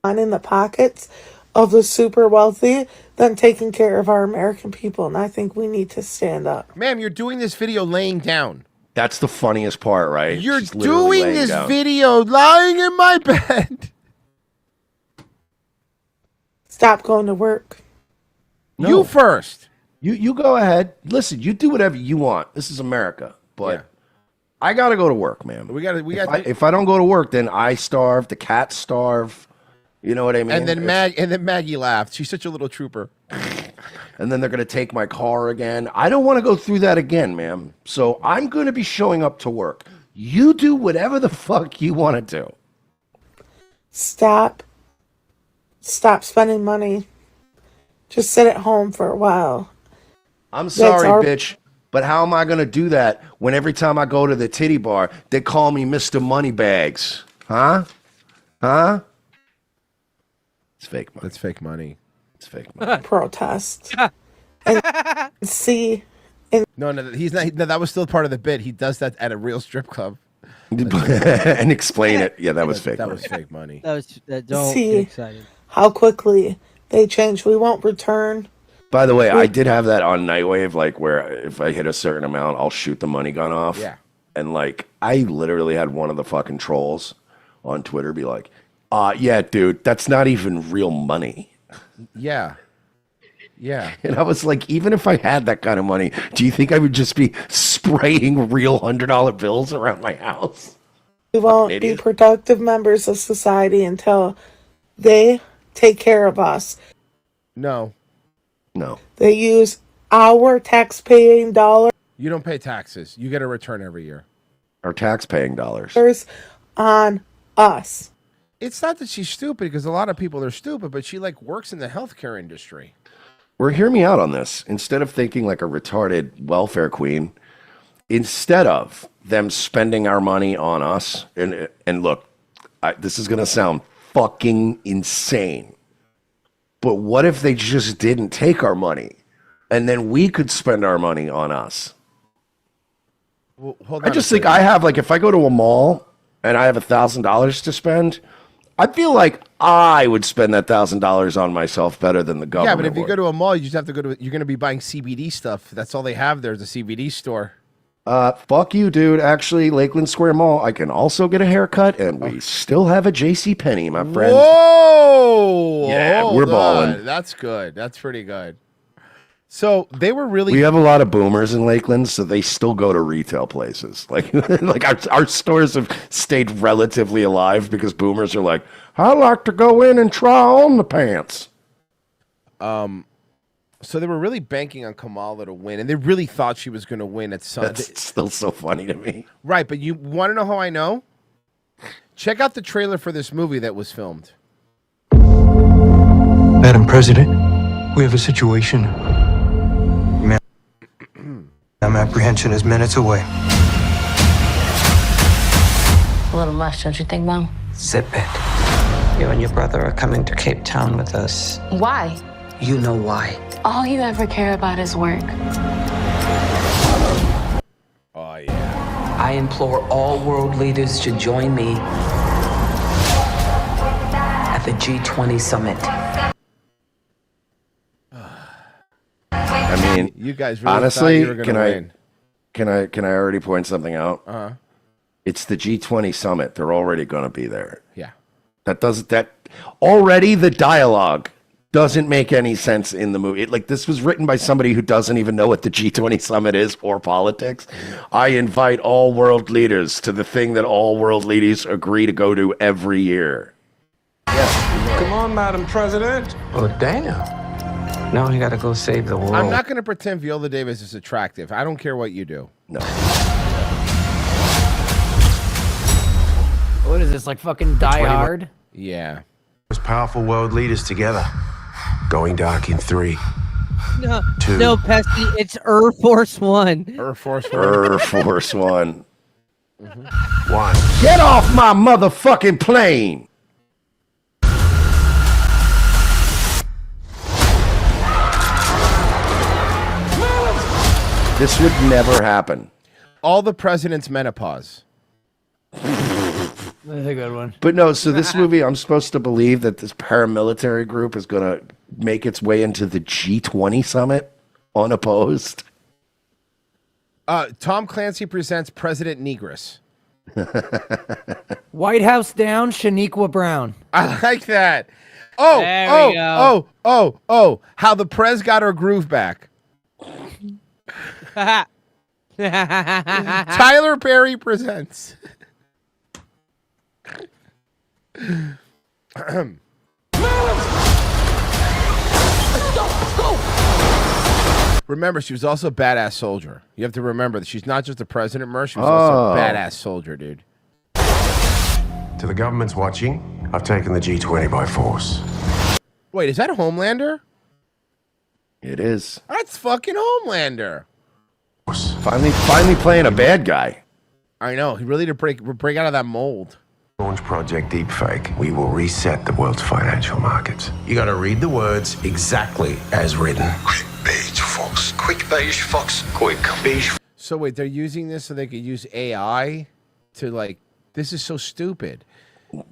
[SPEAKER 9] lining the pockets of the super wealthy than taking care of our American people. And I think we need to stand up.
[SPEAKER 4] Ma'am, you're doing this video laying down.
[SPEAKER 5] That's the funniest part, right?
[SPEAKER 4] You're
[SPEAKER 5] She's literally
[SPEAKER 4] doing
[SPEAKER 5] laying
[SPEAKER 4] this
[SPEAKER 5] down.
[SPEAKER 4] video lying in my bed.
[SPEAKER 9] Stop going to work.
[SPEAKER 5] No.
[SPEAKER 4] You first.
[SPEAKER 5] You go ahead. Listen, you do whatever you want. This is America. But I got to go to work, man. If I don't go to work, then I starve, the cats starve. You know what I mean?
[SPEAKER 4] And then Maggie laughed. She's such a little trooper.
[SPEAKER 5] And then they're going to take my car again. I don't want to go through that again, ma'am. So I'm going to be showing up to work. You do whatever the fuck you want to do.
[SPEAKER 9] Stop spending money. Just sit at home for a while.
[SPEAKER 5] I'm sorry, bitch, but how am I going to do that when every time I go to the titty bar, they call me Mr. Moneybags? Huh? Huh? It's fake money.
[SPEAKER 4] That's fake money.
[SPEAKER 5] It's fake money.
[SPEAKER 9] Protest. And see. And
[SPEAKER 4] No, he's not. No, that was still part of the bit. He does that at a real strip club.
[SPEAKER 5] And explain it. Yeah, that was fake
[SPEAKER 4] That
[SPEAKER 5] money.
[SPEAKER 4] was fake money.
[SPEAKER 8] Don't
[SPEAKER 9] see
[SPEAKER 8] get excited.
[SPEAKER 9] how quickly they change. We won't return.
[SPEAKER 5] By the way, I did have that on Nightwave, like where if I hit a certain amount, I'll shoot the money gun off.
[SPEAKER 4] Yeah.
[SPEAKER 5] And like, I literally had one of the fucking trolls on Twitter be like, yeah, dude, that's not even real money.
[SPEAKER 4] Yeah. Yeah.
[SPEAKER 5] And I was like, even if I had that kind of money, do you think I would just be spraying real $100 bills around my house?
[SPEAKER 9] We won't be productive members of society until they take care of us.
[SPEAKER 4] No.
[SPEAKER 5] No.
[SPEAKER 9] They use our tax-paying dollars
[SPEAKER 4] You don't pay taxes. You get a return every year.
[SPEAKER 5] Our tax-paying dollars.
[SPEAKER 9] on us.
[SPEAKER 4] It's not that she's stupid, because a lot of people are stupid, but she like works in the healthcare industry.
[SPEAKER 5] Or hear me out on this. Instead of thinking like a retarded welfare queen, instead of them spending our money on us, and look, this is going to sound fucking insane, but what if they just didn't take our money and then we could spend our money on us?
[SPEAKER 4] Well, hold
[SPEAKER 5] I
[SPEAKER 4] on
[SPEAKER 5] just
[SPEAKER 4] a
[SPEAKER 5] think
[SPEAKER 4] second.
[SPEAKER 5] I have, like, if I go to a mall and I have $1,000 to spend, I feel like I would spend that $1,000 on myself better than the
[SPEAKER 4] Yeah,
[SPEAKER 5] government
[SPEAKER 4] but if you
[SPEAKER 5] would.
[SPEAKER 4] go to a mall, you just have to go to. You're going to be buying CBD stuff. That's all they have there is a CBD store.
[SPEAKER 5] Fuck you, dude. Actually, Lakeland Square Mall, I can also get a haircut, and we still have a JCPenney, my friend.
[SPEAKER 4] Whoa!
[SPEAKER 5] Yeah,
[SPEAKER 4] Hold
[SPEAKER 5] we're
[SPEAKER 4] on.
[SPEAKER 5] balling.
[SPEAKER 4] That's good. That's pretty good. So they were really.
[SPEAKER 5] We have a lot of boomers in Lakeland, so they still go to retail places. Like, like our stores have stayed relatively alive because boomers are like, I like to go in and try on the pants.
[SPEAKER 4] So they were really banking on Kamala to win, and they really thought she was going to win at some.
[SPEAKER 5] That's still so funny to me.
[SPEAKER 4] Right, but you want to know how I know? Check out the trailer for this movie that was filmed.
[SPEAKER 10] Madam President, we have a situation. Ma'am, apprehension is minutes away.
[SPEAKER 7] A little much, don't you think, Mom?
[SPEAKER 10] Zip it. You and your brother are coming to Cape Town with us.
[SPEAKER 7] Why?
[SPEAKER 10] You know why.
[SPEAKER 7] All you ever care about is work.
[SPEAKER 4] Oh, yeah.
[SPEAKER 14] I implore all world leaders to join me at the G20 summit.
[SPEAKER 5] I mean,
[SPEAKER 4] You guys really
[SPEAKER 5] honestly,
[SPEAKER 4] thought you were going to win.
[SPEAKER 5] can I already point something out?
[SPEAKER 4] Uh-huh.
[SPEAKER 5] It's the G20 summit. They're already going to be there.
[SPEAKER 4] Yeah.
[SPEAKER 5] That already the dialogue doesn't make any sense in the movie. Like, this was written by somebody who doesn't even know what the G20 summit is or politics. I invite all world leaders to the thing that all world leaders agree to go to every year.
[SPEAKER 10] Come on, Madam President. Oh, damn. Now we gotta go save the world.
[SPEAKER 4] I'm not going to pretend Viola Davis is attractive. I don't care what you do.
[SPEAKER 5] No.
[SPEAKER 11] What is this, like fucking Die Hard?
[SPEAKER 4] Yeah.
[SPEAKER 10] Most powerful world leaders together. Going dark in 3.
[SPEAKER 8] No,
[SPEAKER 10] 2.
[SPEAKER 8] no, Pesky, it's Air Force One.
[SPEAKER 4] Air Force One.
[SPEAKER 5] Air Force One.
[SPEAKER 10] 1.
[SPEAKER 5] Get off my motherfucking plane! This would never happen.
[SPEAKER 4] All the president's menopause.
[SPEAKER 11] That's a good one.
[SPEAKER 5] But no, so this movie, I'm supposed to believe that this paramilitary group is going to make its way into the G20 summit unopposed.
[SPEAKER 4] Tom Clancy presents President Negress.
[SPEAKER 11] White House down, Shaniqua Brown.
[SPEAKER 4] I like that. Oh,
[SPEAKER 11] There we go.
[SPEAKER 4] oh, how the Prez got her groove back. Tyler Perry presents. Remember, she was also a badass soldier. You have to remember that she's not just a president, Mersh. She was also a badass soldier, dude.
[SPEAKER 10] To the government's watching, I've taken the G20 by force.
[SPEAKER 4] Wait, is that Homelander?
[SPEAKER 5] It is.
[SPEAKER 4] That's fucking Homelander.
[SPEAKER 5] Finally playing a bad guy.
[SPEAKER 4] I know. He really did break out of that mold.
[SPEAKER 10] Launch Project Deepfake. We will reset the world's financial markets. You gotta read the words exactly as written. Quick beige fox. Quick beige fox. Quick beige.
[SPEAKER 4] So wait, they're using this so they could use AI to like. This is so stupid.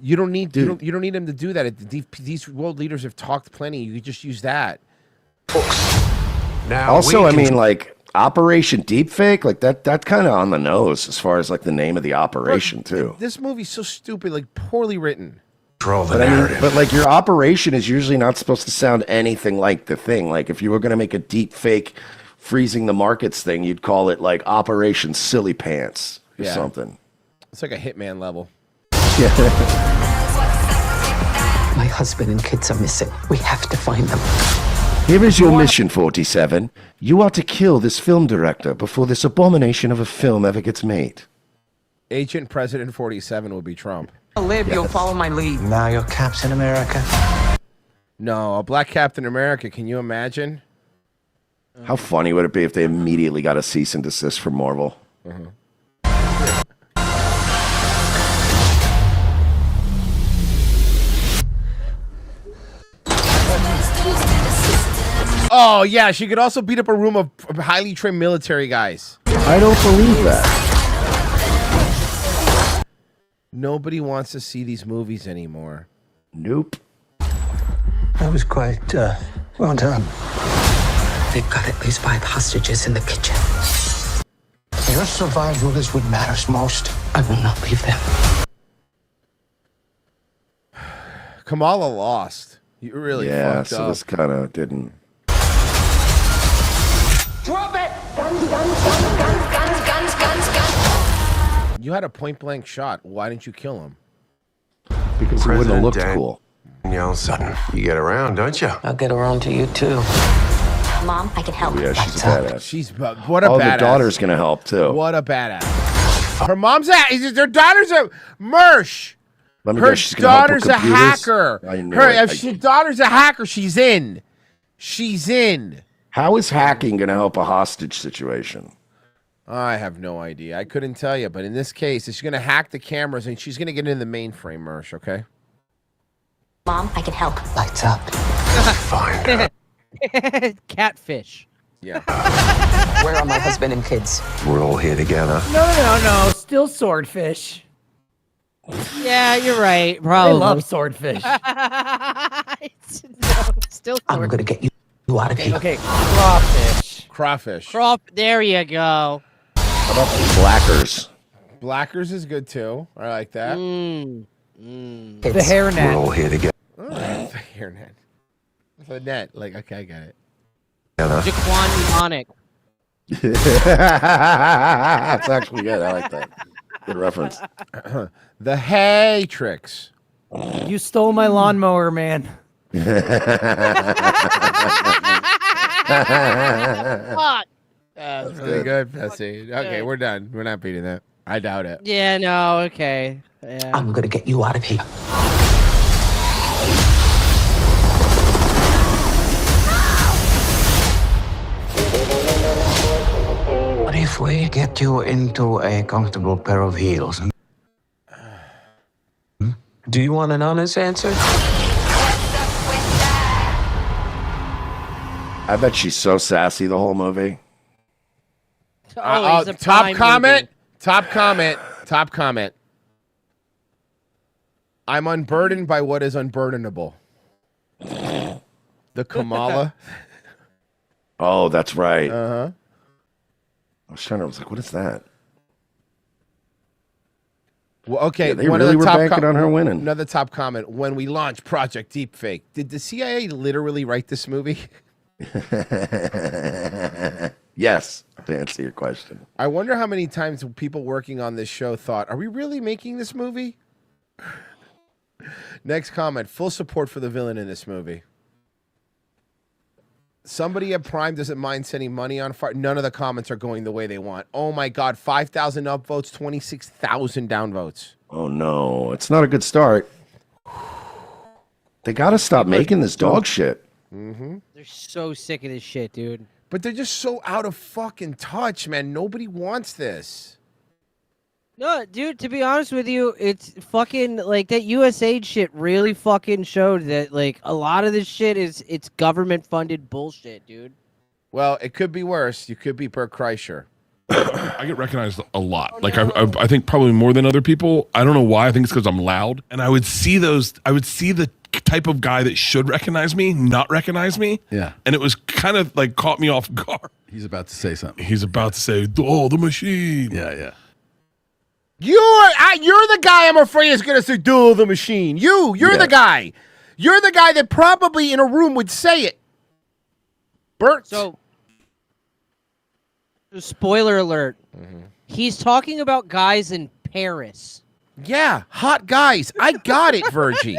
[SPEAKER 4] You don't need you don't need them to do that. These world leaders have talked plenty. You could just use that.
[SPEAKER 10] Now,
[SPEAKER 5] Also, I mean, like Operation Deepfake, like that's kind of on the nose as far as like the name of the operation too.
[SPEAKER 4] This movie's so stupid, like poorly written.
[SPEAKER 5] But I mean, but like your operation is usually not supposed to sound anything like the thing. Like if you were going to make a deep fake freezing the markets thing, you'd call it like Operation Silly Pants or something.
[SPEAKER 4] It's like a Hitman level.
[SPEAKER 14] My husband and kids are missing. We have to find them.
[SPEAKER 5] Here is your mission, 47. You are to kill this film director before this abomination of a film ever gets made.
[SPEAKER 4] Agent President 47 will be Trump.
[SPEAKER 14] Live, you'll follow my lead. Now you're Captain America.
[SPEAKER 4] No, a black Captain America. Can you imagine?
[SPEAKER 5] How funny would it be if they immediately got a cease and desist from Marvel?
[SPEAKER 4] Oh yeah, she could also beat up a room of highly trained military guys.
[SPEAKER 5] I don't believe that.
[SPEAKER 4] Nobody wants to see these movies anymore.
[SPEAKER 5] Nope.
[SPEAKER 14] That was quite well done. They've got at least 5 hostages in the kitchen. Your survival is what matters most. I will not leave them.
[SPEAKER 4] Kamala lost. You really fucked
[SPEAKER 5] so
[SPEAKER 4] up.
[SPEAKER 5] this kind of didn't.
[SPEAKER 14] Drop it!
[SPEAKER 4] You had a point blank shot. Why didn't you kill him?
[SPEAKER 5] Because he wouldn't have looked cool.
[SPEAKER 10] Danielle Sutton. You get around, don't you?
[SPEAKER 14] I'll get around to you too.
[SPEAKER 12] Mom, I can help.
[SPEAKER 5] Yeah, she's a badass.
[SPEAKER 4] She's what a
[SPEAKER 5] Oh,
[SPEAKER 4] badass.
[SPEAKER 5] the daughter's gonna help too.
[SPEAKER 4] What a badass. Her mom's their daughter's a Mersh.
[SPEAKER 5] Let me
[SPEAKER 4] Her
[SPEAKER 5] guess, she's gonna help with
[SPEAKER 4] daughter's a
[SPEAKER 5] computers?
[SPEAKER 4] hacker.
[SPEAKER 5] I knew
[SPEAKER 4] Her
[SPEAKER 5] it.
[SPEAKER 4] if her daughter's a hacker, she's in. She's in.
[SPEAKER 5] How is hacking gonna help a hostage situation?
[SPEAKER 4] I have no idea. I couldn't tell you, but in this case, she's gonna hack the cameras and she's gonna get into the mainframe, Mersh. Okay.
[SPEAKER 12] Mom, I can help.
[SPEAKER 14] Lights up.
[SPEAKER 10] Fine.
[SPEAKER 8] Catfish.
[SPEAKER 4] Yeah.
[SPEAKER 14] Where are my husband and kids?
[SPEAKER 10] We're all here together.
[SPEAKER 11] No. Still swordfish.
[SPEAKER 8] Yeah, you're right.
[SPEAKER 11] I
[SPEAKER 8] Probably.
[SPEAKER 11] love swordfish.
[SPEAKER 8] No, still
[SPEAKER 14] I'm gonna get you out of here.
[SPEAKER 11] Okay, crawfish.
[SPEAKER 4] Crawfish.
[SPEAKER 8] There you go.
[SPEAKER 5] How about Blackers?
[SPEAKER 4] Blackers is good too. I like that.
[SPEAKER 11] The
[SPEAKER 10] We're
[SPEAKER 11] hairnet.
[SPEAKER 10] all here together.
[SPEAKER 4] Oh, the hairnet. The net. Like, okay, I got it.
[SPEAKER 8] Jaquan Mnemonic.
[SPEAKER 5] That's actually good. I like that. Good reference.
[SPEAKER 4] The hay tricks.
[SPEAKER 11] You stole my lawnmower, man.
[SPEAKER 8] Fuck.
[SPEAKER 4] That's really good, Pessy. Okay, we're done. We're not beating that. I doubt it.
[SPEAKER 8] Yeah, no, okay. Yeah.
[SPEAKER 14] I'm gonna get you out of here. if we get you into a comfortable pair of heels? Do you want an honest answer?
[SPEAKER 5] I bet she's so sassy the whole movie.
[SPEAKER 8] He's a
[SPEAKER 4] top
[SPEAKER 8] prime
[SPEAKER 4] comment.
[SPEAKER 8] movie.
[SPEAKER 4] Top comment. Top comment. I'm unburdened by what is unburdenable. The Kamala.
[SPEAKER 5] Oh, that's right.
[SPEAKER 4] Uh-huh.
[SPEAKER 5] I was like, what is that?
[SPEAKER 4] Well, okay.
[SPEAKER 5] Yeah, they
[SPEAKER 4] one
[SPEAKER 5] really
[SPEAKER 4] of the
[SPEAKER 5] were
[SPEAKER 4] top
[SPEAKER 5] banking on her winning.
[SPEAKER 4] Another top comment. When we launched Project Deepfake, did the CIA literally write this movie?
[SPEAKER 5] Yes, to answer your question.
[SPEAKER 4] I wonder how many times people working on this show thought, are we really making this movie? Next comment. Full support for the villain in this movie. Somebody at Prime doesn't mind sending money on fire. None of the comments are going the way they want. Oh my God. 5,000 upvotes, 26,000 downvotes.
[SPEAKER 5] Oh no, it's not a good start. They got to stop making this dog shit.
[SPEAKER 4] Mm-hmm.
[SPEAKER 8] They're so sick of this shit, dude.
[SPEAKER 4] But they're just so out of fucking touch, man. Nobody wants this.
[SPEAKER 8] No, dude, to be honest with you, it's fucking like that USAID shit really fucking showed that like a lot of this shit it's government funded bullshit, dude.
[SPEAKER 4] Well, it could be worse. You could be Bert Kreischer.
[SPEAKER 15] I get recognized a lot. Like I think probably more than other people. I don't know why. I think it's because I'm loud. And I would see the type of guy that should recognize me not recognize me.
[SPEAKER 16] Yeah.
[SPEAKER 15] And it was kind of like caught me off guard.
[SPEAKER 16] He's about to say something.
[SPEAKER 15] He's about to say, "Oh, the machine."
[SPEAKER 16] Yeah.
[SPEAKER 4] You're the guy I'm afraid is going to say, "Do the machine." You're the guy. You're the guy that probably in a room would say it. Bert.
[SPEAKER 8] So, spoiler alert. He's talking about guys in Paris.
[SPEAKER 4] Yeah, hot guys. I got it, Virgie.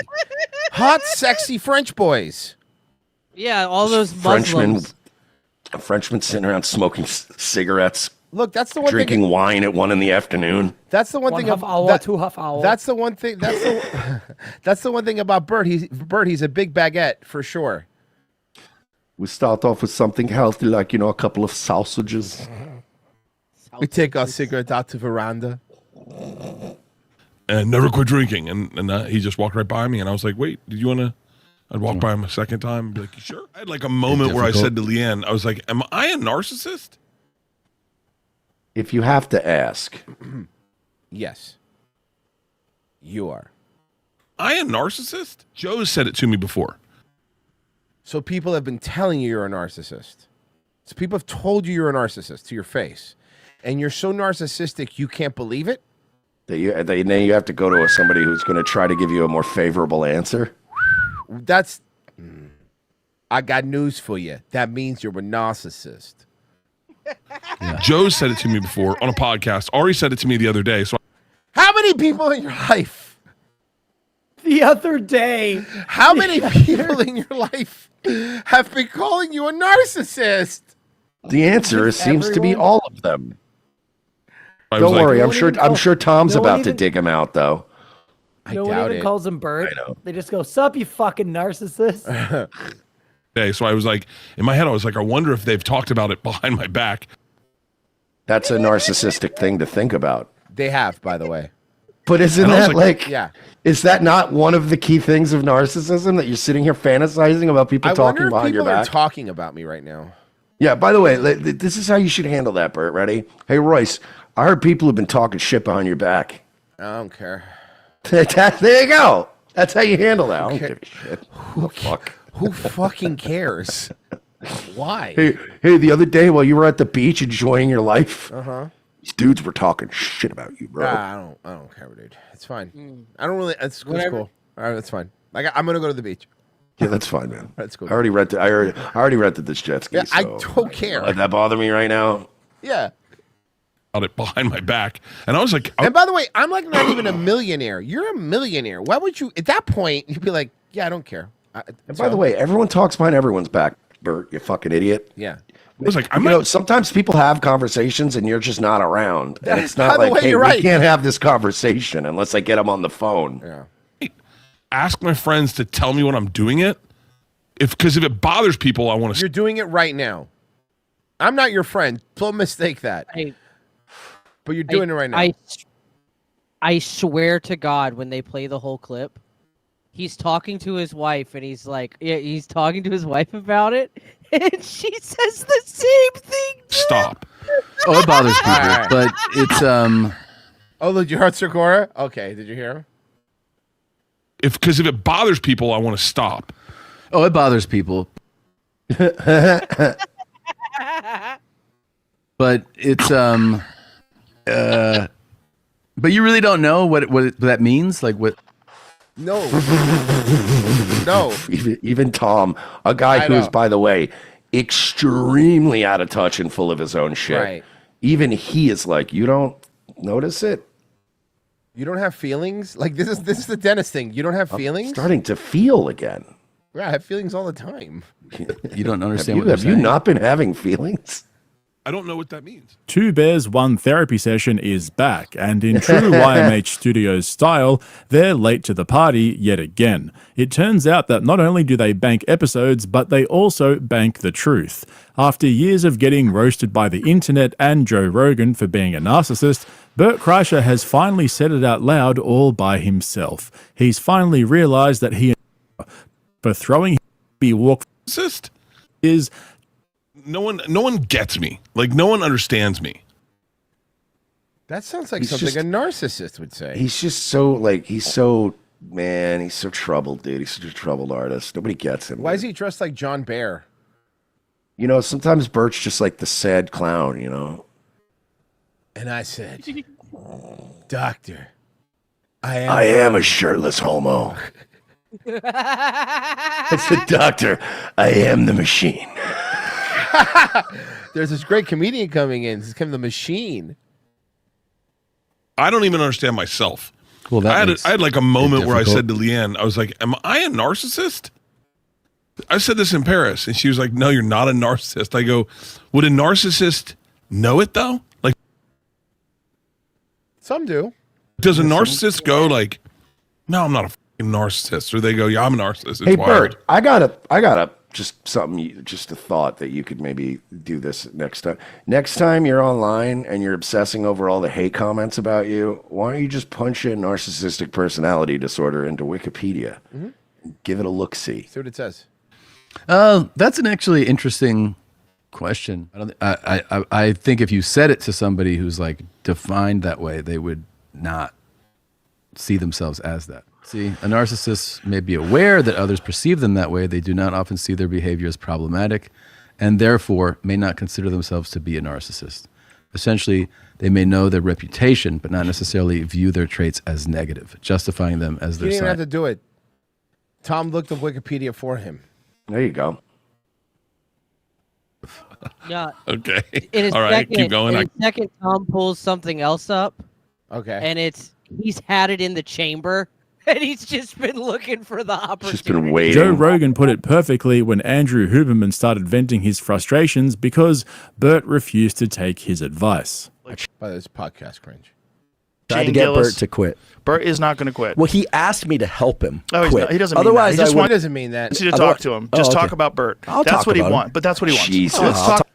[SPEAKER 4] Hot, sexy French boys.
[SPEAKER 8] Yeah, all those Muslims.
[SPEAKER 5] Frenchmen sitting around smoking cigarettes.
[SPEAKER 4] Look, that's the one
[SPEAKER 5] drinking
[SPEAKER 4] thing.
[SPEAKER 5] wine at 1 p.m.
[SPEAKER 4] That's the one thing.
[SPEAKER 11] Half hour, 2 half hour.
[SPEAKER 4] That's the one thing. That's the one thing about Bert. He's a big baguette for sure.
[SPEAKER 5] We start off with something healthy, like a couple of sausages.
[SPEAKER 4] We take our cigarette out to veranda.
[SPEAKER 15] And never quit drinking. And he just walked right by me, and I was like, "Wait, did you want to?" I'd walk by him a second time and be like, "You sure?" I had like a moment where I said to Leanne, I was like, "Am I a narcissist?"
[SPEAKER 5] If you have to ask.
[SPEAKER 4] Yes. You are.
[SPEAKER 15] I a narcissist? Joe said it to me before.
[SPEAKER 4] So people have been telling you you're a narcissist. So people have told you you're a narcissist to your face. And you're so narcissistic you can't believe it?
[SPEAKER 5] Then you have to go to somebody who's going to try to give you a more favorable answer.
[SPEAKER 4] That's... I got news for you. That means you're a narcissist.
[SPEAKER 15] Yeah. Joe said it to me before on a podcast. Ari said it to me the other day. So
[SPEAKER 4] how many people in your life?
[SPEAKER 11] The other day.
[SPEAKER 4] How many people in your life have been calling you a narcissist?
[SPEAKER 5] The answer seems to be all of them.
[SPEAKER 15] I
[SPEAKER 5] Don't
[SPEAKER 15] was like,
[SPEAKER 5] worry,
[SPEAKER 15] "No
[SPEAKER 5] I'm sure Tom's
[SPEAKER 11] no one
[SPEAKER 5] about to
[SPEAKER 11] even-
[SPEAKER 5] dig him out though.
[SPEAKER 11] No one even calls him Bert.
[SPEAKER 5] I know.
[SPEAKER 11] They just go, "Sup, you fucking narcissist."
[SPEAKER 15] So I was like, in my head, I was like, I wonder if they've talked about it behind my back.
[SPEAKER 5] That's a narcissistic thing to think about.
[SPEAKER 4] They have, by the way.
[SPEAKER 5] But isn't
[SPEAKER 15] And I was
[SPEAKER 5] that
[SPEAKER 15] like,
[SPEAKER 4] yeah.
[SPEAKER 5] Is that not one of the key things of narcissism, that you're sitting here fantasizing about people
[SPEAKER 4] I
[SPEAKER 5] talking
[SPEAKER 4] wonder if
[SPEAKER 5] behind your
[SPEAKER 4] people are
[SPEAKER 5] back?
[SPEAKER 4] talking about me right now.
[SPEAKER 5] Yeah, by the way, this is how you should handle that, Bert. Ready? Hey, Royce, I heard people have been talking shit behind your back.
[SPEAKER 4] I don't care.
[SPEAKER 5] There you go. That's how you handle that. I don't give a shit. Fuck.
[SPEAKER 4] Who fucking cares? Why?
[SPEAKER 5] Hey, the other day while you were at the beach enjoying your life,
[SPEAKER 4] Uh-huh.
[SPEAKER 5] these dudes were talking shit about you, bro.
[SPEAKER 4] I don't care, dude. It's fine. I don't really. It's cool.
[SPEAKER 8] Whatever.
[SPEAKER 4] All right, that's fine. I'm gonna go to the beach.
[SPEAKER 5] Yeah, that's fine, man.
[SPEAKER 4] That's cool.
[SPEAKER 5] I already rented this jet ski.
[SPEAKER 4] Yeah, I
[SPEAKER 5] so
[SPEAKER 4] don't care.
[SPEAKER 5] Let that bother me right now.
[SPEAKER 4] Yeah.
[SPEAKER 15] About it behind my back. And I was like,
[SPEAKER 4] And by the way, I'm like not even a millionaire. You're a millionaire. Why would you? At that point, you'd be like, yeah, I don't care.
[SPEAKER 5] And by the way, everyone talks behind everyone's back, Bert. You fucking idiot.
[SPEAKER 4] Yeah.
[SPEAKER 15] I was like,
[SPEAKER 5] sometimes people have conversations and you're just not around. And it's
[SPEAKER 4] By
[SPEAKER 5] not
[SPEAKER 4] the
[SPEAKER 5] like,
[SPEAKER 4] way,
[SPEAKER 5] hey,
[SPEAKER 4] you're
[SPEAKER 5] we
[SPEAKER 4] right.
[SPEAKER 5] can't have this conversation unless I get them on the phone.
[SPEAKER 4] Yeah.
[SPEAKER 15] ask my friends to tell me when I'm doing it. Because if it bothers people, I want to.
[SPEAKER 4] You're doing it right now. I'm not your friend. Don't mistake that. But you're doing it right now.
[SPEAKER 8] I swear to God, when they play the whole clip, he's talking to his wife, and he's like, yeah, he's talking to his wife about it, and she says the same thing.
[SPEAKER 15] Stop.
[SPEAKER 16] Oh, it bothers people,
[SPEAKER 4] All right.
[SPEAKER 16] but it's
[SPEAKER 4] Oh, did you hear Sakura? Okay, did you hear him?
[SPEAKER 15] Because if it bothers people, I want to stop.
[SPEAKER 16] Oh, it bothers people. But it's but you really don't know what that means, like what.
[SPEAKER 4] No. No.
[SPEAKER 5] Even Tom, a guy
[SPEAKER 4] I
[SPEAKER 5] who's,
[SPEAKER 4] know.
[SPEAKER 5] by the way, extremely out of touch and full of his own shit.
[SPEAKER 4] Right.
[SPEAKER 5] Even he is like, you don't notice it?
[SPEAKER 4] You don't have feelings? Like this is the dentist thing. You don't have feelings?
[SPEAKER 5] Starting to feel again.
[SPEAKER 4] Yeah, I have feelings all the time.
[SPEAKER 16] You don't understand
[SPEAKER 5] Have you not been having feelings?
[SPEAKER 15] I don't know what that means.
[SPEAKER 17] Two Bears One therapy session is back, and in true YMH Studios style, they're late to the party yet again. It turns out that not only do they bank episodes, but they also bank the truth. After years of getting roasted by the internet and Joe Rogan for being a narcissist, Bert Kreischer has finally said it out loud all by himself. He's finally realized that he for throwing he walk is
[SPEAKER 15] No one gets me. Like no one understands me.
[SPEAKER 4] That sounds like
[SPEAKER 5] He's
[SPEAKER 4] something
[SPEAKER 5] just-
[SPEAKER 4] a narcissist would say.
[SPEAKER 5] He's just so, like, he's so troubled, dude. He's such a troubled artist. Nobody gets him.
[SPEAKER 4] Why is he dressed like John Bear?
[SPEAKER 5] You know, sometimes Bert's just like the sad clown, you know?
[SPEAKER 4] And I said, Doctor,
[SPEAKER 5] I am a shirtless homo. I said, Doctor, I am the machine.
[SPEAKER 4] There's this great comedian coming in. He's come the machine.
[SPEAKER 15] I don't even understand myself.
[SPEAKER 16] Well, that
[SPEAKER 15] I
[SPEAKER 16] makes
[SPEAKER 15] had like a moment
[SPEAKER 16] it
[SPEAKER 15] where I said
[SPEAKER 16] difficult.
[SPEAKER 15] to Leanne, I was like, "Am I a narcissist?" I said this in Paris, and she was like, "No, you're not a narcissist." I go, "Would a narcissist know it though? Like,
[SPEAKER 4] Some do.
[SPEAKER 5] Yes,
[SPEAKER 15] does a
[SPEAKER 5] some
[SPEAKER 15] narcissist go like, no, I'm not a fucking narcissist,' or they go, yeah, I'm a narcissist. It's
[SPEAKER 5] Hey,
[SPEAKER 15] wild."
[SPEAKER 5] Bert, I got a just something, just a thought that you could maybe do this next time. Next time you're online and you're obsessing over all the hate comments about you, why don't you just punch in narcissistic personality disorder into Wikipedia?
[SPEAKER 4] Mhm.
[SPEAKER 5] Give it a look-see.
[SPEAKER 4] See what it says.
[SPEAKER 16] That's an actually interesting question. I think if you said it to somebody who's like defined that way, they would not see themselves as that. See, a narcissist may be aware that others perceive them that way. They do not often see their behavior as problematic, and therefore may not consider themselves to be a narcissist. Essentially, they may know their reputation, but not necessarily view their traits as negative, justifying them as
[SPEAKER 4] You
[SPEAKER 16] their
[SPEAKER 4] didn't even have
[SPEAKER 16] side.
[SPEAKER 4] to do it. Tom looked up Wikipedia for him.
[SPEAKER 5] There you go.
[SPEAKER 8] Yeah.
[SPEAKER 15] Okay.
[SPEAKER 8] In a
[SPEAKER 15] All right,
[SPEAKER 8] second,
[SPEAKER 15] keep going.
[SPEAKER 8] In a second, Tom pulls something else up.
[SPEAKER 4] Okay.
[SPEAKER 8] And he's had it in the chamber, and he's just been looking for the opportunity.
[SPEAKER 5] Just been waiting.
[SPEAKER 17] Joe Rogan put it perfectly when Andrew Huberman started venting his frustrations because Bert refused to take his advice.
[SPEAKER 4] By this podcast cringe.
[SPEAKER 18] Tried to
[SPEAKER 24] Shane
[SPEAKER 18] get
[SPEAKER 24] Gillis.
[SPEAKER 18] Bert to quit.
[SPEAKER 24] Bert is not going to quit.
[SPEAKER 18] Well, he asked me to help him
[SPEAKER 24] Oh, he's
[SPEAKER 18] quit.
[SPEAKER 24] not, he doesn't mean
[SPEAKER 18] Otherwise,
[SPEAKER 24] that. He just
[SPEAKER 18] I would.
[SPEAKER 24] wants
[SPEAKER 4] doesn't mean that.
[SPEAKER 24] you to talk to him. Just talk about Bert.
[SPEAKER 18] I'll
[SPEAKER 24] That's
[SPEAKER 18] talk
[SPEAKER 24] what he
[SPEAKER 18] about him.
[SPEAKER 24] wants. But that's what he wants.
[SPEAKER 5] Jesus.
[SPEAKER 24] Let's
[SPEAKER 5] I'll
[SPEAKER 24] talk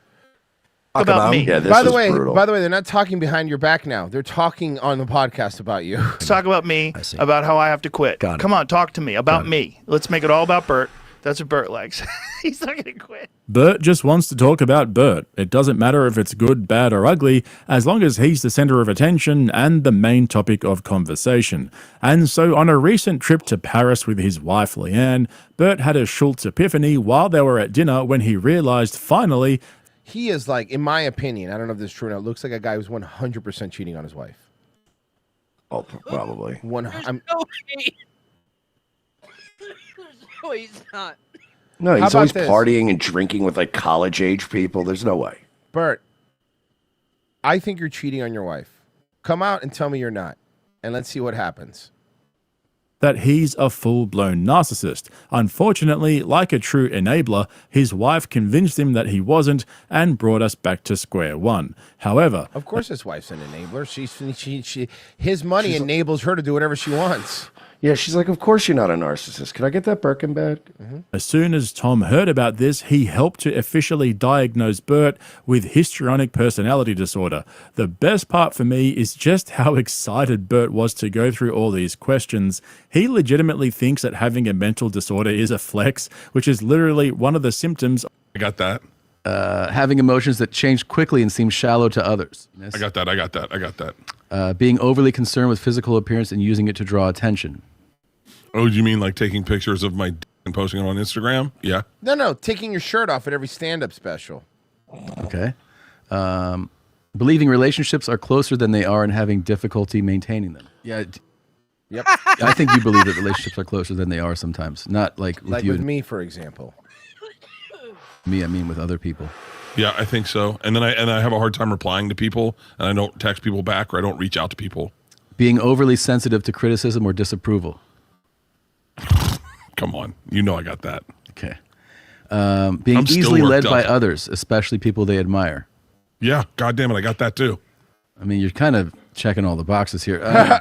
[SPEAKER 24] about me.
[SPEAKER 5] Yeah, this
[SPEAKER 4] by the
[SPEAKER 5] is
[SPEAKER 4] way,
[SPEAKER 5] brutal.
[SPEAKER 4] they're not talking behind your back now. They're talking on the podcast about you.
[SPEAKER 24] Let's talk about me, about how I have to quit.
[SPEAKER 18] Got it.
[SPEAKER 24] Come on, talk to me about me. Let's make it all about Bert. That's what Bert likes. He's not going to quit.
[SPEAKER 17] Bert just wants to talk about Bert. It doesn't matter if it's good, bad, or ugly, as long as he's the center of attention and the main topic of conversation. And so, on a recent trip to Paris with his wife Leanne, Bert had a Schultz epiphany while they were at dinner when he realized finally
[SPEAKER 4] He is like, in my opinion, I don't know if this is true or not, looks like a guy who's 100% cheating on his wife.
[SPEAKER 5] Oh, probably.
[SPEAKER 4] I'm,
[SPEAKER 8] No, no, he's not.
[SPEAKER 5] No,
[SPEAKER 4] How
[SPEAKER 5] he's
[SPEAKER 4] about
[SPEAKER 5] always
[SPEAKER 4] this?
[SPEAKER 5] partying and drinking with like college-age people. There's no way.
[SPEAKER 4] Bert, I think you're cheating on your wife. Come out and tell me you're not, and let's see what happens.
[SPEAKER 17] that he's a full-blown narcissist. Unfortunately, like a true enabler, his wife convinced him that he wasn't and brought us back to square one. However,
[SPEAKER 4] Of course, his wife's an enabler. His money enables her to do whatever she wants.
[SPEAKER 5] Yeah, she's like, of course you're not a narcissist. Can I get that Birkin bag?
[SPEAKER 17] As soon as Tom heard about this, he helped to officially diagnose Bert with histrionic personality disorder. The best part for me is just how excited Bert was to go through all these questions. He legitimately thinks that having a mental disorder is a flex, which is literally one of the symptoms.
[SPEAKER 15] I got that.
[SPEAKER 16] Having emotions that change quickly and seem shallow to others.
[SPEAKER 15] I got that.
[SPEAKER 16] Being overly concerned with physical appearance and using it to draw attention.
[SPEAKER 15] Oh, you mean like taking pictures of my d- and posting it on Instagram? Yeah.
[SPEAKER 4] No, taking your shirt off at every stand-up special.
[SPEAKER 16] Okay. Believing relationships are closer than they are and having difficulty maintaining them. Yeah.
[SPEAKER 4] Yep.
[SPEAKER 16] I think you believe that relationships are closer than they are sometimes. Not like with
[SPEAKER 4] Like
[SPEAKER 16] you
[SPEAKER 4] with
[SPEAKER 16] and
[SPEAKER 4] me, for example.
[SPEAKER 16] me, I mean with other people.
[SPEAKER 15] Yeah, I think so. And then I have a hard time replying to people, and I don't text people back or I don't reach out to people.
[SPEAKER 16] Being overly sensitive to criticism or disapproval.
[SPEAKER 15] Come on. You know I got that.
[SPEAKER 16] Okay. Being
[SPEAKER 15] I'm still
[SPEAKER 16] easily led
[SPEAKER 15] worked
[SPEAKER 16] by
[SPEAKER 15] up.
[SPEAKER 16] others, especially people they admire.
[SPEAKER 15] Yeah, God damn it, I got that too.
[SPEAKER 16] I mean, you're kind of checking all the boxes here.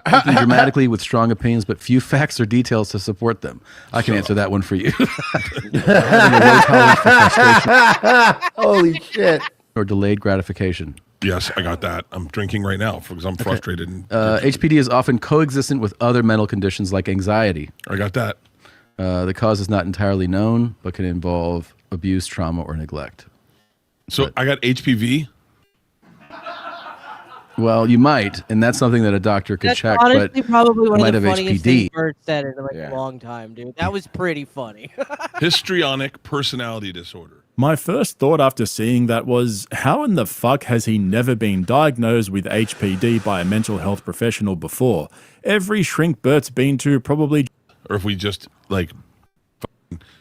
[SPEAKER 16] Thinking dramatically with strong opinions, but few facts or details to support them. I can answer that one for you. Having a low tolerance for frustration
[SPEAKER 5] Holy shit.
[SPEAKER 16] or delayed gratification.
[SPEAKER 15] Yes, I got that. I'm drinking right now because I'm frustrated. And
[SPEAKER 16] HPD is often coexistent with other mental conditions like anxiety.
[SPEAKER 15] I got that.
[SPEAKER 16] The cause is not entirely known, but can involve abuse, trauma, or neglect.
[SPEAKER 15] So I got HPV.
[SPEAKER 16] Well, you might, and that's something that a doctor could
[SPEAKER 8] That's
[SPEAKER 16] check.
[SPEAKER 8] honestly
[SPEAKER 16] but
[SPEAKER 8] probably
[SPEAKER 16] you
[SPEAKER 8] one
[SPEAKER 16] might
[SPEAKER 8] of the
[SPEAKER 16] have
[SPEAKER 8] funniest
[SPEAKER 16] HPD.
[SPEAKER 8] things Bert said in like a long time, dude. That was pretty funny.
[SPEAKER 15] Histrionic personality disorder.
[SPEAKER 17] My first thought after seeing that was, how in the fuck has he never been diagnosed with HPD by a mental health professional before? Every shrink Bert's been to probably...
[SPEAKER 15] Or if we just like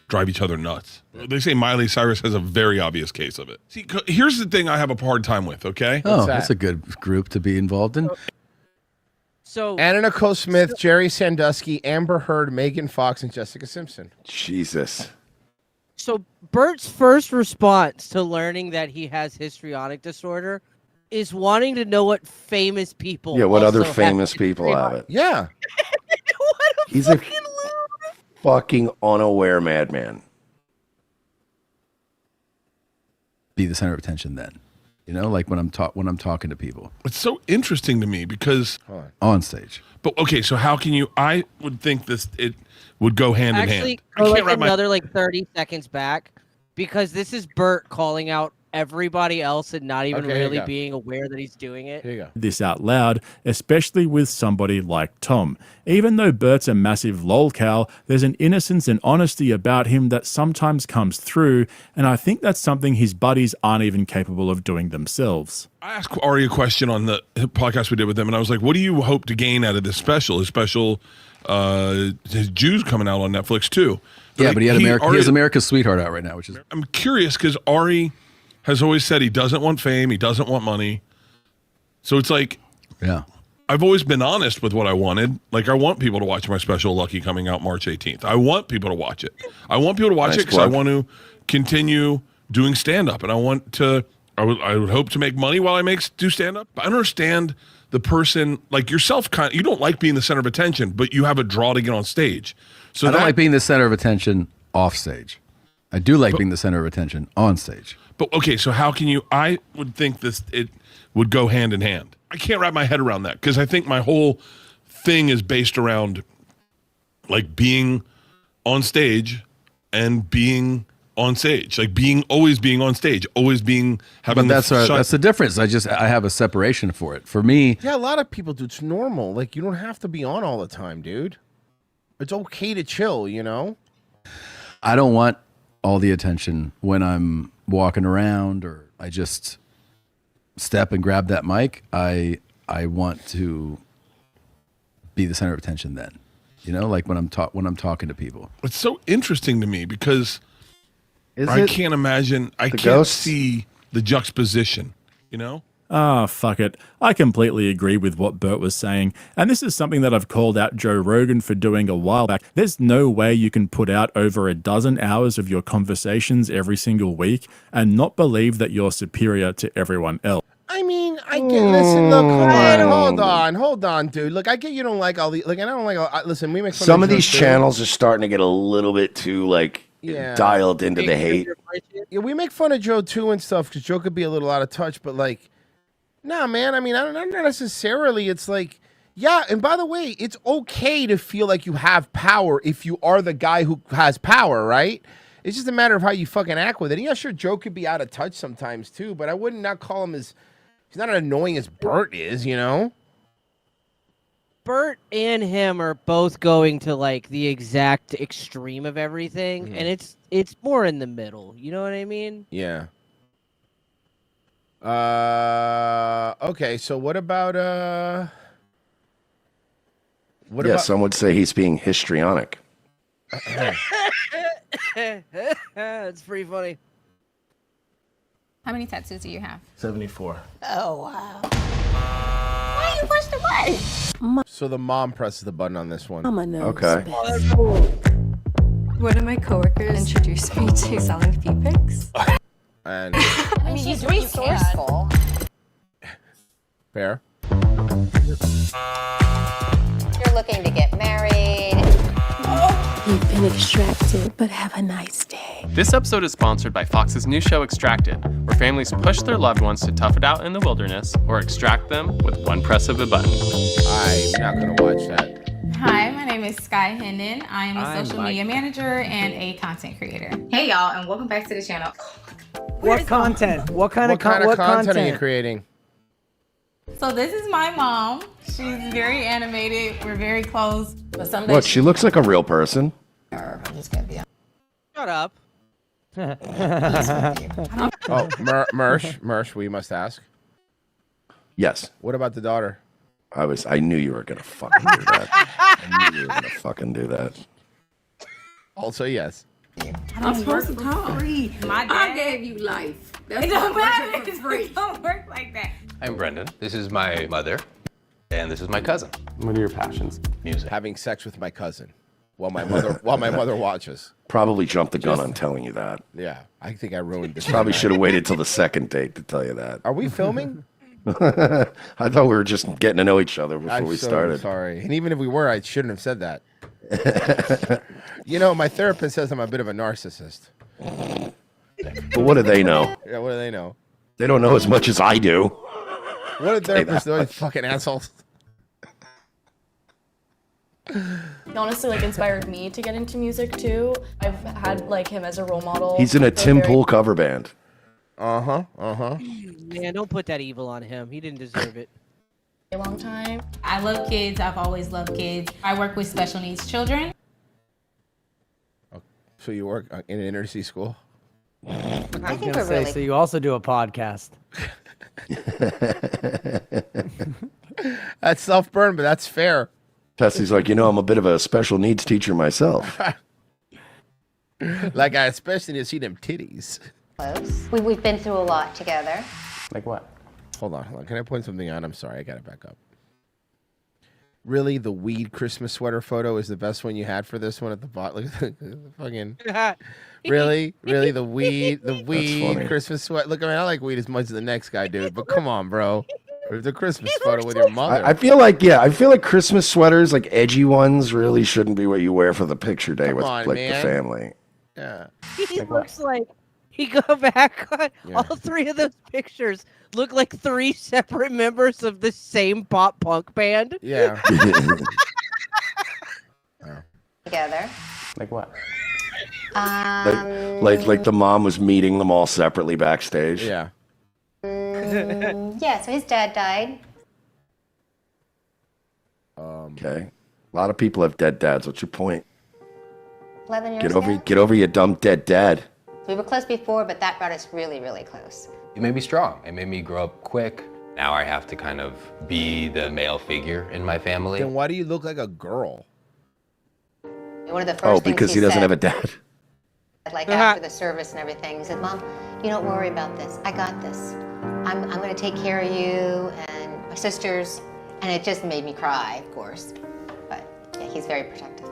[SPEAKER 15] drive each other nuts. They say Miley Cyrus has a very obvious case of it. See, here's the thing I have a hard time with, okay?
[SPEAKER 16] Oh, that's a good group to be involved in.
[SPEAKER 8] So
[SPEAKER 4] Anna Nicole Smith, Jerry Sandusky, Amber Heard, Megan Fox, and Jessica Simpson.
[SPEAKER 5] Jesus.
[SPEAKER 8] So Bert's first response to learning that he has histrionic disorder is wanting to know what famous people.
[SPEAKER 5] Yeah, what other
[SPEAKER 8] also have
[SPEAKER 5] famous people have it?
[SPEAKER 4] Yeah.
[SPEAKER 5] He's a fucking unaware madman.
[SPEAKER 16] Be the center of attention then. You know, like when I'm talking to people.
[SPEAKER 15] It's so interesting to me because
[SPEAKER 16] on stage.
[SPEAKER 15] But okay, so how can you? I would think it would go hand in
[SPEAKER 8] Actually,
[SPEAKER 15] hand.
[SPEAKER 8] go
[SPEAKER 15] I
[SPEAKER 8] like
[SPEAKER 15] can't wrap my
[SPEAKER 8] another like 30 seconds back because this is Bert calling out everybody else and not even
[SPEAKER 4] Okay, here you
[SPEAKER 8] really
[SPEAKER 4] go.
[SPEAKER 8] being aware that he's doing it.
[SPEAKER 4] Here you go.
[SPEAKER 17] this out loud, especially with somebody like Tom. Even though Bert's a massive lolcow, there's an innocence and honesty about him that sometimes comes through, and I think that's something his buddies aren't even capable of doing themselves.
[SPEAKER 15] I asked Ari a question on the podcast we did with them, and I was like, "What do you hope to gain out of this special? His special, his Jews coming out on Netflix too."
[SPEAKER 16] Yeah, but he
[SPEAKER 15] Ari-
[SPEAKER 16] has America's Sweetheart out right now, which is
[SPEAKER 15] I'm curious because Ari has always said he doesn't want fame, he doesn't want money. So it's like,
[SPEAKER 16] yeah,
[SPEAKER 15] I've always been honest with what I wanted. Like, I want people to watch my special Lucky coming out March 18th. I want people to watch it. I want people to watch
[SPEAKER 5] Nice
[SPEAKER 15] it because I
[SPEAKER 5] plug.
[SPEAKER 15] want to continue doing stand-up, and I want to. I would hope to make money while I do stand-up. I understand the person like yourself. You don't like being the center of attention, but you have a draw to get on stage. So
[SPEAKER 16] I don't
[SPEAKER 15] that-
[SPEAKER 16] like being the center of attention off stage. I do like being the center of attention on stage.
[SPEAKER 15] But okay, so how can you? I would think it would go hand in hand. I can't wrap my head around that because I think my whole thing is based around like being on stage and being on stage, like always being on stage, always being having.
[SPEAKER 16] But that's the difference. I have a separation for it. For me,
[SPEAKER 4] Yeah, a lot of people do. It's normal. Like, you don't have to be on all the time, dude. It's okay to chill, you know?
[SPEAKER 16] I don't want all the attention when I'm walking around or I just step and grab that mic. I want to be the center of attention then. You know, like when I'm talking to people.
[SPEAKER 15] It's so interesting to me because
[SPEAKER 5] Is
[SPEAKER 15] I
[SPEAKER 5] it
[SPEAKER 15] can't imagine. I
[SPEAKER 5] the
[SPEAKER 15] can't
[SPEAKER 5] ghosts?
[SPEAKER 15] see the juxtaposition. You know.
[SPEAKER 17] Ah, fuck it. I completely agree with what Bert was saying, and this is something that I've called out Joe Rogan for doing a while back. There's no way you can put out over a dozen hours of your conversations every single week and not believe that you're superior to everyone else.
[SPEAKER 4] I mean, I get. Listen, look, hold on, dude. Look, I get you don't like all the. Like, I don't like. Listen, we make fun
[SPEAKER 5] Some
[SPEAKER 4] of
[SPEAKER 5] of these
[SPEAKER 4] Joe, too.
[SPEAKER 5] channels are starting to get a little bit too like
[SPEAKER 4] Yeah.
[SPEAKER 5] dialed into the hate.
[SPEAKER 4] Yeah, we make fun of Joe too and stuff because Joe could be a little out of touch, but like, nah, man. I mean, I don't not necessarily. It's like, yeah. And by the way, it's okay to feel like you have power if you are the guy who has power, right? It's just a matter of how you fucking act with it. And yeah, sure, Joe could be out of touch sometimes too, but I wouldn't not call him as. He's not as annoying as Bert is, you know?
[SPEAKER 8] Bert and him are both going to like the exact extreme of everything, and it's more in the middle. You know what I mean?
[SPEAKER 4] Yeah. Okay, so what about what
[SPEAKER 5] Yeah,
[SPEAKER 4] about
[SPEAKER 5] some would say he's being histrionic.
[SPEAKER 8] It's pretty funny.
[SPEAKER 19] How many tattoos do you have?
[SPEAKER 3] 74.
[SPEAKER 19] Oh, wow. Why you push the button?
[SPEAKER 4] So the mom presses the button on this one.
[SPEAKER 5] Okay.
[SPEAKER 20] One of my coworkers introduced me to selling feet pics.
[SPEAKER 4] And
[SPEAKER 19] I mean, she's resourceful.
[SPEAKER 4] fair.
[SPEAKER 19] You're looking to get married.
[SPEAKER 20] You've been extracted, but have a nice day.
[SPEAKER 21] This episode is sponsored by Fox's new show Extracted, where families push their loved ones to tough it out in the wilderness or extract them with one press of a button.
[SPEAKER 4] I'm not going to watch that.
[SPEAKER 19] Hi, my name is Sky Hendon. I'm a social media manager and a content creator. Hey, y'all, and welcome back to the channel.
[SPEAKER 11] What content? What kind of
[SPEAKER 4] content are you creating?
[SPEAKER 19] So this is my mom. She's very animated. We're very close. But someday
[SPEAKER 5] Look, she looks like a real person.
[SPEAKER 19] I'm just gonna be honest.
[SPEAKER 8] Shut up.
[SPEAKER 4] Oh, Mersh, we must ask.
[SPEAKER 5] Yes.
[SPEAKER 4] What about the daughter?
[SPEAKER 5] I knew you were gonna fucking do that. I knew you were gonna fucking do that.
[SPEAKER 4] Also, yes.
[SPEAKER 19] I'm supposed to talk. My dad, I gave you life. It don't matter. It don't work like that.
[SPEAKER 22] I'm Brendan. This is my mother, and this is my cousin. What are your passions? Music.
[SPEAKER 4] Having sex with my cousin while my mother watches.
[SPEAKER 5] Probably jumped the gun on telling you that.
[SPEAKER 4] Yeah, I think I ruined this.
[SPEAKER 5] Probably should have waited till the second date to tell you that.
[SPEAKER 4] Are we filming?
[SPEAKER 5] I thought we were just getting to know each other before
[SPEAKER 4] I'm
[SPEAKER 5] we
[SPEAKER 4] so
[SPEAKER 5] started.
[SPEAKER 4] Sorry, and even if we were, I shouldn't have said that. You know, my therapist says I'm a bit of a narcissist.
[SPEAKER 5] But what do they know?
[SPEAKER 4] Yeah, what do they know?
[SPEAKER 5] They don't know as much as I do.
[SPEAKER 4] What did therapists know? Fucking assholes.
[SPEAKER 20] He honestly like inspired me to get into music too. I've had like him as a role model.
[SPEAKER 5] He's in a
[SPEAKER 20] for
[SPEAKER 5] Tim
[SPEAKER 20] very-
[SPEAKER 5] Pool cover band.
[SPEAKER 8] Man, don't put that evil on him. He didn't deserve it.
[SPEAKER 20] A long time.
[SPEAKER 19] I love kids. I've always loved kids. I work with special needs children.
[SPEAKER 4] So you work in an inner city school?
[SPEAKER 11] I was gonna say, so you also do a podcast.
[SPEAKER 4] That's self-burn, but that's fair.
[SPEAKER 5] Tessie's like, I'm a bit of a special needs teacher myself.
[SPEAKER 4] Like, I especially need to see them titties.
[SPEAKER 19] Close. We've been through a lot together.
[SPEAKER 22] Like what?
[SPEAKER 4] Hold on. Can I point something on? I'm sorry, I got to back up. Really, the weed Christmas sweater photo is the best one you had for this one at the bottom? Look at the fucking... Really, the weed Christmas sweater. Look, I mean, I like weed as much as the next guy, dude. But come on, bro. The Christmas photo with your mother.
[SPEAKER 5] I feel like Christmas sweaters, like edgy ones, really shouldn't be what you wear for the picture day with
[SPEAKER 4] on,
[SPEAKER 5] like
[SPEAKER 4] man.
[SPEAKER 5] the family.
[SPEAKER 4] Yeah.
[SPEAKER 8] He looks like he go back on all three of those pictures look like three separate members of the same pop punk band.
[SPEAKER 4] Yeah.
[SPEAKER 19] Together.
[SPEAKER 22] Like what?
[SPEAKER 5] Like the mom was meeting them all separately backstage.
[SPEAKER 4] Yeah.
[SPEAKER 19] Yeah, so his dad died.
[SPEAKER 5] Okay. A lot of people have dead dads. What's your point?
[SPEAKER 19] 11 years ago.
[SPEAKER 5] Get over your dumb dead dad.
[SPEAKER 19] We were close before, but that brought us really, really close.
[SPEAKER 22] It made me strong. It made me grow up quick. Now I have to kind of be the male figure in my family.
[SPEAKER 4] Then why do you look like a girl?
[SPEAKER 19] One of the first things
[SPEAKER 5] because he doesn't have a dad.
[SPEAKER 19] Like after the service and everything, he said, "Mom, you don't worry about this. I got this. I'm going to take care of you and my sisters." And it just made me cry, of course. But yeah, he's very protective.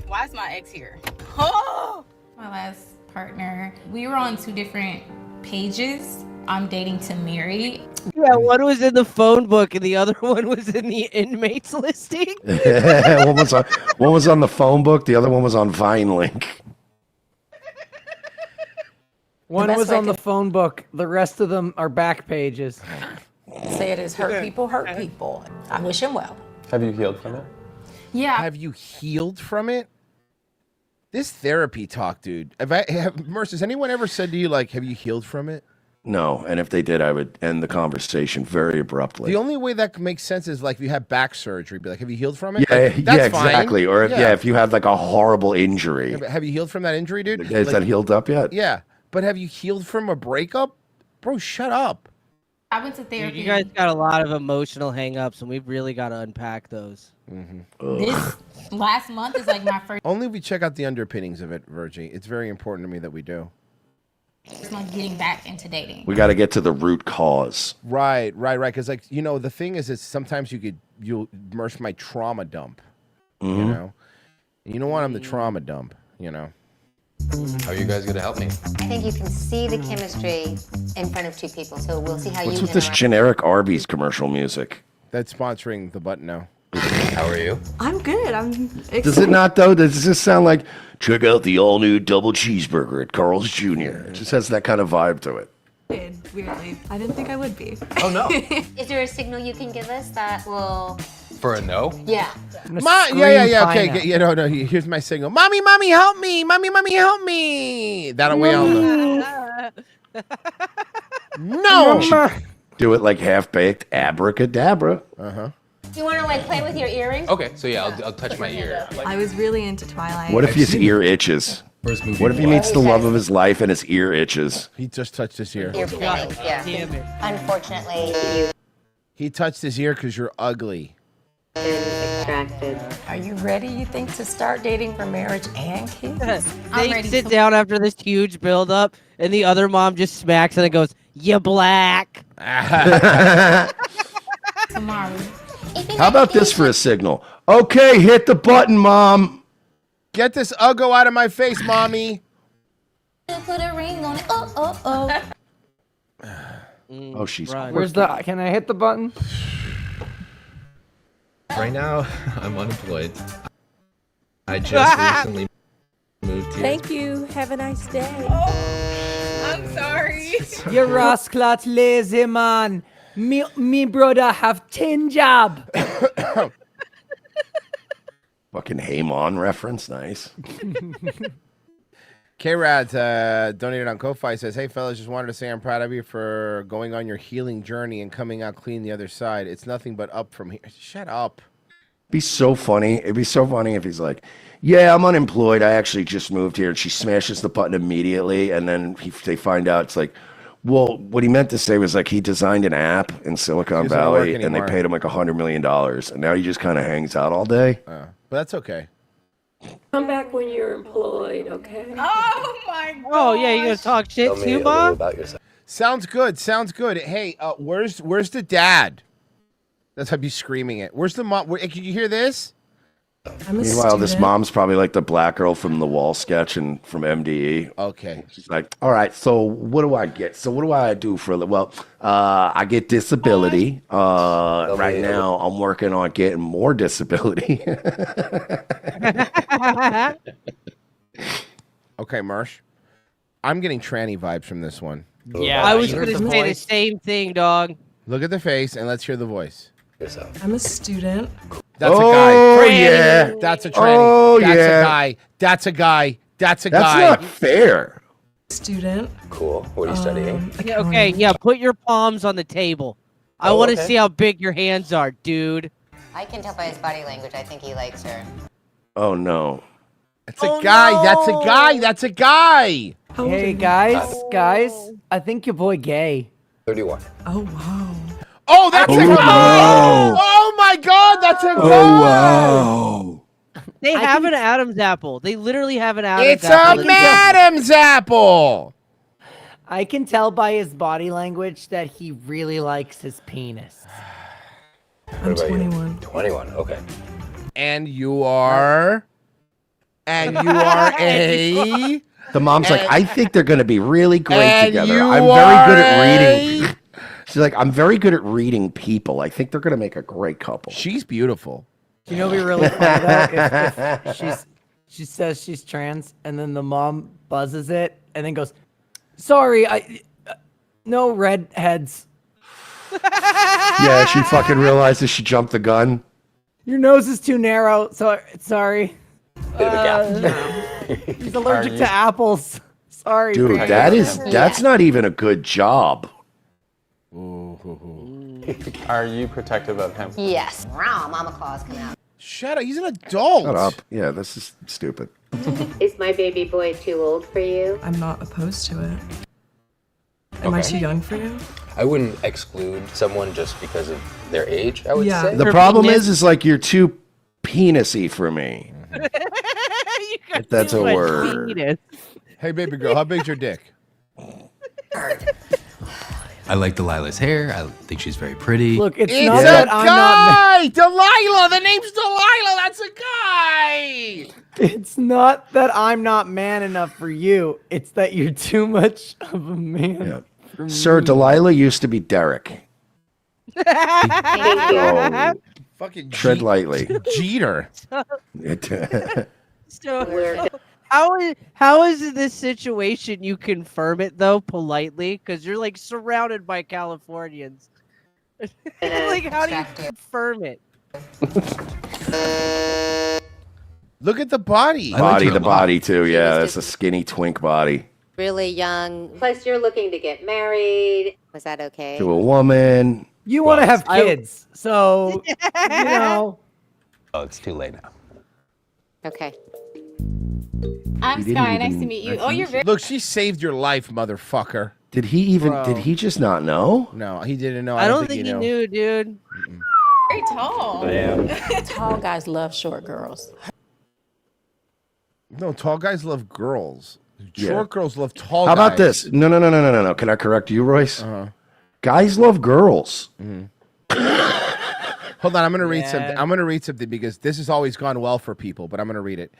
[SPEAKER 19] Why is my ex here? Oh! My last partner, we were on two different pages
[SPEAKER 2] I'm dating to marry.
[SPEAKER 8] Yeah, one was in the phone book and the other one was in the inmates listing.
[SPEAKER 5] one was on the phone book, the other one was on VineLink.
[SPEAKER 11] One
[SPEAKER 2] best
[SPEAKER 11] was
[SPEAKER 2] way
[SPEAKER 11] on the phone book. The rest of them are back pages.
[SPEAKER 2] Say it is hurt people hurt people. I wish him well.
[SPEAKER 21] Have you healed from it?
[SPEAKER 2] Yeah.
[SPEAKER 4] Have you healed from it? This therapy talk, dude. Merce, has anyone ever said to you, like, have you healed from it?
[SPEAKER 5] No, and if they did, I would end the conversation very abruptly.
[SPEAKER 4] The only way that makes sense is like if you have back surgery, be like, have you healed from it?
[SPEAKER 5] Yeah,
[SPEAKER 4] Like, that's fine.
[SPEAKER 5] exactly. Or if you had like a horrible injury.
[SPEAKER 4] Yeah, but have you healed from that injury, dude?
[SPEAKER 5] Is
[SPEAKER 4] Like,
[SPEAKER 5] that healed up yet?
[SPEAKER 4] Yeah, but have you healed from a breakup? Bro, shut up.
[SPEAKER 2] I went to
[SPEAKER 8] Dude,
[SPEAKER 2] therapy.
[SPEAKER 8] you guys got a lot of emotional hangups, and we've really got to unpack those.
[SPEAKER 2] This last month is like my
[SPEAKER 4] Only if we check out the underpinnings of it, Virgie. It's very important to me that we do.
[SPEAKER 2] first month getting back into dating.
[SPEAKER 5] We got to get to the root cause.
[SPEAKER 4] Right. Because like the thing is sometimes you'll immerse my trauma dump. You know, and you don't want them to trauma dump. You know.
[SPEAKER 22] How are you guys gonna help me?
[SPEAKER 19] I think you can see the chemistry in front of two people, so we'll see how
[SPEAKER 5] What's
[SPEAKER 19] you
[SPEAKER 5] with this
[SPEAKER 19] interact.
[SPEAKER 5] generic Arby's commercial music?
[SPEAKER 4] That's sponsoring the button now.
[SPEAKER 22] How are you?
[SPEAKER 6] I'm good. I'm excited.
[SPEAKER 5] Does it not though? Does this sound like check out the all new double cheeseburger at Carl's Jr.? It just has that kind of vibe to it.
[SPEAKER 6] Weirdly, I didn't think I would be.
[SPEAKER 22] Oh no.
[SPEAKER 19] Is there a signal you can give us that will?
[SPEAKER 22] For a no?
[SPEAKER 19] Yeah.
[SPEAKER 4] Yeah. Okay. No. Here's my signal. Mommy, help me. Mommy, help me. That'll way all know. No.
[SPEAKER 5] Do it like half baked, abracadabra.
[SPEAKER 19] Do you want to like play with your earrings?
[SPEAKER 22] Okay, so yeah, I'll touch my ear.
[SPEAKER 6] I was really into Twilight.
[SPEAKER 5] What if his ear itches? What if he meets the love of his life and his ear itches?
[SPEAKER 4] He just touched his ear.
[SPEAKER 19] Ear fillings, yeah. Unfortunately,
[SPEAKER 4] He touched his ear because you're ugly.
[SPEAKER 2] Are you ready, you think, to start dating for marriage and kids?
[SPEAKER 8] They sit down after this huge buildup, and the other mom just smacks and it goes, "You black."
[SPEAKER 2] Tomorrow.
[SPEAKER 5] How about this for a signal? Okay, hit the button, Mom.
[SPEAKER 4] Get this uggo out of my face, Mommy.
[SPEAKER 2] Put a ring on it.
[SPEAKER 5] Oh, she's.
[SPEAKER 11] Where's the? Can I hit the button?
[SPEAKER 13] Right now, I'm unemployed. I just recently moved here.
[SPEAKER 23] Thank you. Have a nice day.
[SPEAKER 6] I'm sorry.
[SPEAKER 11] You rascal lazy man. Me brother have 10 job.
[SPEAKER 5] Fucking Haymon reference, nice.
[SPEAKER 4] K-Rad donated on Ko-Fi, says, hey, fellas, just wanted to say I'm proud of you for going on your healing journey and coming out clean the other side. It's nothing but up from here. Shut up.
[SPEAKER 5] Be so funny. It'd be so funny if he's like, yeah, I'm unemployed. I actually just moved here. And she smashes the button immediately. And then they find out it's like, well, what he meant to say was like he designed an app in Silicon Valley and they paid him like $100 million. And now he just kind of hangs out all day.
[SPEAKER 4] But that's okay.
[SPEAKER 23] Come back when you're employed, okay?
[SPEAKER 6] Oh my god.
[SPEAKER 8] Oh yeah, you gonna talk shit too, Mom?
[SPEAKER 22] About yourself.
[SPEAKER 4] Sounds good. Hey, where's the dad? That's how I'd be screaming it. Where's the mom? Can you hear this?
[SPEAKER 5] Meanwhile, this mom's probably like the black girl from the Wall sketch and from MDE.
[SPEAKER 4] Okay.
[SPEAKER 5] She's like, all right, so what do I get? So what do I do for a living? Well, I get disability. Right now, I'm working on getting more disability.
[SPEAKER 4] Okay, Marsh. I'm getting tranny vibes from this one.
[SPEAKER 8] Yeah, I was gonna say the same thing, dog.
[SPEAKER 4] Look at the face and let's hear the voice.
[SPEAKER 6] I'm a student.
[SPEAKER 4] That's a guy.
[SPEAKER 5] Yeah.
[SPEAKER 4] That's a tranny.
[SPEAKER 5] Oh,
[SPEAKER 4] That's
[SPEAKER 5] yeah.
[SPEAKER 4] a guy. That's a guy. That's a
[SPEAKER 5] That's
[SPEAKER 4] guy.
[SPEAKER 5] not fair.
[SPEAKER 6] Student.
[SPEAKER 22] Cool. What are you studying?
[SPEAKER 8] Yeah, okay, yeah, put your palms on the table. I want to see how big your hands are, dude.
[SPEAKER 19] I can tell by his body language. I think he likes her.
[SPEAKER 5] Oh, no.
[SPEAKER 4] That's a guy. No. That's a guy. That's a guy.
[SPEAKER 11] Hey, guys, I think your boy gay.
[SPEAKER 22] 31.
[SPEAKER 6] Oh, wow.
[SPEAKER 4] Oh, that's a guy.
[SPEAKER 5] Wow.
[SPEAKER 4] Oh, my God. That's a guy.
[SPEAKER 5] Oh, wow.
[SPEAKER 8] They have an Adam's apple. They literally have an Adam's
[SPEAKER 4] It's
[SPEAKER 8] apple.
[SPEAKER 4] a Adam's apple.
[SPEAKER 11] I can tell by his body language that he really likes his penis.
[SPEAKER 6] I'm 21.
[SPEAKER 22] 21, okay.
[SPEAKER 4] And you are? And you are a?
[SPEAKER 5] The mom's like, I think they're going to be really great
[SPEAKER 4] And
[SPEAKER 5] together.
[SPEAKER 4] you
[SPEAKER 5] I'm
[SPEAKER 4] are
[SPEAKER 5] very good at reading. She's like, I'm very good at reading people. I think they're going to make a great couple.
[SPEAKER 4] She's beautiful.
[SPEAKER 11] You know, what'd be really funny though if she says she's trans, and then the mom buzzes it, and then goes, "Sorry, no redheads."
[SPEAKER 5] Yeah, she fucking realizes she jumped the gun.
[SPEAKER 11] Your nose is too narrow. So sorry. He's allergic to apples. Sorry,
[SPEAKER 5] Dude,
[SPEAKER 11] man.
[SPEAKER 5] that's not even a good job.
[SPEAKER 21] Are you protective of him?
[SPEAKER 19] Yes. Wow, Mama Claus come out.
[SPEAKER 4] Shut up. He's an adult.
[SPEAKER 5] Shut up. Yeah, this is stupid.
[SPEAKER 23] Is my baby boy too old for you?
[SPEAKER 6] I'm not opposed to it. Am I too young for you?
[SPEAKER 22] I wouldn't exclude someone just because of their age, I would
[SPEAKER 6] Yeah.
[SPEAKER 22] say.
[SPEAKER 5] The problem is like you're too penisy for me. If that's a word.
[SPEAKER 4] Hey, baby girl, how big's your dick?
[SPEAKER 1] I like Delilah's hair. I think she's very pretty.
[SPEAKER 11] Look, it's
[SPEAKER 4] It's
[SPEAKER 11] not
[SPEAKER 4] a
[SPEAKER 11] that I'm
[SPEAKER 4] guy! Delilah! The name's Delilah! That's a guy!
[SPEAKER 11] It's not that I'm not man enough for you. It's that you're too much of a man. For
[SPEAKER 5] Sir,
[SPEAKER 11] me.
[SPEAKER 5] Delilah used to be Derek.
[SPEAKER 11] Oh.
[SPEAKER 4] Fucking
[SPEAKER 5] Tread lightly.
[SPEAKER 4] Jeter.
[SPEAKER 8] So, how is in this situation you confirm it though politely? Because you're like surrounded by Californians. Like, how do you confirm it?
[SPEAKER 4] Look at the body.
[SPEAKER 5] The body too. Yeah, that's a skinny twink body.
[SPEAKER 19] Really young. Plus, you're looking to get married. Was that okay?
[SPEAKER 5] To a woman.
[SPEAKER 11] You want to have kids, so you know.
[SPEAKER 22] Oh, it's too late now.
[SPEAKER 19] Okay.
[SPEAKER 7] I'm
[SPEAKER 5] didn't
[SPEAKER 7] Sky. Nice
[SPEAKER 5] even
[SPEAKER 7] to meet you. Oh, you're very.
[SPEAKER 4] Look, she saved your life, motherfucker.
[SPEAKER 5] Did he even?
[SPEAKER 4] Bro.
[SPEAKER 5] Did he just not know?
[SPEAKER 4] No, he didn't know.
[SPEAKER 8] I don't think he knew, dude.
[SPEAKER 7] Very tall.
[SPEAKER 2] Tall guys love short girls.
[SPEAKER 4] No, tall guys love girls.
[SPEAKER 5] Yeah.
[SPEAKER 4] Short girls love tall
[SPEAKER 5] How
[SPEAKER 4] guys.
[SPEAKER 5] about this? No. Can I correct you, Royce? Guys love girls.
[SPEAKER 4] Hold on, I'm going to read something. I'm going to read something because this has always gone well for people, but I'm going to read it.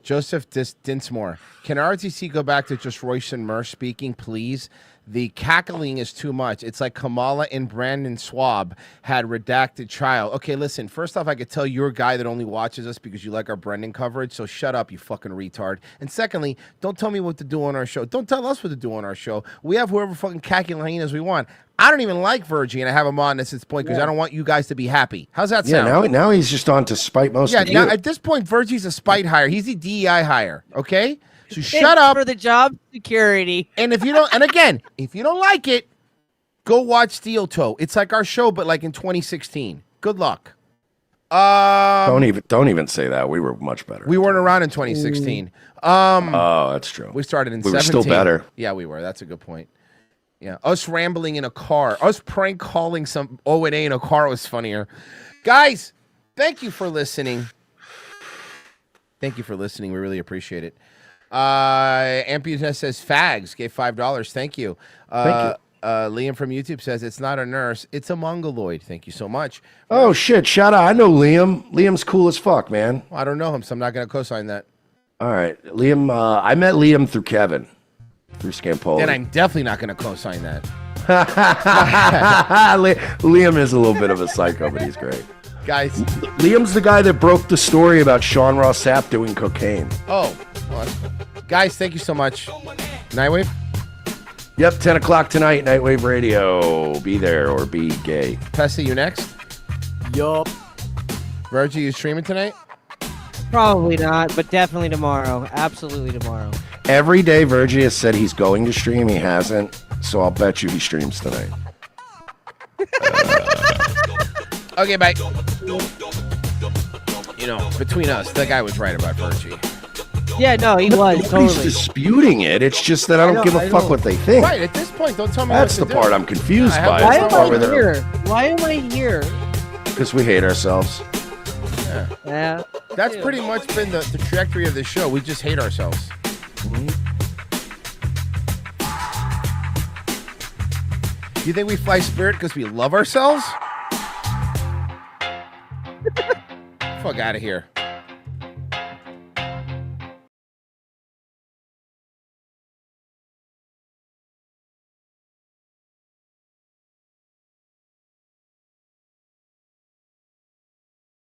[SPEAKER 4] Joseph Dinsmore. Can RTC go back to just Royce and Murr speaking, please? The cackling is too much. It's like Kamala and Brandon Schwab had redacted trial. Okay, listen. First off, I could tell you're a guy that only watches us because you like our Brendan coverage, so shut up, you fucking retard. And secondly, don't tell me what to do on our show. Don't tell us what to do on our show. We have whoever fucking cackling hyenas we want. I don't even like Virgie, and I have him on at this point because I don't want you guys to be happy. How's that
[SPEAKER 5] Yeah,
[SPEAKER 4] sound?
[SPEAKER 5] now he's just on to spite most of you.
[SPEAKER 4] Now at this point, Virgie's a spite hire. He's the DEI hire. Okay, so shut up
[SPEAKER 8] for the job security.
[SPEAKER 4] And if you don't, and again, if you don't like it, go watch Steel Toe. It's like our show, but like in 2016. Good luck.
[SPEAKER 5] Don't even say that. We were much better.
[SPEAKER 4] We weren't around in 2016.
[SPEAKER 5] Oh, that's true.
[SPEAKER 4] We started in
[SPEAKER 5] We were
[SPEAKER 4] 17.
[SPEAKER 5] still better.
[SPEAKER 4] Yeah, we were. That's a good point. Yeah, us rambling in a car, us prank calling some O&A in a car was funnier. Guys, thank you for listening. Thank you for listening. We really appreciate it. Amputess says fags gave $5. Thank you.
[SPEAKER 5] Thank
[SPEAKER 4] Liam from YouTube says it's not a nurse, it's a mongoloid. Thank you so much.
[SPEAKER 5] Oh shit! Shout out. I know Liam. Liam's cool as fuck, man.
[SPEAKER 4] I don't know him, so I'm not going to co-sign that.
[SPEAKER 5] All right, Liam. I met Liam through Kevin, through Scampoli.
[SPEAKER 4] Then I'm definitely not going to co-sign that.
[SPEAKER 5] Liam is a little bit of a psycho, but he's great.
[SPEAKER 4] Guys,
[SPEAKER 5] Liam's the guy that broke the story about Sean Ross Sapp doing cocaine.
[SPEAKER 4] Oh, well, guys, thank you so much. Nightwave?
[SPEAKER 5] Yep, 10 o'clock tonight, Nightwave Radio. Be there or be gay.
[SPEAKER 4] Pessy, you next?
[SPEAKER 11] Yup.
[SPEAKER 4] Virgie, you streaming tonight?
[SPEAKER 8] Probably not, but definitely tomorrow. Absolutely tomorrow.
[SPEAKER 5] Every day, Virgie has said he's going to stream. He hasn't, so I'll bet you he streams tonight.
[SPEAKER 4] Okay, bye. You know, between us, that guy was right about Virgie.
[SPEAKER 8] Yeah, no, he was
[SPEAKER 5] Nobody's
[SPEAKER 8] totally.
[SPEAKER 5] disputing it. It's just that I don't give a fuck what they think.
[SPEAKER 4] Right, at this point, don't tell me
[SPEAKER 5] That's
[SPEAKER 4] what
[SPEAKER 5] the
[SPEAKER 4] to
[SPEAKER 5] part
[SPEAKER 4] do.
[SPEAKER 5] I'm confused
[SPEAKER 4] I
[SPEAKER 5] by.
[SPEAKER 4] have-
[SPEAKER 8] Why
[SPEAKER 5] It's the part
[SPEAKER 8] am
[SPEAKER 5] where
[SPEAKER 8] I
[SPEAKER 5] they're-
[SPEAKER 8] here? Why am I here?
[SPEAKER 5] Because we hate ourselves.
[SPEAKER 8] Yeah.
[SPEAKER 4] That's pretty much been the trajectory of this show. We just hate ourselves. You think we fly Spirit because we love ourselves? Fuck out of here.